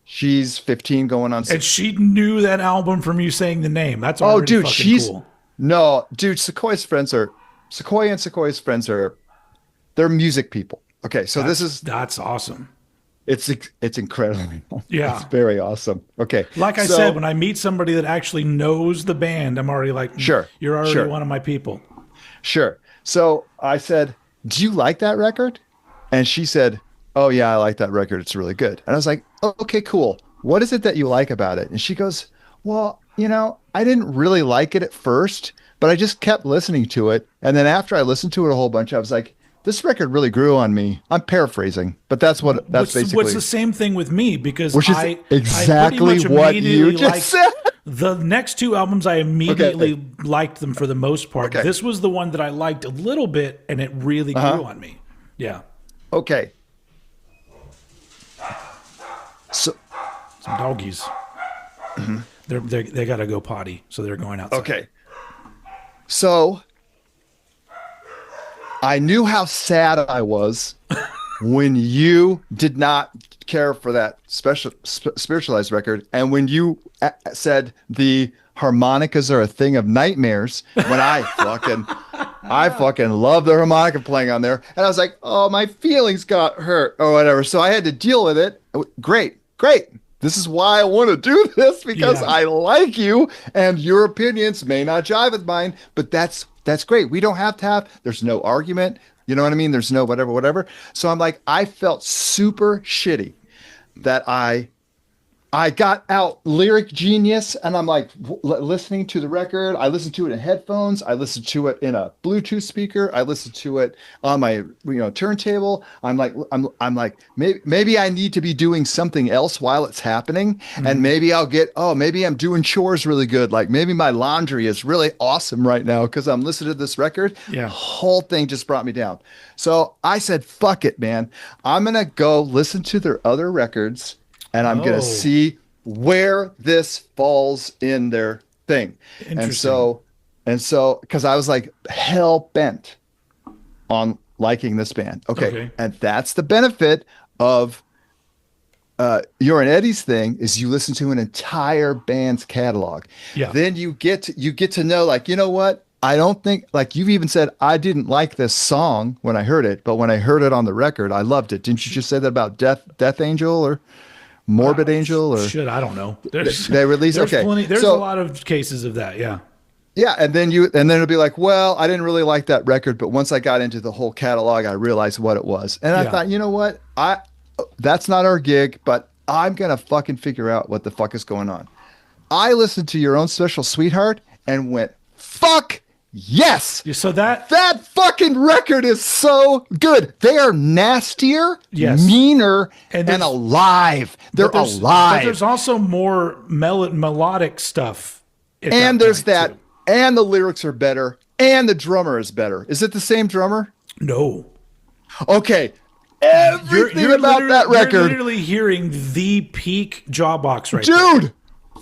she's 15 going on And 16. she knew that album from you saying the name. That's Oh, already dude, fucking cool. no, dude, Sequoia and Sequoia's friends they're music people. Okay, so That's awesome. it's incredible. Yeah. It's very awesome. Okay. Like I so- said, when I meet somebody that actually knows the band, I'm already like, Sure, you're already sure. one of my people. Sure. So I said, do you like that record? And she said, oh, yeah, I like that record. It's really good. And I was like, oh, okay, cool. What is it that you like about it? And she goes, well, I didn't really like it at first, but I just kept listening to it. And then after I listened to it a whole bunch, I was like, this record really grew on me. I'm paraphrasing, but that's basically. What's the same thing with me because Which is I exactly pretty much what you immediately just liked said. the next two albums. I immediately liked them for the most part. Okay. This was the one that I liked a little bit, and it really grew on me. Yeah, Okay. So, some doggies. They got to go potty, so they're going outside. okay. So I knew how sad I was when you did not care for that spiritualized record, and when you said the harmonicas are a thing of nightmares. When I fucking love the harmonica playing on there, and I was like, oh, my feelings got hurt or whatever. So I had to deal with it. Great. This is why I want to do this, because I like you and your opinions may not jive with mine, but that's great. We don't have to have, there's no argument. You know what I mean? There's no whatever. So I'm like, I felt super shitty that I got out Lyric Genius, and I'm like listening to the record. I listened to it in headphones. I listened to it in a Bluetooth speaker. I listened to it on my turntable. I'm like maybe I need to be doing something else while it's happening, and maybe maybe I'm doing chores really good. Like maybe my laundry is really awesome right now because I'm listening to this record. Yeah, the whole thing just brought me down. So I said, "Fuck it, man! I'm gonna go listen to their other records." And I'm going to see where this falls in their thing. And so, because I was like hell bent on liking this band. Okay. And that's the benefit of your and Eddie's thing, is you listen to an entire band's catalog. Yeah. Then you get to know, like, you know what? I don't think, like you've even said, I didn't like this song when I heard it, but when I heard it on the record, I loved it. Didn't you just say that about Death Angel or Morbid Angel or shit, I don't know. they released. There's Okay, plenty. There's so a lot of cases of that. Yeah. yeah, and then it'll be like, well, I didn't really like that record, but once I got into the whole catalog, I realized what it was, and I Yeah. thought, you know what, that's not our gig, but I'm gonna fucking figure out what the fuck is going on. I listened to Your Own Special Sweetheart and went, fuck yes. So that Fucking record is so good. They are nastier, Yes. meaner, And and there's- alive. They're But alive. there's also more melodic stuff. at And there's point, that, too. and the lyrics are better, and the drummer is better. Is it the same drummer? No. Okay. Everything about that You're record, literally hearing the peak Jawbox right there. dude,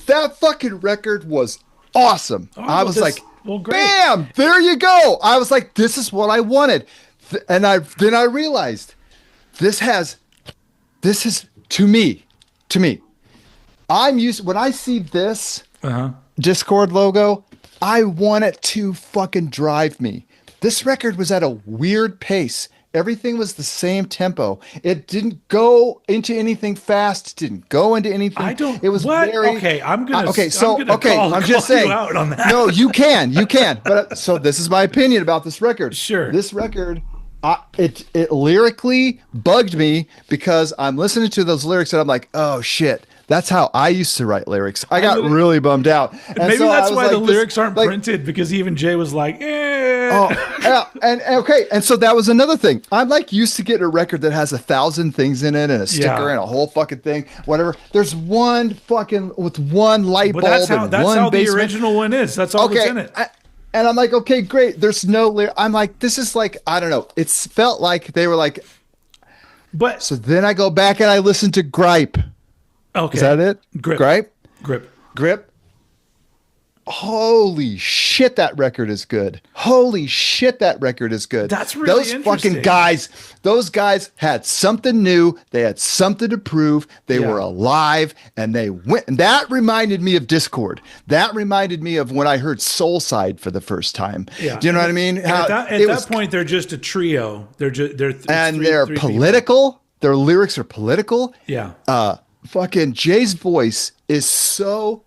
that fucking record was awesome. I was like, well, great. bam, there you go. I was like, this is what I wanted. And then I realized this is to me, I'm used, when I see this Discord logo, I want it to fucking drive me. This record was at a weird pace. Everything was the same tempo. It didn't go into anything fast. Didn't go into anything. I don't. It was what? very. Okay, I'm gonna. Okay, so I'm gonna call, I'm just call you saying. out on that. No, you can. But so this is my opinion about this record. Sure. This record, it lyrically bugged me because I'm listening to those lyrics and I'm like, oh shit. That's how I used to write lyrics. I got really bummed out. And Maybe so that's I was why like, the this- lyrics aren't like, printed, because even Jay was like, eh. Oh, yeah, and okay, and so that was another thing. I'm like used to getting a record that has 1,000 things in it and a sticker Yeah. and a whole fucking thing, whatever. There's one fucking with one light But bulb that's how and one the basement. original one is. That's all that's in it. And I'm like, okay, great. There's no I'm like, this is like, I don't know. It's felt like they were like. But So then I go back and I listen to Gripe. okay, Is that it? Grip. Grip. Holy shit, that record is good. Holy shit, that record is good. That's really those interesting. fucking guys. Those guys had something new. They had something to prove. They Yeah. were alive, and they went. And that reminded me of Discord. That reminded me of when I heard Soulside for the first time. Yeah. Do you know what I mean? And How at it that was- point, they're just a trio. and three they're people. political. Their lyrics are political. Yeah. Fucking Jay's voice is so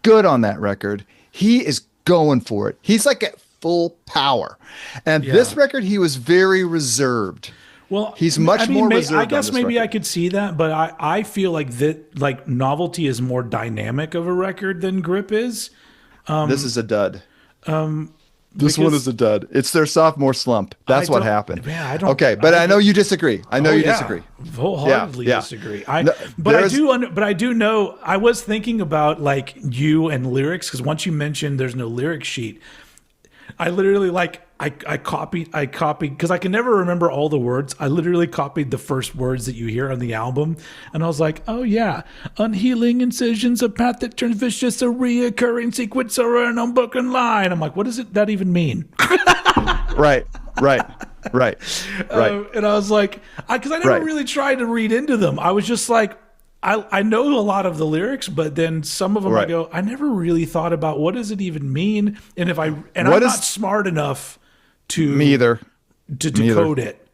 good on that record. He is going for it. He's like at full power. And this record, he was very reserved. Well, He's much more reserved I on guess this maybe record. I could see that, but I feel like that, like, Novelty is more dynamic of a record than Grip is. This is a dud. This because- one is a dud. It's their sophomore slump. That's I what don't- happened. man, I don't- Okay, but I know you disagree. I know you disagree. Wholeheartedly Yeah. disagree. No, But I there's- do. But I do know. I was thinking about like you and lyrics, because once you mentioned there's no lyric sheet, I literally I copied because I can never remember all the words. I literally copied the first words that you hear on the album, and I was like, oh yeah, unhealing incisions, a path that turns vicious, a reoccurring sequence or an unbroken line. I'm like, what does that even mean? Right. And I was like, because I never Right. really tried to read into them. I was just like, I know a lot of the lyrics, but then some of them I Right. go, I never really thought about what does it even mean, and I'm What not is- smart enough to Me either. to decode it.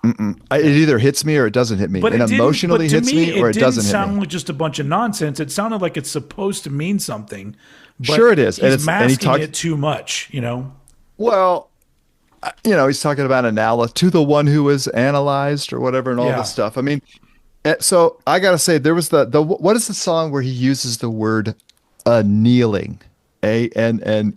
It either hits me or it doesn't hit me. But It didn't- emotionally but to hits me or it didn't doesn't hit sound me. like just a bunch of nonsense. It sounded like it's supposed to mean something. But Sure it is. He's And it's- and he masking talks- it too much, you know. Well, he's talking about to the one who is analyzed or whatever and all Yeah. this stuff. I mean, so I gotta say there was the what is the song where he uses the word kneeling, ANNEALING?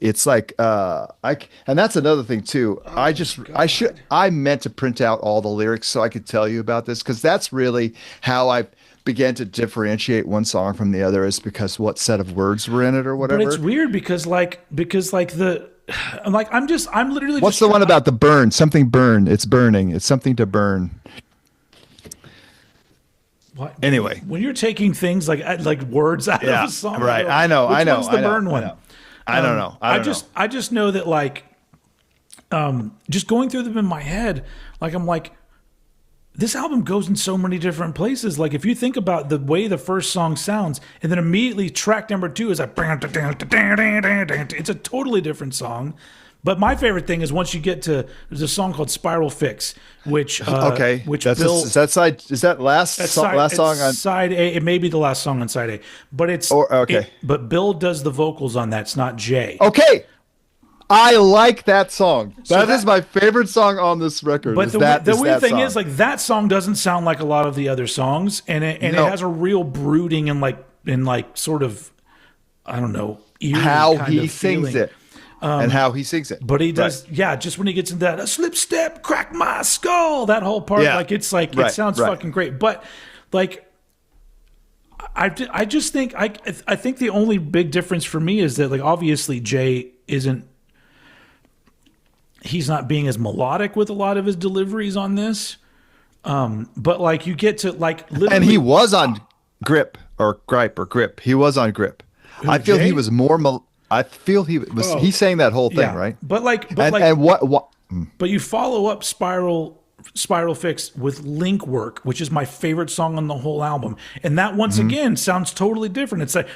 It's like and that's another thing too. I meant to print out all the lyrics so I could tell you about this, because that's really how I began to differentiate one song from the other, is because what set of words were in it or whatever. But it's weird because I'm literally What's just the one about the burn? Something burn. It's burning. It's something to burn. What? Anyway. When you're taking things like words out of a song, right. go, I know. Which I know. one's the I know, burn I one? know. I don't know. I don't know. I just know that just going through them in my head, I'm like, this album goes in so many different places. Like, if you think about the way the first song sounds, and then immediately track number 2 is like, it's a totally different song. But my favorite thing is once you get to there's a song called Spiral Fix, which which that's Bill is that side is that last song on side A. It may be the last song on side A, but but Bill does the vocals on that. It's not Jay. Okay. I like that song. So that is my favorite song on this record. But the weird thing is, like, that song doesn't sound like a lot of the other songs, and it has a real brooding and like sort of, I don't know, eerie how kind he of sings feeling. it. And how he sings it. But he does, just when he gets into that, a slip step, crack my skull, that whole part, it sounds fucking great. But like, I just think, I think the only big difference for me is that, like, obviously Jay he's not being as melodic with a lot of his deliveries on this. But like, you get to like, literally, and he was on Grip or Gripe or Grip. He was on Grip. I feel Jay? he was more. I feel he was. He sang that whole thing, right? But But you follow up Spiral Fix with Link Work, which is my favorite song on the whole album, and that once again sounds totally different. It's like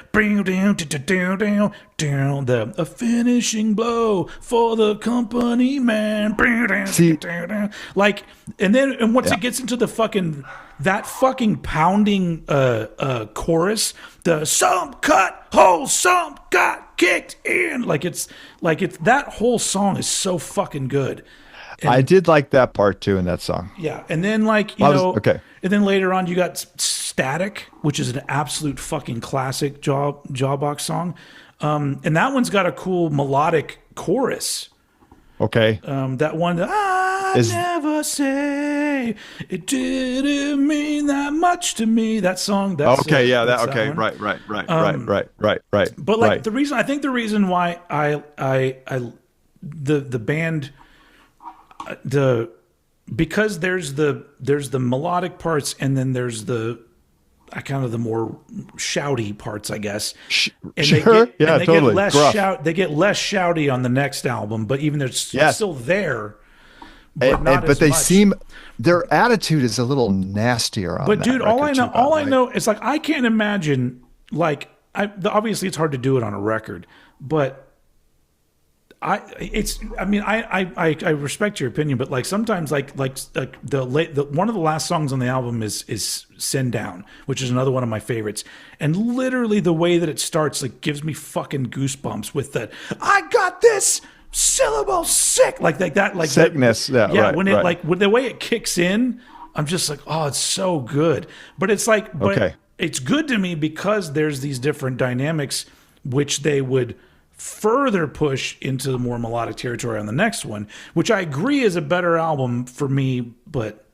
a finishing blow for the company man. See, like, and once it gets into the fucking pounding chorus, the some cut hole, some got kicked in, it's that whole song is so fucking good. And I did like that part too in that song. Yeah, and then and then later on you got Static, which is an absolute fucking classic Jawbox song, and that one's got a cool melodic chorus. Okay. That one, never say it didn't mean that much to me. That song. That's okay. Yeah. that's That. Okay. That Right. Right. But like the reason why the band. Because there's the melodic parts and then there's the kind of the more shouty parts, I guess. And totally. Get less they get less shouty on the next album, but even they're still there. But they much. seem their attitude is a little nastier on But that dude, all I right? know is, like, I can't imagine, like, obviously it's hard to do it on a record, but I respect your opinion, but like sometimes like the one of the last songs on the album is Send Down, which is another one of my favorites. And literally the way that it starts, like, gives me fucking goosebumps with that I got this syllable sick, like that, like sickness. That, when it right. like with the way it kicks in, I'm just like, oh, it's so good. But it's like, it's good to me because there's these different dynamics which they would further push into the more melodic territory on the next one, which I agree is a better album for me, but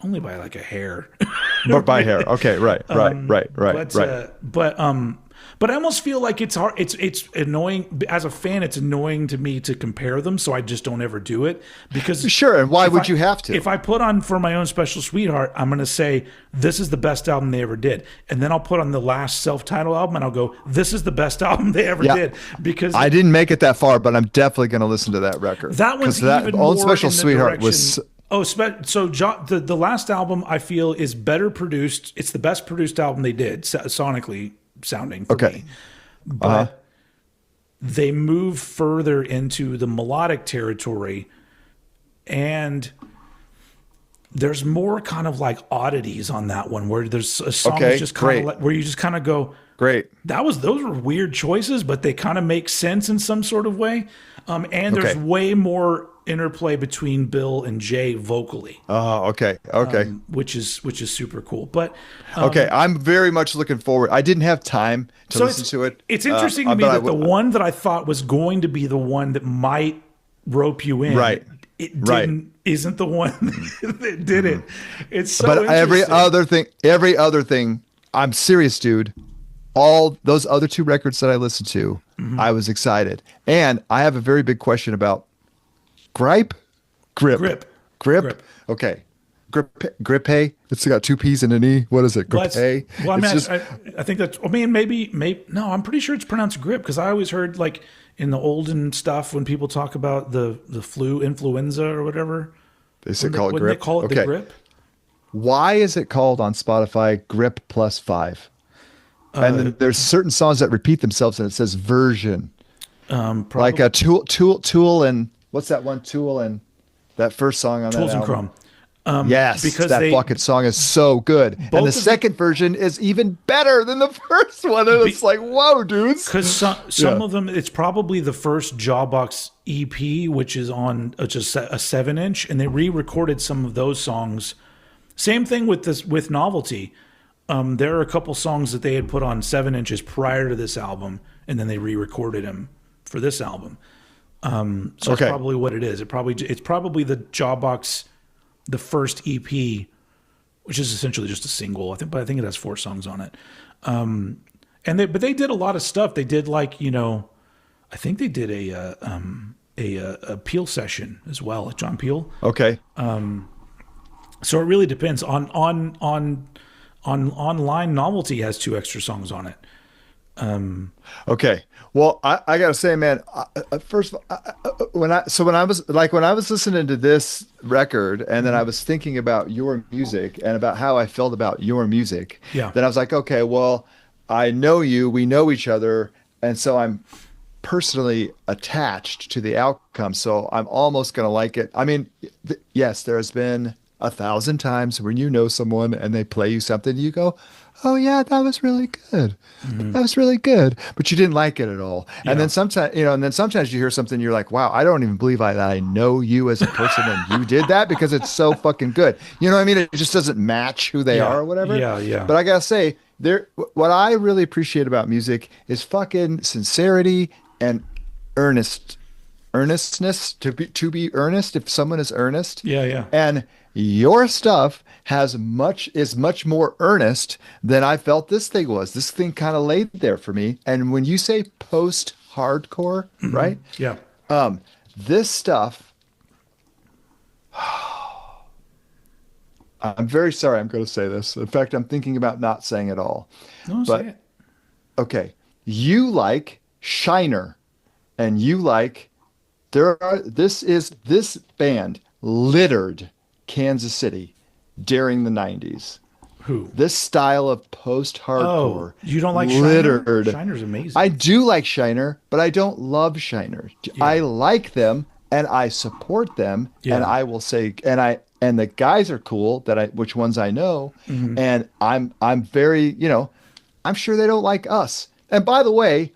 only by like a hair. But by hair. Okay, right. But I almost feel like it's hard. It's annoying as a fan. It's annoying to me to compare them, so I just don't ever do it because sure. And why would you have to? If I put on For My Own Special Sweetheart, I'm going to say this is the best album they ever did, and then I'll put on the last self-titled album and I'll go, this is the best album they ever did, because I didn't make it that far, but I'm definitely going to listen to that record. That one's even more Special in the Sweetheart direction, was. The last album I feel is better produced. It's the best produced album they did sonically sounding for me. But they move further into the melodic territory, and there's more kind of like oddities on that one where there's a song that's just kind of like, where you just kind of go, great. Those were weird choices, but they kind of make sense in some sort of way. And there's way more interplay between Bill and Jay vocally. Oh, okay. Which is super cool. But I'm very much looking forward. I didn't have time to listen to it. It's interesting to me that the one that I thought was going to be the one that might rope you in, isn't the one that did it. It's so interesting. Every other thing, I'm serious, dude. All those other two records that I listened to, I was excited. And I have a very big question about Grip. Okay. Grip. It's got two P's and an E. What is it? Grip. Well, I think that's, maybe, no, I'm pretty sure it's pronounced grip, because I always heard, like, in the olden stuff when people talk about the influenza or whatever, they call it grip. They call it the grip. Why is it called on Spotify Grip +5? And then there's certain songs that repeat themselves and it says version. Probably. Like a Tool and what's that one Tool and that first song on that Tools and album? Chrome. Yes, Because that they fucking song is so good. And the both of the second version is even better than the first one. And it's like, whoa, dudes. because some Yeah. of them, it's probably the first Jawbox EP, which is on just a 7-inch, and they re-recorded some of those songs. Same thing with this with Novelty. There are a couple songs that they had put on 7 inches prior to this album, and then they re-recorded them for this album. So that's Okay. probably what it is. It's probably the Jawbox, the first EP, which is essentially just a single. I think it has 4 songs on it. But they did a lot of stuff. They did I think they did a Peel session as well, like John Peel. Okay. So it really depends on online. Novelty has 2 extra songs on it. Okay. Well, I gotta say, man. First, of all, when I was listening to this record, and then I was thinking about your music and about how I felt about your music. Yeah. Then I was like, okay, well, I know you, we know each other, and so I'm personally attached to the outcome. So I'm almost gonna like it. I mean, yes, there has been 1,000 times when you know someone and they play you something, you go, "Oh yeah, that was really good. That was really good," but you didn't like it at all. Yeah. And then sometimes, and then sometimes you hear something, you're like, "Wow, I don't even believe that I know you as a person, and you did that because it's so fucking good." You know what I mean? It just doesn't match who they Yeah. are or whatever. Yeah, yeah. But I gotta say, what I really appreciate about music is fucking sincerity and earnestness, to be earnest. If someone is earnest, Yeah, yeah. and your stuff is much more earnest than I felt this thing was. This thing kind of laid there for me. And when you say post hardcore, right? Yeah. This stuff, I'm very sorry I'm going to say this. In fact, I'm thinking about not saying it all. No, But say it. okay, you like Shiner, and you like this band littered Kansas City during the 90s. Who? This style of Oh, post-hardcore you don't like Shiner? littered. Shiner's amazing. I do like Shiner, but I don't love Shiner. I like them and I support them, Yeah. and I will say, and the guys are cool which ones I know, and I'm very, I'm sure they don't like us. And by the way,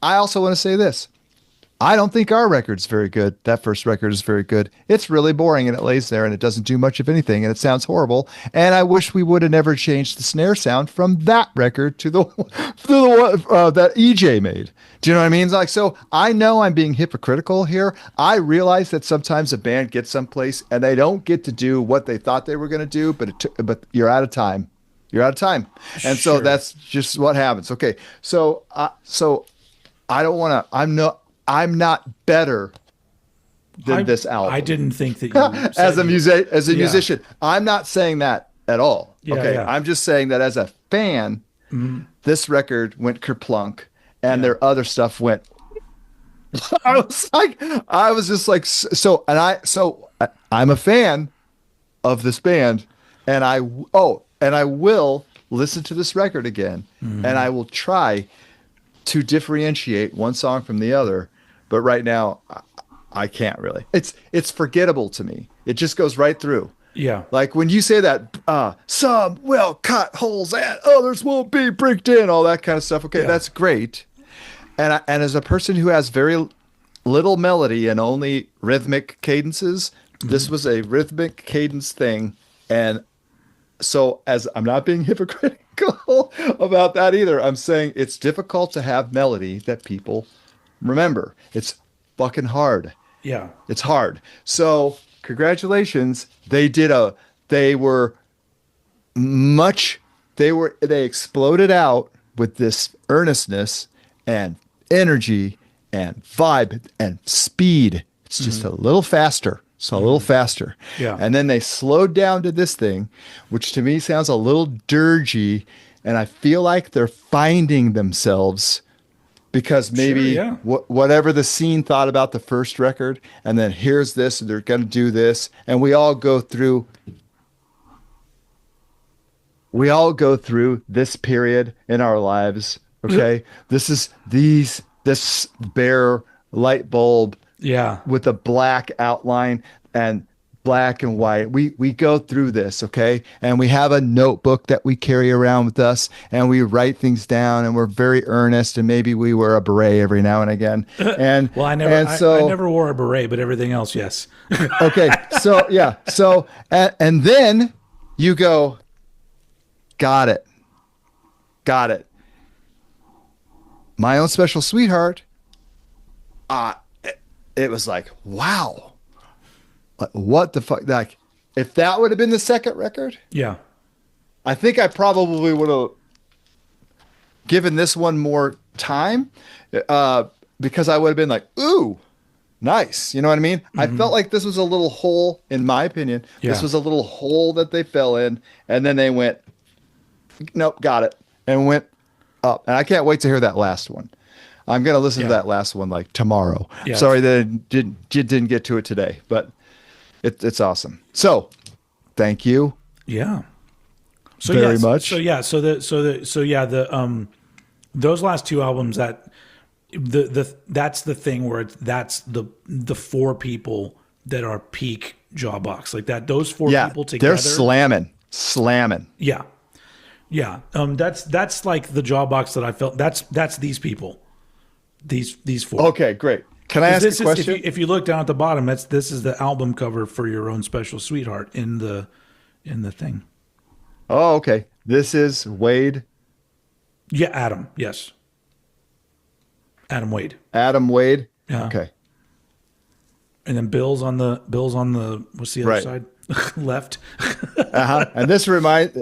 I also want to say this. I don't think our record's very good. That first record is very good. It's really boring and it lays there and it doesn't do much of anything and it sounds horrible. And I wish we would have never changed the snare sound from that record to the one that EJ made. Do you know what I mean? Like, so I know I'm being hypocritical here. I realize that sometimes a band gets someplace and they don't get to do what they thought they were going to do, but you're out of time. You're out of time. And so Sure. that's just what happens. Okay. So I don't want to, I'm not better than this album. I didn't think that you as a Yeah. musician, I'm not saying that at all. Yeah, Okay, yeah. I'm just saying that as a fan, this record went kerplunk, and their other stuff went. I was just like, I'm a fan of this band, and I will listen to this record again, and I will try to differentiate one song from the other. But right now, I can't really. It's forgettable to me. It just goes right through. Yeah. Like when you say that, some will cut holes and others will be bricked in, all that kind of stuff. Okay, Yeah. that's great. And as a person who has very little melody and only rhythmic cadences, this was a rhythmic cadence thing. And so, as I'm not being hypocritical about that either, I'm saying it's difficult to have melody that people remember. It's fucking hard. Yeah. It's hard. So, congratulations. They exploded out with this earnestness and energy and vibe and speed. It's just a little faster. So a little faster. Yeah. And then they slowed down to this thing, which to me sounds a little dirgy. And I feel like they're finding themselves because maybe Sure, yeah. whatever the scene thought about the first record, and then here's this, and they're going to do this. And we all go through this period in our lives. Okay. This bare light bulb Yeah. with a black outline and black and white. We go through this, okay? And we have a notebook that we carry around with us and we write things down and we're very earnest and maybe we wear a beret every now and again. And Well, and I so never wore a beret, but everything else, yes. okay, so yeah. So and then you go, got it. Got it. My own special sweetheart. It was like, wow. Like, what the fuck? Like, if that would have been the second record, Yeah. I think I probably would have given this one more time, uh, because I would have been like, ooh, nice. You know what I mean? I felt like this was a little hole, in my opinion. This Yeah. was a little hole that they fell in, and then they went, nope, got it, and went up. And I can't wait to hear that last one. I'm gonna listen to Yeah. that last one like tomorrow. Yeah. Sorry that I didn't get to it today, but it's awesome. So, thank you Yeah. So very yes. much. So yeah. So yeah. Those last two albums that's the thing where that's the four people that are peak Jawbox like that. Those four Yeah, people together. they're slamming. Yeah. Yeah. That's like the Jawbox that I felt. That's these people. These four. Okay, great. Can I ask This a is question? if you look down at the bottom, this is the album cover for Your Own Special Sweetheart in the thing. Oh, okay. This is Wade, Yeah, Adam. Yes, Adam Wade. Adam Wade. Yeah. Okay, And then Bill's on the what's the other Right. side? Left. And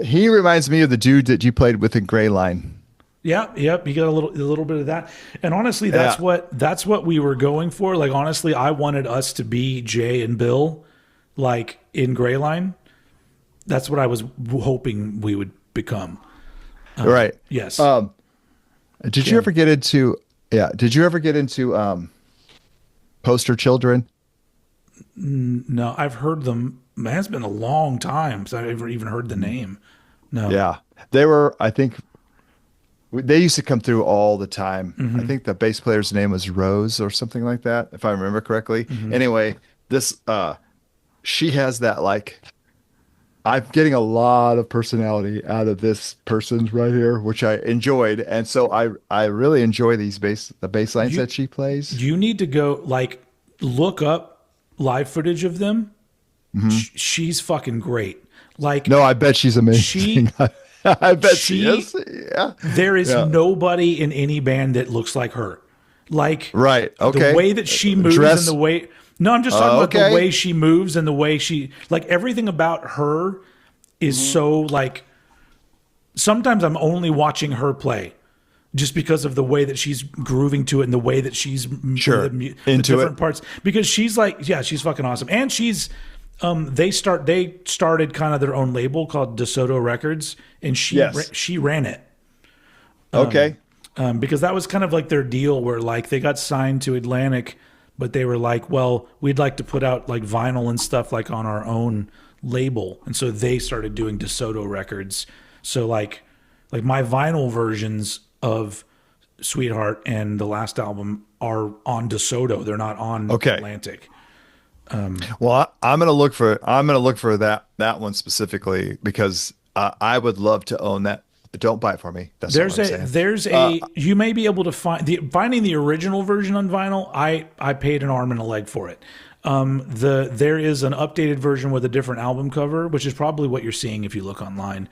he reminds me of the dude that you played with in Gray Line. Yeah, yep. You got a little bit of that. And honestly, Yeah. that's what we were going for. Like honestly, I wanted us to be Jay and Bill, like in Gray Line. That's what I was hoping we would become. Right. Yes. Did you ever get into? Yeah. Did you ever get into Poster Children? No, I've heard them. Man, it's been a long time since I've ever even heard the name. No. Yeah, they were. I think they used to come through all the time. I think the bass player's name was Rose or something like that, if I remember correctly. Anyway, this she has that like. I'm getting a lot of personality out of this person's right here, which I enjoyed, and so I really enjoy the bass lines that she plays. You need to go like look up live footage of them. She's fucking great. Like No, I bet she's amazing. She- I bet she- she is. Yeah. there is Yeah. nobody in any band that looks like her. Like Right. Okay. the way that she moves Dress. and the way no, I'm just talking about okay. the way she moves and the way she like everything about her is so like sometimes I'm only watching her play just because of the way that she's grooving to it and the way that she's Sure. the Into different it. parts because she's like yeah she's fucking awesome and she's they started kind of their own label called DeSoto Records and Yes. she ran it Okay. because that was kind of like their deal where like they got signed to Atlantic but they were like well we'd like to put out like vinyl and stuff like on our own label and so they started doing DeSoto Records so like my vinyl versions of Sweetheart and the last album are on DeSoto they're not on Okay. Atlantic. Well, I'm gonna look for that one specifically because I would love to own that. But don't buy it for me. That's There's what I'm saying. there's a you may be able to finding the original version on vinyl. I paid an arm and a leg for it. There is an updated version with a different album cover, which is probably what you're seeing if you look online.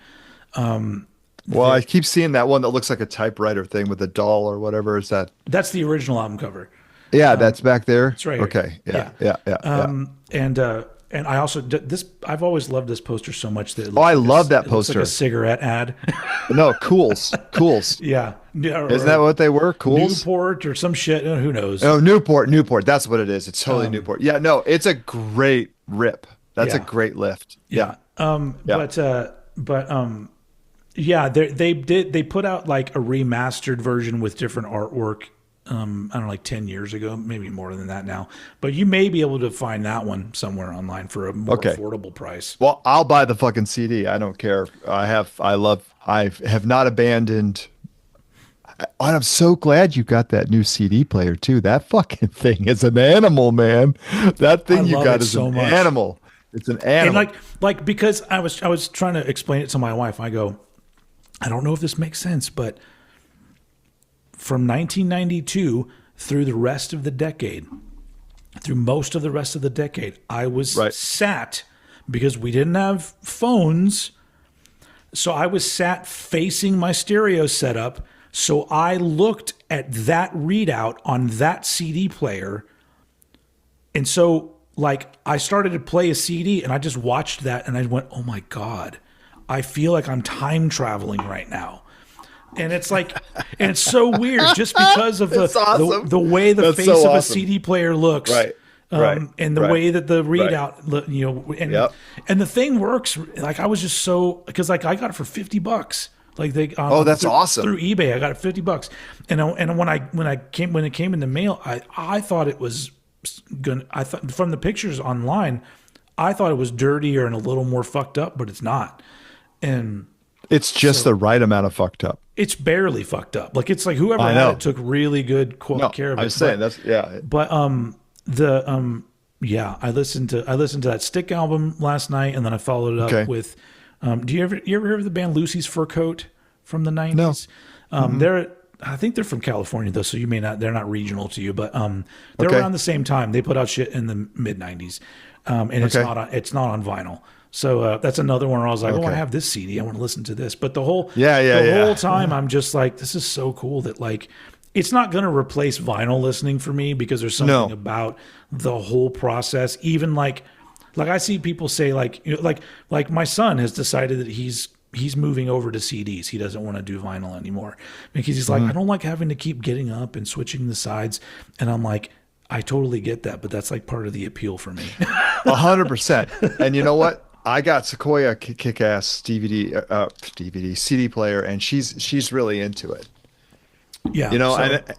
Well, I keep seeing that one that looks like a typewriter thing with a doll or whatever. Is that? That's the original album cover. Yeah, that's back there. It's right here. Okay. Yeah. And I also this I've always loved this poster so much that it I looks love that it looks like poster. a cigarette ad. No, Cools. Yeah. Yeah, Isn't that what they were? Cools. Newport or some shit? Who knows? Oh, Newport. That's what it is. It's totally Newport. Yeah, no, it's a great rip. That's a Yeah. great lift. Yeah. Yeah, they put out like a remastered version with different artwork. I don't know, like 10 years ago, maybe more than that now. But you may be able to find that one somewhere online for a more Okay. affordable price. Well, I'll buy the fucking CD. I don't care. I have not abandoned I'm so glad you got that new CD player too. That fucking thing is an animal, man. That I thing you love got it is so an much. animal. It's an And animal. because I was trying to explain it to my wife. I go, I don't know if this makes sense, but from 1992 through the rest of the decade, through most of the rest of the decade, I was Right. sat because we didn't have phones. So I was sat facing my stereo setup. So I looked at that readout on that CD player. And so, like, I started to play a CD and I just watched that and I went, oh my God, I feel like I'm time traveling right now. And it's like, and it's so weird just because of It's awesome. the way the That's face so of a awesome. CD player looks, Right. Right. and the Right. way that the Right. readout, Yep. and the thing works. Like I was just so because like I got it for $50. Like they Oh, that's through awesome. eBay, I got it $50. And when it came in the mail, I thought it was gonna. I thought from the pictures online, I thought it was dirtier and a little more fucked up, but it's not. And It's just the right amount of fucked up. it's barely fucked up. Like it's like whoever I had know. it took really good No, care of I it. was saying that's yeah. But the yeah, I listened to that Stick album last night, and then I followed it up Okay. with. Do you ever hear of the band Lucy's Fur Coat from the No. '90s? They're I think they're from California though, so you may not. They're not regional to you, but they're Okay. around the same time. They put out shit in the mid '90s, and Okay. it's not on vinyl. So that's another one where I was like, oh, I Okay. have this CD. I want to listen to this. But the Yeah. whole time I'm just like, this is so cool that like it's not going to replace vinyl listening for me because there's something No. about the whole process. Even like I see people say like like my son has decided that he's moving over to CDs. He doesn't want to do vinyl anymore because he's like, I don't like having to keep getting up and switching the sides. And I'm like, I totally get that, but that's like part of the appeal for me. 100%. And you know what? I got Sequoia kick-ass DVD CD player, and she's really into it. Yeah. You know,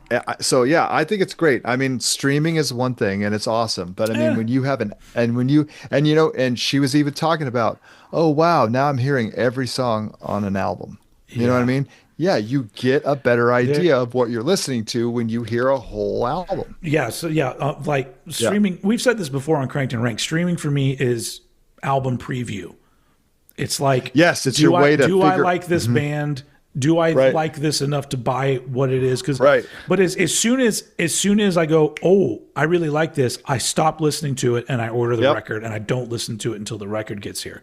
so, so yeah, I think it's great. I mean, streaming is one thing, and it's awesome. But I mean, when you have and she was even talking about, oh wow, now I'm hearing every song on an album. You know what I Yeah. mean? Yeah, you get a better idea of what you're listening to when you hear a whole album. yeah. So yeah, like Yeah. streaming, we've said this before on Cranked and Ranked. Streaming for me is album preview. It's like, Yes, it's your way to do I figure. like this band? Do I Right. like this enough to buy what it is? Because Right. But as soon as I go, oh, I really like this, I stop listening to it and I order the Yep. record and I don't listen to it until the record gets here.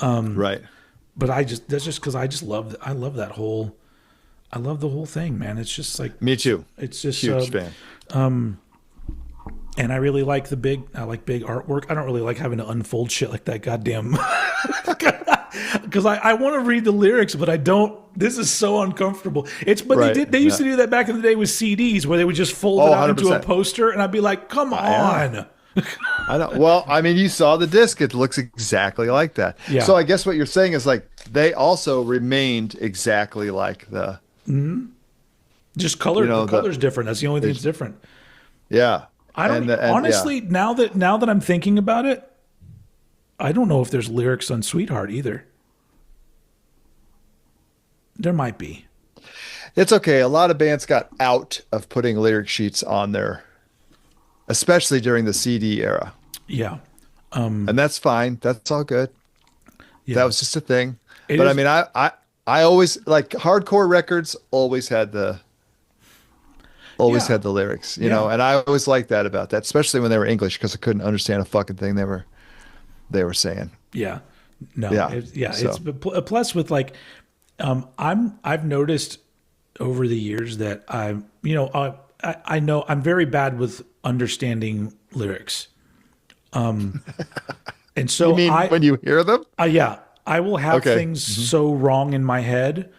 Right. But that's just because I love that whole. I love the whole thing, man. It's just like Me too. it's just Huge fan. and I really like I like big artwork. I don't really like having to unfold shit like that goddamn because I want to read the lyrics, but I don't. This is so uncomfortable. But Right, they used to do that back in the day with CDs where they would just fold Oh, it out into a 100%. poster, and I'd be like, come on. I know. Well, I mean, you saw the disc. It looks exactly like that. Yeah. So I guess what you're saying is like they also remained exactly like the Just color. You know, The color's different. That's the only thing that's different. yeah. I don't And honestly now that I'm thinking about it, I don't know if there's lyrics on Sweetheart either. There might be. It's okay. A lot of bands got out of putting lyric sheets on there, especially during the CD era, Yeah. and that's fine. That's all good. Yeah. That was just a thing. It But I is- mean, I always like hardcore records. Always had the Yeah. lyrics, you Yeah. know, and I always liked that about that, especially when they were English, because I couldn't understand a fucking thing they were saying. Yeah. No. Yeah. It's plus with like, I've noticed over the years that I know I'm very bad with understanding lyrics. And so You mean when you hear them? yeah, I will have Okay. things so wrong in my head.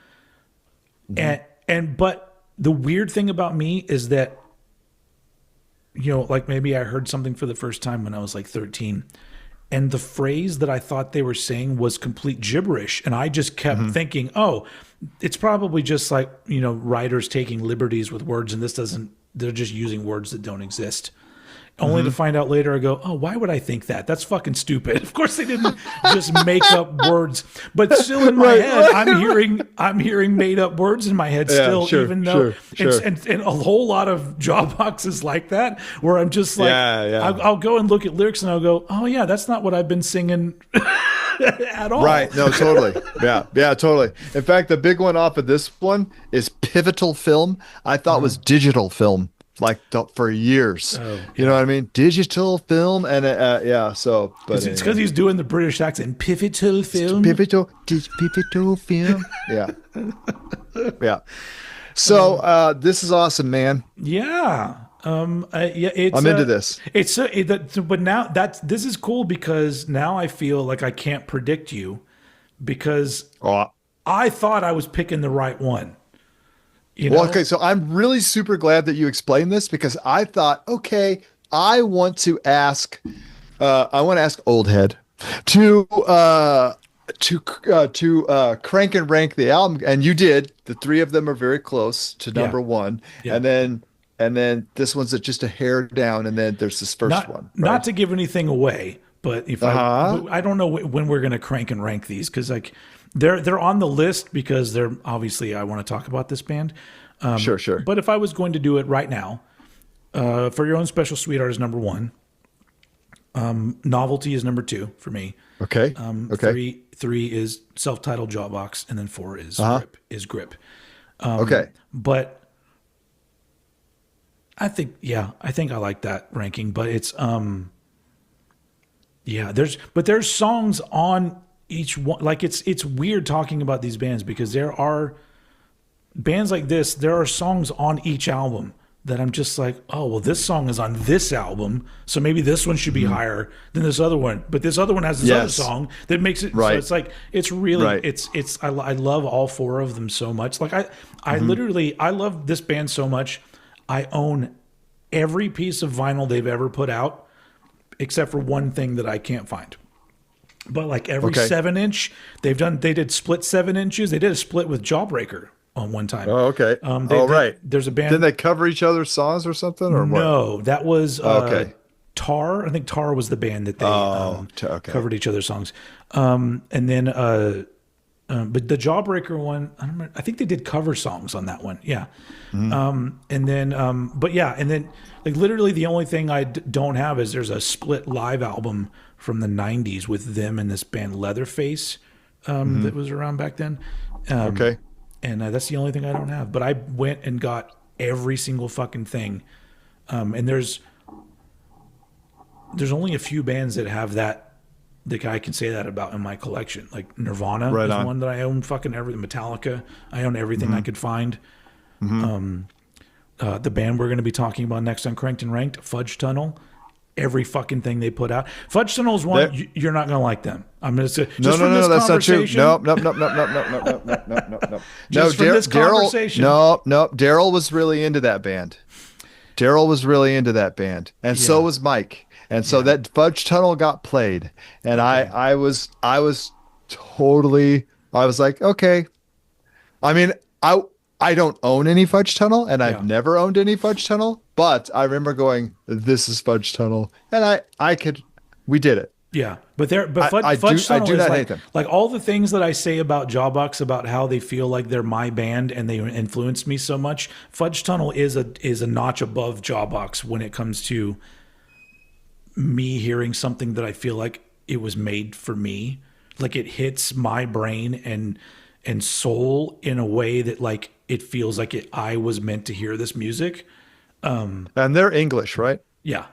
But the weird thing about me is that, like maybe I heard something for the first time when I was like 13, and the phrase that I thought they were saying was complete gibberish. And I just kept thinking, oh, it's probably just like, writers taking liberties with words, and they're just using words that don't exist. only to find out later. I go, oh, why would I think that? That's fucking stupid. Of course, they didn't just make up words, but still in my head, I'm hearing made up words in my head still, even though and a whole lot of Jawbox is like that, where I'm just like, I'll go and look at lyrics and I'll go, oh yeah, that's not what I've been singing at all. Right. No, totally. Yeah, totally. In fact, the big one off of this one is Pivotal Film. I thought was digital film, like for years. You know what I mean? Digital film. And so. But it's because he's doing the British accent. Pivotal film. Pivotal film. Yeah. Yeah. So this is awesome, man. Yeah. I'm into this. But now this is cool because now I feel like I can't predict you because I thought I was picking the right one. You know? Well, okay, so I'm really super glad that you explained this because I thought, okay, I want to ask Old Head to crank and rank the album, and you did. The three of them are very close to number one, and then this one's just a hair down, and then there's this first one. Right? Not to give anything away, but if I don't know when we're gonna crank and rank these because like they're on the list because they're obviously I want to talk about this band. Sure. But if I was going to do it right now, For Your Own Special Sweetheart is number one. Novelty is number two for me. Okay. Three is self-titled Jawbox, and then four is Grip. Okay. But I think I like that ranking, but it's there's songs on each one. Like it's weird talking about these bands because there are bands like this, there are songs on each album that I'm just like, oh, well, this song is on this album, so maybe this one should be higher than this other one. But this other one has this other song that makes it so it's like it's really it's I love all four of them so much. Like I literally I love this band so much. I own every piece of vinyl they've ever put out, except for one thing that I can't find. But like every 7-inch, they did split 7 inches. They did a split with Jawbreaker on one time. Oh, okay. There's a band. Didn't they cover each other's songs or something? Or no, that was Tar. I think Tar was the band that they covered each other's songs. And then, but the Jawbreaker one, I think they did cover songs on that one. Yeah. And then, and then like literally the only thing I don't have is there's a split live album from the 90s with them and this band Leatherface that was around back then. And that's the only thing I don't have. But I went and got every single fucking thing. And there's only a few bands that have that I can say that about in my collection. Like Nirvana is one that I own fucking everything. Metallica, I own everything I could find. The band we're going to be talking about next on Cranked and Ranked, Fudge Tunnel. Every fucking thing they put out. Fudge Tunnel is one you're not going to like them. I'm going to say no, that's not true. No. No, Daryl was really into that band. And so was Mike. And so that Fudge Tunnel got played. And I was like, okay. I mean, I don't own any Fudge Tunnel, and I've never owned any Fudge Tunnel, but I remember going, this is Fudge Tunnel, and we did it. Yeah, but Fudge Tunnel is like all the things that I say about Jawbox, about how they feel like they're my band and they influenced me so much. Fudge Tunnel is a notch above Jawbox when it comes to me hearing something that I feel like it was made for me. Like it hits my brain and soul in a way that like it feels like I was meant to hear this music. And they're English, right? Yeah.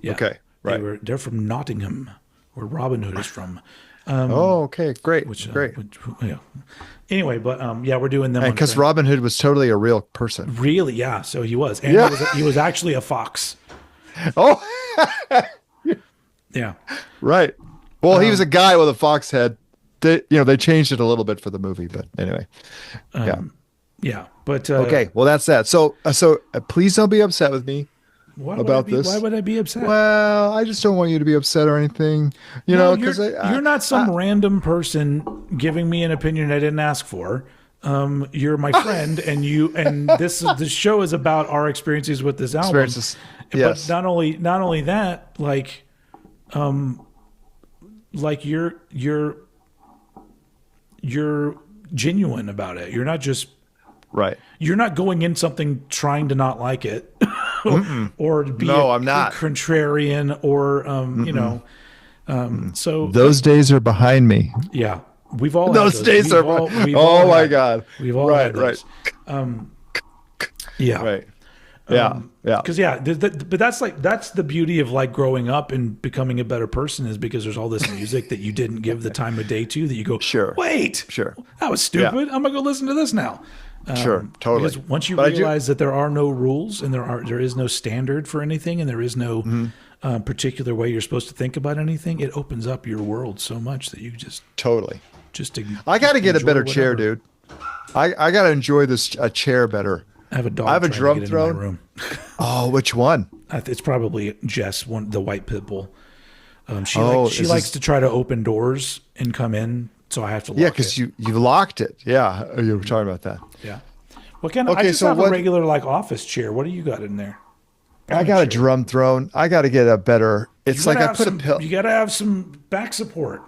Okay. Right. They're from Nottingham, where Robin Hood is from. Okay. Great. Great. Anyway, but we're doing them. Because Robin Hood was totally a real person. Really? Yeah. So he was. And he was actually a fox. Oh. Yeah. Right. Well, he was a guy with a fox head. They changed it a little bit for the movie, but anyway. Yeah. But okay. Well, that's that. So please don't be upset with me about this. Why would I be upset? Well, I just don't want you to be upset or anything. Because you're not some random person giving me an opinion I didn't ask for. you're my friend, and this show is about our experiences with this album. Experiences. Yes. But not only that, like you're genuine about it. You're not just Right. You're not going in something trying to not like it, or be I'm not contrarian, or So those days are behind me. yeah, we've all Those had days are. Oh my God. We've all right. had those. Yeah. Right. Yeah. Yeah. Because but that's the beauty of like growing up and becoming a better person, is because there's all this music that you didn't give the time of day to, that you go, Sure. Wait, Sure. that was stupid. I'm gonna go listen to this now. Sure. Totally. Because once you realize that there are no rules, and there is no standard for anything, and there is no particular way you're supposed to think about anything, it opens up your world so much that you just I got to get a better chair, dude. I got to enjoy this chair better. I have a dog. I have a trying drum to get throne. into my room. Oh, which one? It's probably Jess, the white pit bull. She is likes to try to open doors and come in, so I have to lock Yeah, because it. you locked it. Yeah, you were talking about that. Yeah. What kind of? Okay, I just so have a what- regular like office chair. What do you got in there? I got a drum throne. I got to get a better. It's like I put a pillow. You got to have some back support.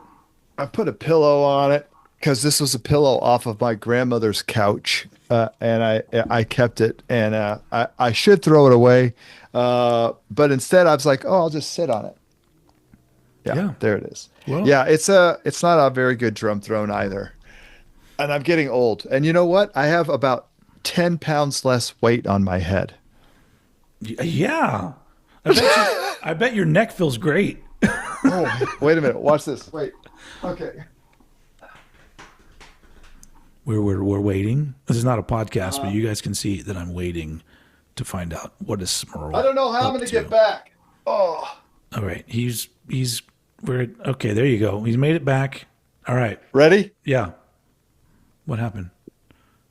I put a pillow on it because this was a pillow off of my grandmother's couch, and I kept it, and I should throw it away, but instead I was like, oh, I'll just sit on it. Yeah. There it is. Well, yeah, it's not a very good drum throne either, and I'm getting old. And you know what? I have about 10 pounds less weight on my head. Yeah. I bet your neck feels great. Oh, wait a minute. Watch this. Wait. Okay. We're waiting. This is not a podcast, but you guys can see that I'm waiting to find out what is Smirl. I don't know how I'm going to get back. Oh. All right. Okay, there you go. He's made it back. All right. Ready? Yeah. What happened?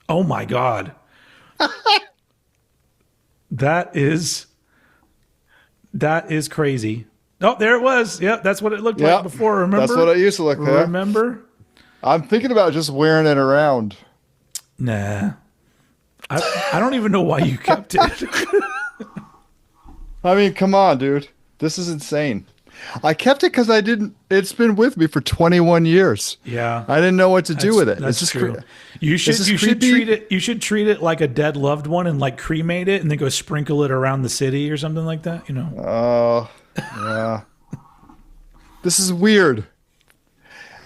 Oh my God. That is crazy. Oh, there it was. Yep, that's what it looked like before. Remember? That's what it used to look like. Remember? I'm thinking about just wearing it around. Nah. I don't even know why you kept it. I mean, come on, dude. This is insane. I kept it because it's been with me for 21 years. Yeah. I didn't know what to do with it. That's just true. You should treat it like a dead loved one, and like cremate it and then go sprinkle it around the city or something like that, you know? Oh, yeah. This is weird.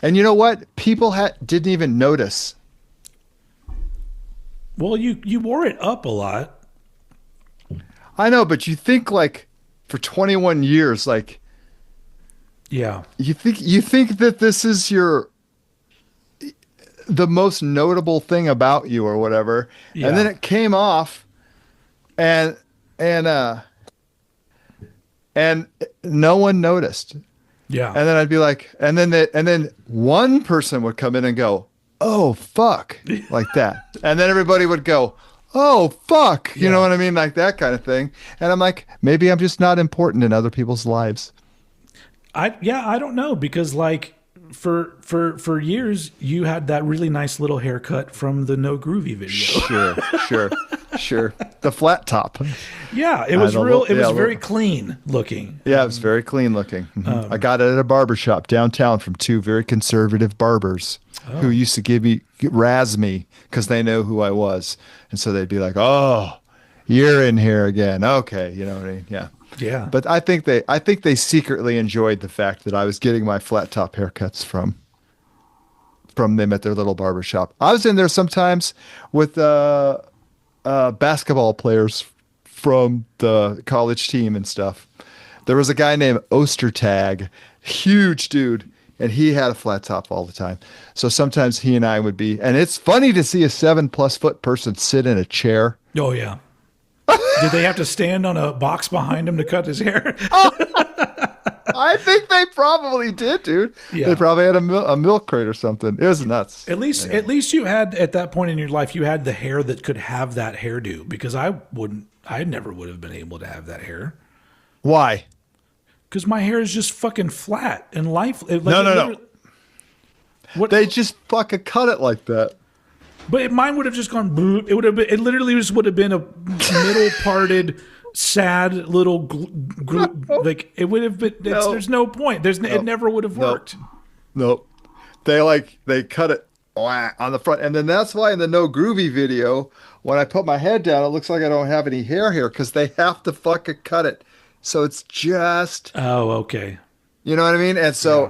And you know what? People didn't even notice. Well, you wore it up a lot. I know, but you think like for 21 years, like, yeah, you think that this is the most notable thing about you or whatever, and then it came off, and no one noticed. Yeah, and then I'd be like, and then one person would come in and go, "Oh fuck," like that, and then everybody would go, "Oh fuck," you know what I mean, like that kind of thing. And I'm like, maybe I'm just not important in other people's lives. I don't know, because like for years you had that really nice little haircut from the No Groovy video. Sure. The flat top. Yeah, it was real. It was very clean looking. Yeah, it was very clean looking. Mm-hmm. I got it at a barber shop downtown from two very conservative barbers who used to razz me because they know who I was, and so they'd be like, "Oh, you're in here again." Okay, you know what I mean? Yeah. Yeah. But I think they secretly enjoyed the fact that I was getting my flat top haircuts from them at their little barber shop. I was in there sometimes with basketball players from the college team and stuff. There was a guy named Ostertag, huge dude, and he had a flat top all the time. So sometimes he and I would be, and it's funny to see a 7+ foot person sit in a chair. Oh yeah. Did they have to stand on a box behind him to cut his hair? I think they probably did, dude. Yeah. They probably had a milk crate or something. It was nuts. At least you had, at that point in your life, you had the hair that could have that hairdo, because I never would have been able to have that hair. Why? Because my hair is just fucking flat and life. No. What? They just fucking cut it like that. But mine would have just gone. Boop. It would have been. It literally just would have been a middle parted, sad little group. Like it would have been. There's no point. It never would have worked. Nope. They cut it on the front, and then that's why in the No Groovy video, when I put my head down, it looks like I don't have any hair here because they have to fucking cut it. So it's just. Oh, okay. You know what I mean? And so,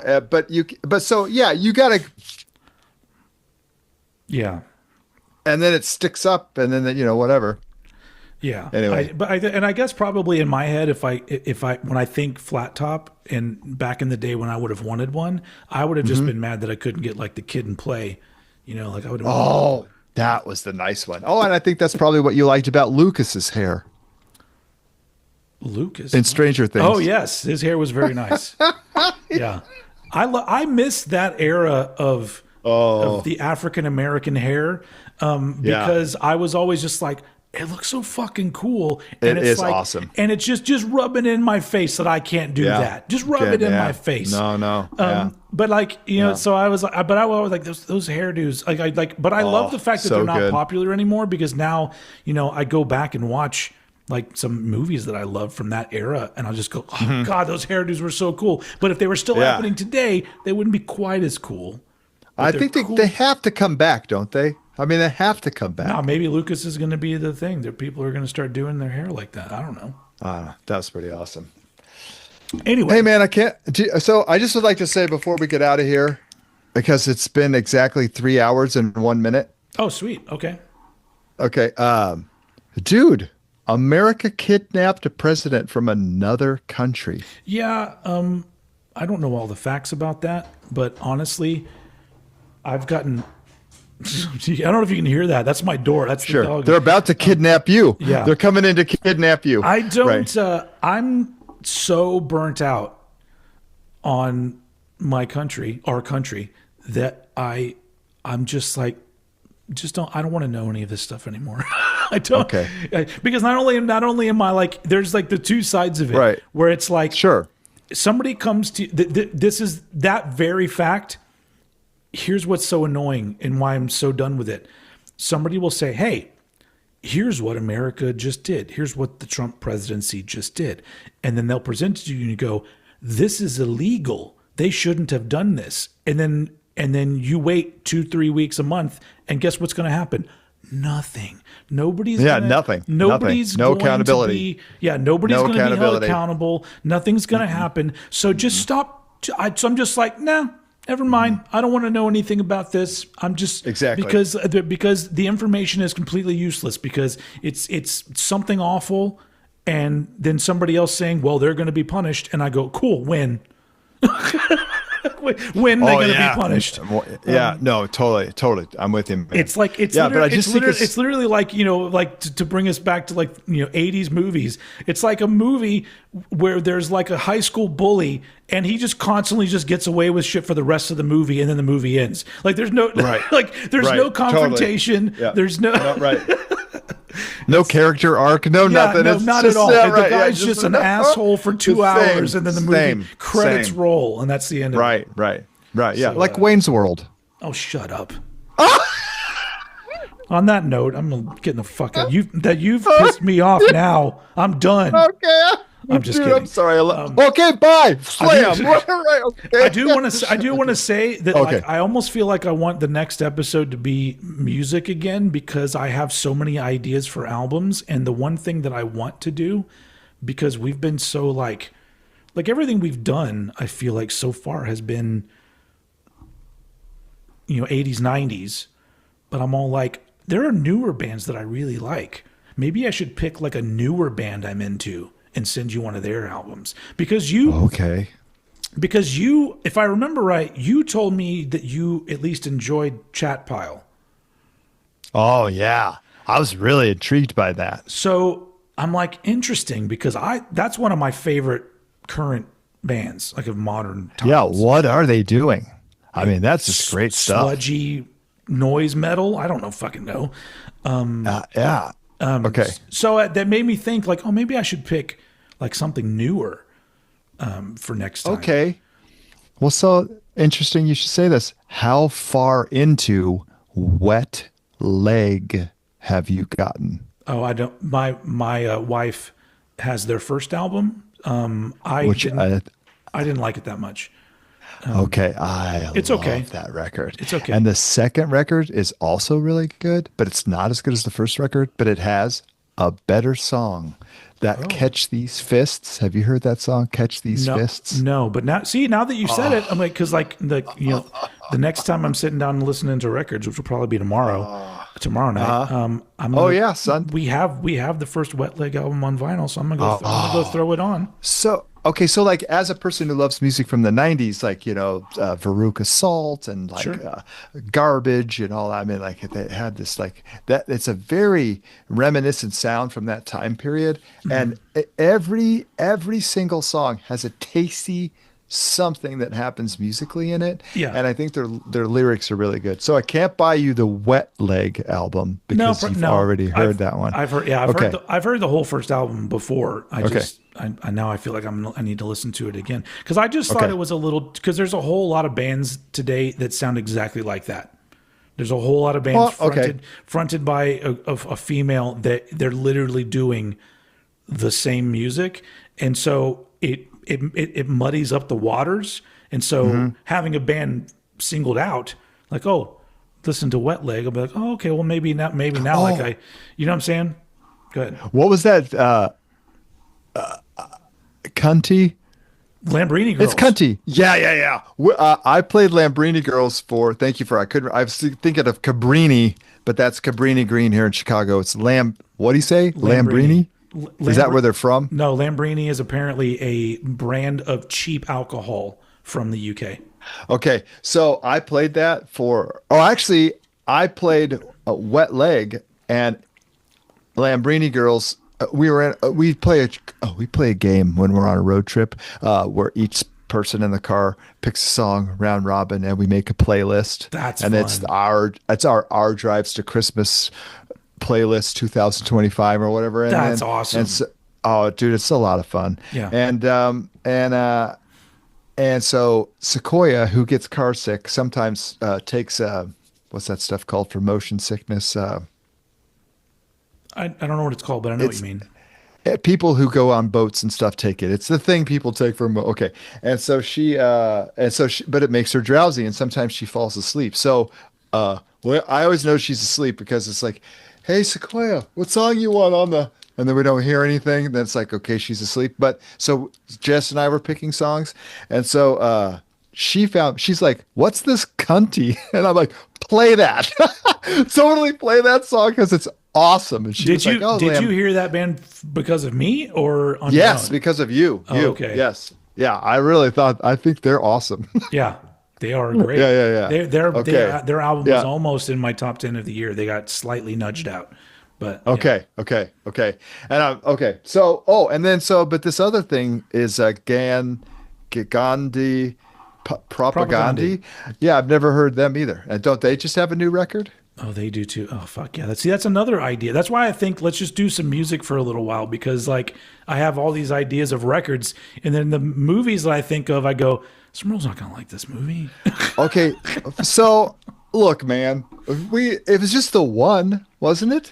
yeah. You gotta. Yeah. And then it sticks up, and then whatever. Yeah. Anyway, I guess probably in my head, if I when I think flat top, and back in the day when I would have wanted one, I would have just been mad that I couldn't get like the Kid and Play, like I would have. Oh, that was the nice one. Oh, and I think that's probably what you liked about Lucas's hair. Lucas in Stranger Things. Oh yes, his hair was very nice. Yeah, I miss that era of the African American hair because I was always just like, it looks so fucking cool. And it's like, awesome. And it's just rubbing in my face that I can't do that. Just rub it in my face. No. But like, so I was like, but I was like those hairdos, but I love the fact that they're not popular anymore because now, I go back and watch like some movies that I love from that era, and I'll just go, oh God, those hairdos were so cool. But if they were still happening today, they wouldn't be quite as cool. I think they have to come back, don't they? I mean, they have to come back. No, maybe Lucas is going to be the thing. That people are going to start doing their hair like that. I don't know. That's pretty awesome. Anyway. Hey, man, I can't. So I just would like to say before we get out of here, because it's been exactly 3 hours and 1 minute. Oh, sweet. Okay. Okay. Dude, America kidnapped a president from another country. Yeah. I don't know all the facts about that, but honestly, I've gotten. I don't know if you can hear that. That's my door. That's sure. The dog. They're about to kidnap you. Yeah. They're coming in to kidnap you. I don't. Right. I'm so burnt out on my country, our country, that I'm just like, I don't want to know any of this stuff anymore. I don't. Okay. Because not only am I like, there's like the two sides of it, right? Where it's like, sure, somebody comes to this is that very fact. Here's what's so annoying and why I'm so done with it. Somebody will say, hey, here's what America just did. Here's what the Trump presidency just did. And then they'll present it to you and you go, this is illegal. They shouldn't have done this. And then you wait 2-3 weeks, a month, and guess what's going to happen? Nothing. Nobody's nothing. Nobody's no going accountability. To be, nobody's going to be held accountable. Nothing's going to happen. So just stop. So I'm just like, nah. Never mind. I don't want to know anything about this. I'm just because the information is completely useless because it's something awful, and then somebody else saying, "Well, they're going to be punished," and I go, "Cool, when?" When they're going to be punished? No, totally. I'm with him. Man. It's like it's literally like to bring us back to like 80s movies. It's like a movie where there's like a high school bully and he just constantly just gets away with shit for the rest of the movie, and then the movie ends. Like there's no no confrontation. Totally. Yeah. There's no no character arc, nothing. No, not at all. The guy's just an asshole for 2 hours, and then the movie credits roll, and that's the end of it. Right. Yeah, so, like Wayne's World. Oh, shut up. On that note, I'm getting the fuck out. You've pissed me off now. I'm done. Okay. I'm just kidding. I'm sorry. Okay, bye. Slam. Right, okay. I do want to say that like I almost feel like I want the next episode to be music again because I have so many ideas for albums, and the one thing that I want to do, because we've been so like everything we've done, I feel like so far has been 80s, 90s, but I'm all like, there are newer bands that I really like. Maybe I should pick like a newer band I'm into and send you one of their albums because because you, if I remember right, you told me that you at least enjoyed Chat Pile. Oh yeah. I was really intrigued by that. So I'm like, interesting, because that's one of my favorite current bands, like of modern times. Yeah. What are they doing? I mean, that's just great stuff. Sludgy noise metal. I don't fucking know. Yeah. Okay. So that made me think like, oh, maybe I should pick like something newer for next time. Okay. Well, so interesting you should say this. How far into Wet leg have you gotten? Oh, I don't. My wife has their first album. Which I didn't like it that much. okay, I It's okay. love that record. It's okay. And the second record is also really good, but it's not as good as the first record, but it has a better song. That Oh. Catch These Fists. Have you heard that song, Catch These No, Fists? no, but now see now that you said it, I'm like, because like the next time I'm sitting down and listening to records, which will probably be tomorrow night. I'm Oh gonna yeah, son. we have the first Wet Leg album on vinyl, so I'm gonna go throw it on. So, okay, so like as a person who loves music from the 90s, like, Veruca Salt and like Sure. Garbage and all that, I mean, like they had this like that, it's a very reminiscent sound from that time period. And every single song has a tasty something that happens musically in it. Yeah. And I think their lyrics are really good. So I can't buy you the Wet Leg album because you've already heard that one. I've heard, yeah, Okay. I've heard the whole first album before. Okay. I now I feel like I need to listen to it again because I just thought Okay. it was a little because there's a whole lot of bands today that sound exactly like that. There's a whole lot of bands Well, okay. fronted by a female that they're literally doing the same music, and so it muddies up the waters. And so having a band singled out, like, oh, listen to Wet Leg, I'll be like, oh, okay, well maybe not, like you know what I'm saying? Go ahead. What was that? Cunty? Lambrini Girls. It's Cunty. Yeah, yeah, yeah. I played Lambrini Girls thank you for, I was thinking of Cabrini, but that's Cabrini Green here in Chicago. It's what do you say? Lambrini? Is that where they're from? No, Lambrini is apparently a brand of cheap alcohol from the UK. Okay, so I played that actually, I played Wet Leg and Lambrini Girls. We play a game when we're on a road trip where each person in the car picks a song round robin and we make a playlist. That's and fun. it's our drives to Christmas playlist 2025 or whatever. And That's then, awesome. And oh, dude, it's a lot of fun. Yeah. And so Sequoia, who gets car sick, sometimes takes what's that stuff called for motion sickness? I don't know what it's called, but I know what you mean. People who go on boats and stuff take it. It's the thing people take from okay. But it makes her drowsy, and sometimes she falls asleep. So, well, I always know she's asleep because it's like, "Hey, Sequoia, what song you want on the?" And then we don't hear anything. Then it's like, okay, she's asleep. But so Jess and I were picking songs, and so she's like, "What's this cunty?" And I'm like, "Play that, totally play that song because it's awesome." And she was like, "Oh, did you hear that band because of me or on your yes, own? because of you. Oh, You. okay. Yes. Yeah. I think they're awesome. Yeah, they are great. Yeah. Okay. Their album Yeah. was almost in my top 10 of the year. They got slightly nudged out, but yeah. Okay. And okay. So, but this other thing is Gandhi Propaganda. Yeah, I've never heard them either. And don't they just have a new record? Oh, they do too. Oh, fuck yeah. That's another idea. That's why I think let's just do some music for a little while because like I have all these ideas of records and then the movies that I think of, I go, Smirl's not going to like this movie. Okay. So look, man, it was just the one, wasn't it?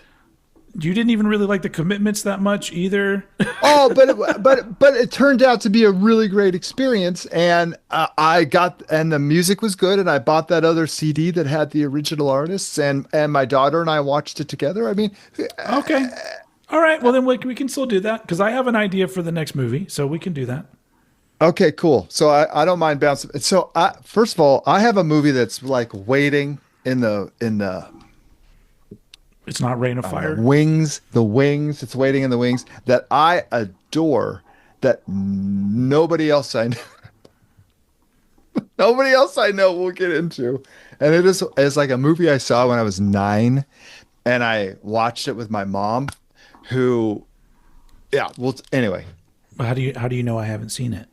You didn't even really like the Commitments that much either. Oh, but it turned out to be a really great experience, and the music was good, and I bought that other CD that had the original artists, and my daughter and I watched it together. I mean, Okay. All right. Well, then we can still do that because I have an idea for the next movie, so we can do that. okay, cool. So I don't mind bouncing. So first of all, I have a movie that's like waiting in the It's not Rain of Fire. the wings. It's waiting in the wings that I adore. That nobody else I know, nobody else I know will get into. And it's like a movie I saw when I was 9, and I watched it with my mom, who, yeah. Well, anyway, How do you know I haven't seen it?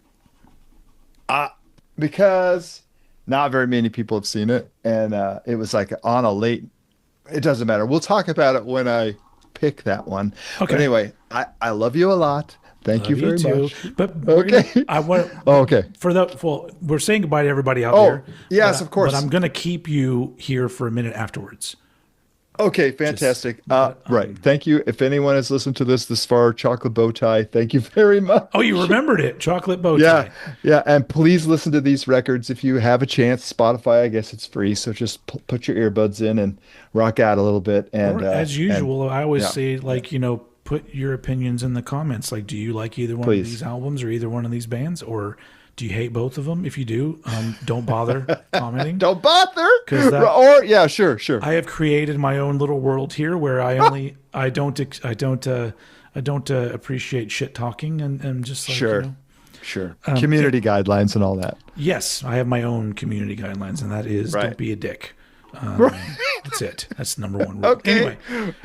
because not very many people have seen it, and it was like on a late. It doesn't matter. We'll talk about it when I pick that one. Okay. But anyway, I love you a lot. Thank you very much. But Okay. I want. Oh, okay. We're saying goodbye to everybody out Oh, there. yes, of course. But I'm going to keep you here for a minute afterwards. Okay, fantastic. Right. Thank you. If anyone has listened to this far, chocolate bow tie, thank you very much. Oh, you remembered it. Chocolate bow Yeah, tie. yeah, and please listen to these records if you have a chance. Spotify, I guess it's free, so just put your earbuds in and rock out a little bit. Or as And usual, I always yeah, say, yeah, like, put your opinions in the comments. Like, do you like either one of please. these albums or either one of these bands? Or do you hate both of them? If you do, don't bother commenting. Don't bother. Because that Or yeah, sure, sure. I have created my own little world here where I don't appreciate shit talking and just like Sure, sure. Community guidelines and all that. yes, I have my own community guidelines, and that is Right. don't be a dick. Right. That's it. That's number one rule. Okay. Anyway,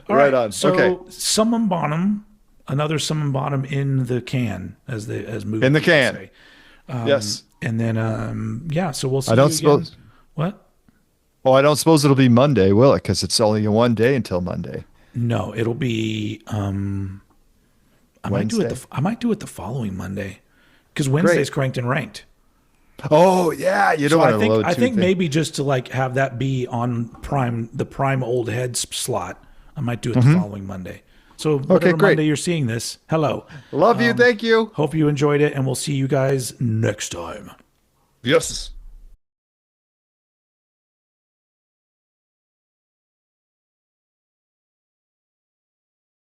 all Right right. on. So Okay. Summum Bonum, another Summum Bonum in the can, as movie In the people can. say. Yes. And then yeah, so we'll see. I don't you again. suppose. What? Oh, I don't suppose it'll be Monday, will it? Because it's only one day until Monday. No, it'll be. Wednesday. I might do it the following Monday, because Wednesday's Great. cranked and ranked. Oh yeah, you don't So want to load I two think things. maybe just to like have that be on the prime old head slot, I might do it the following Monday. So whatever great. Monday you're seeing this, hello. Love you. Thank you. Hope you enjoyed it, and we'll see you guys next time. Yes.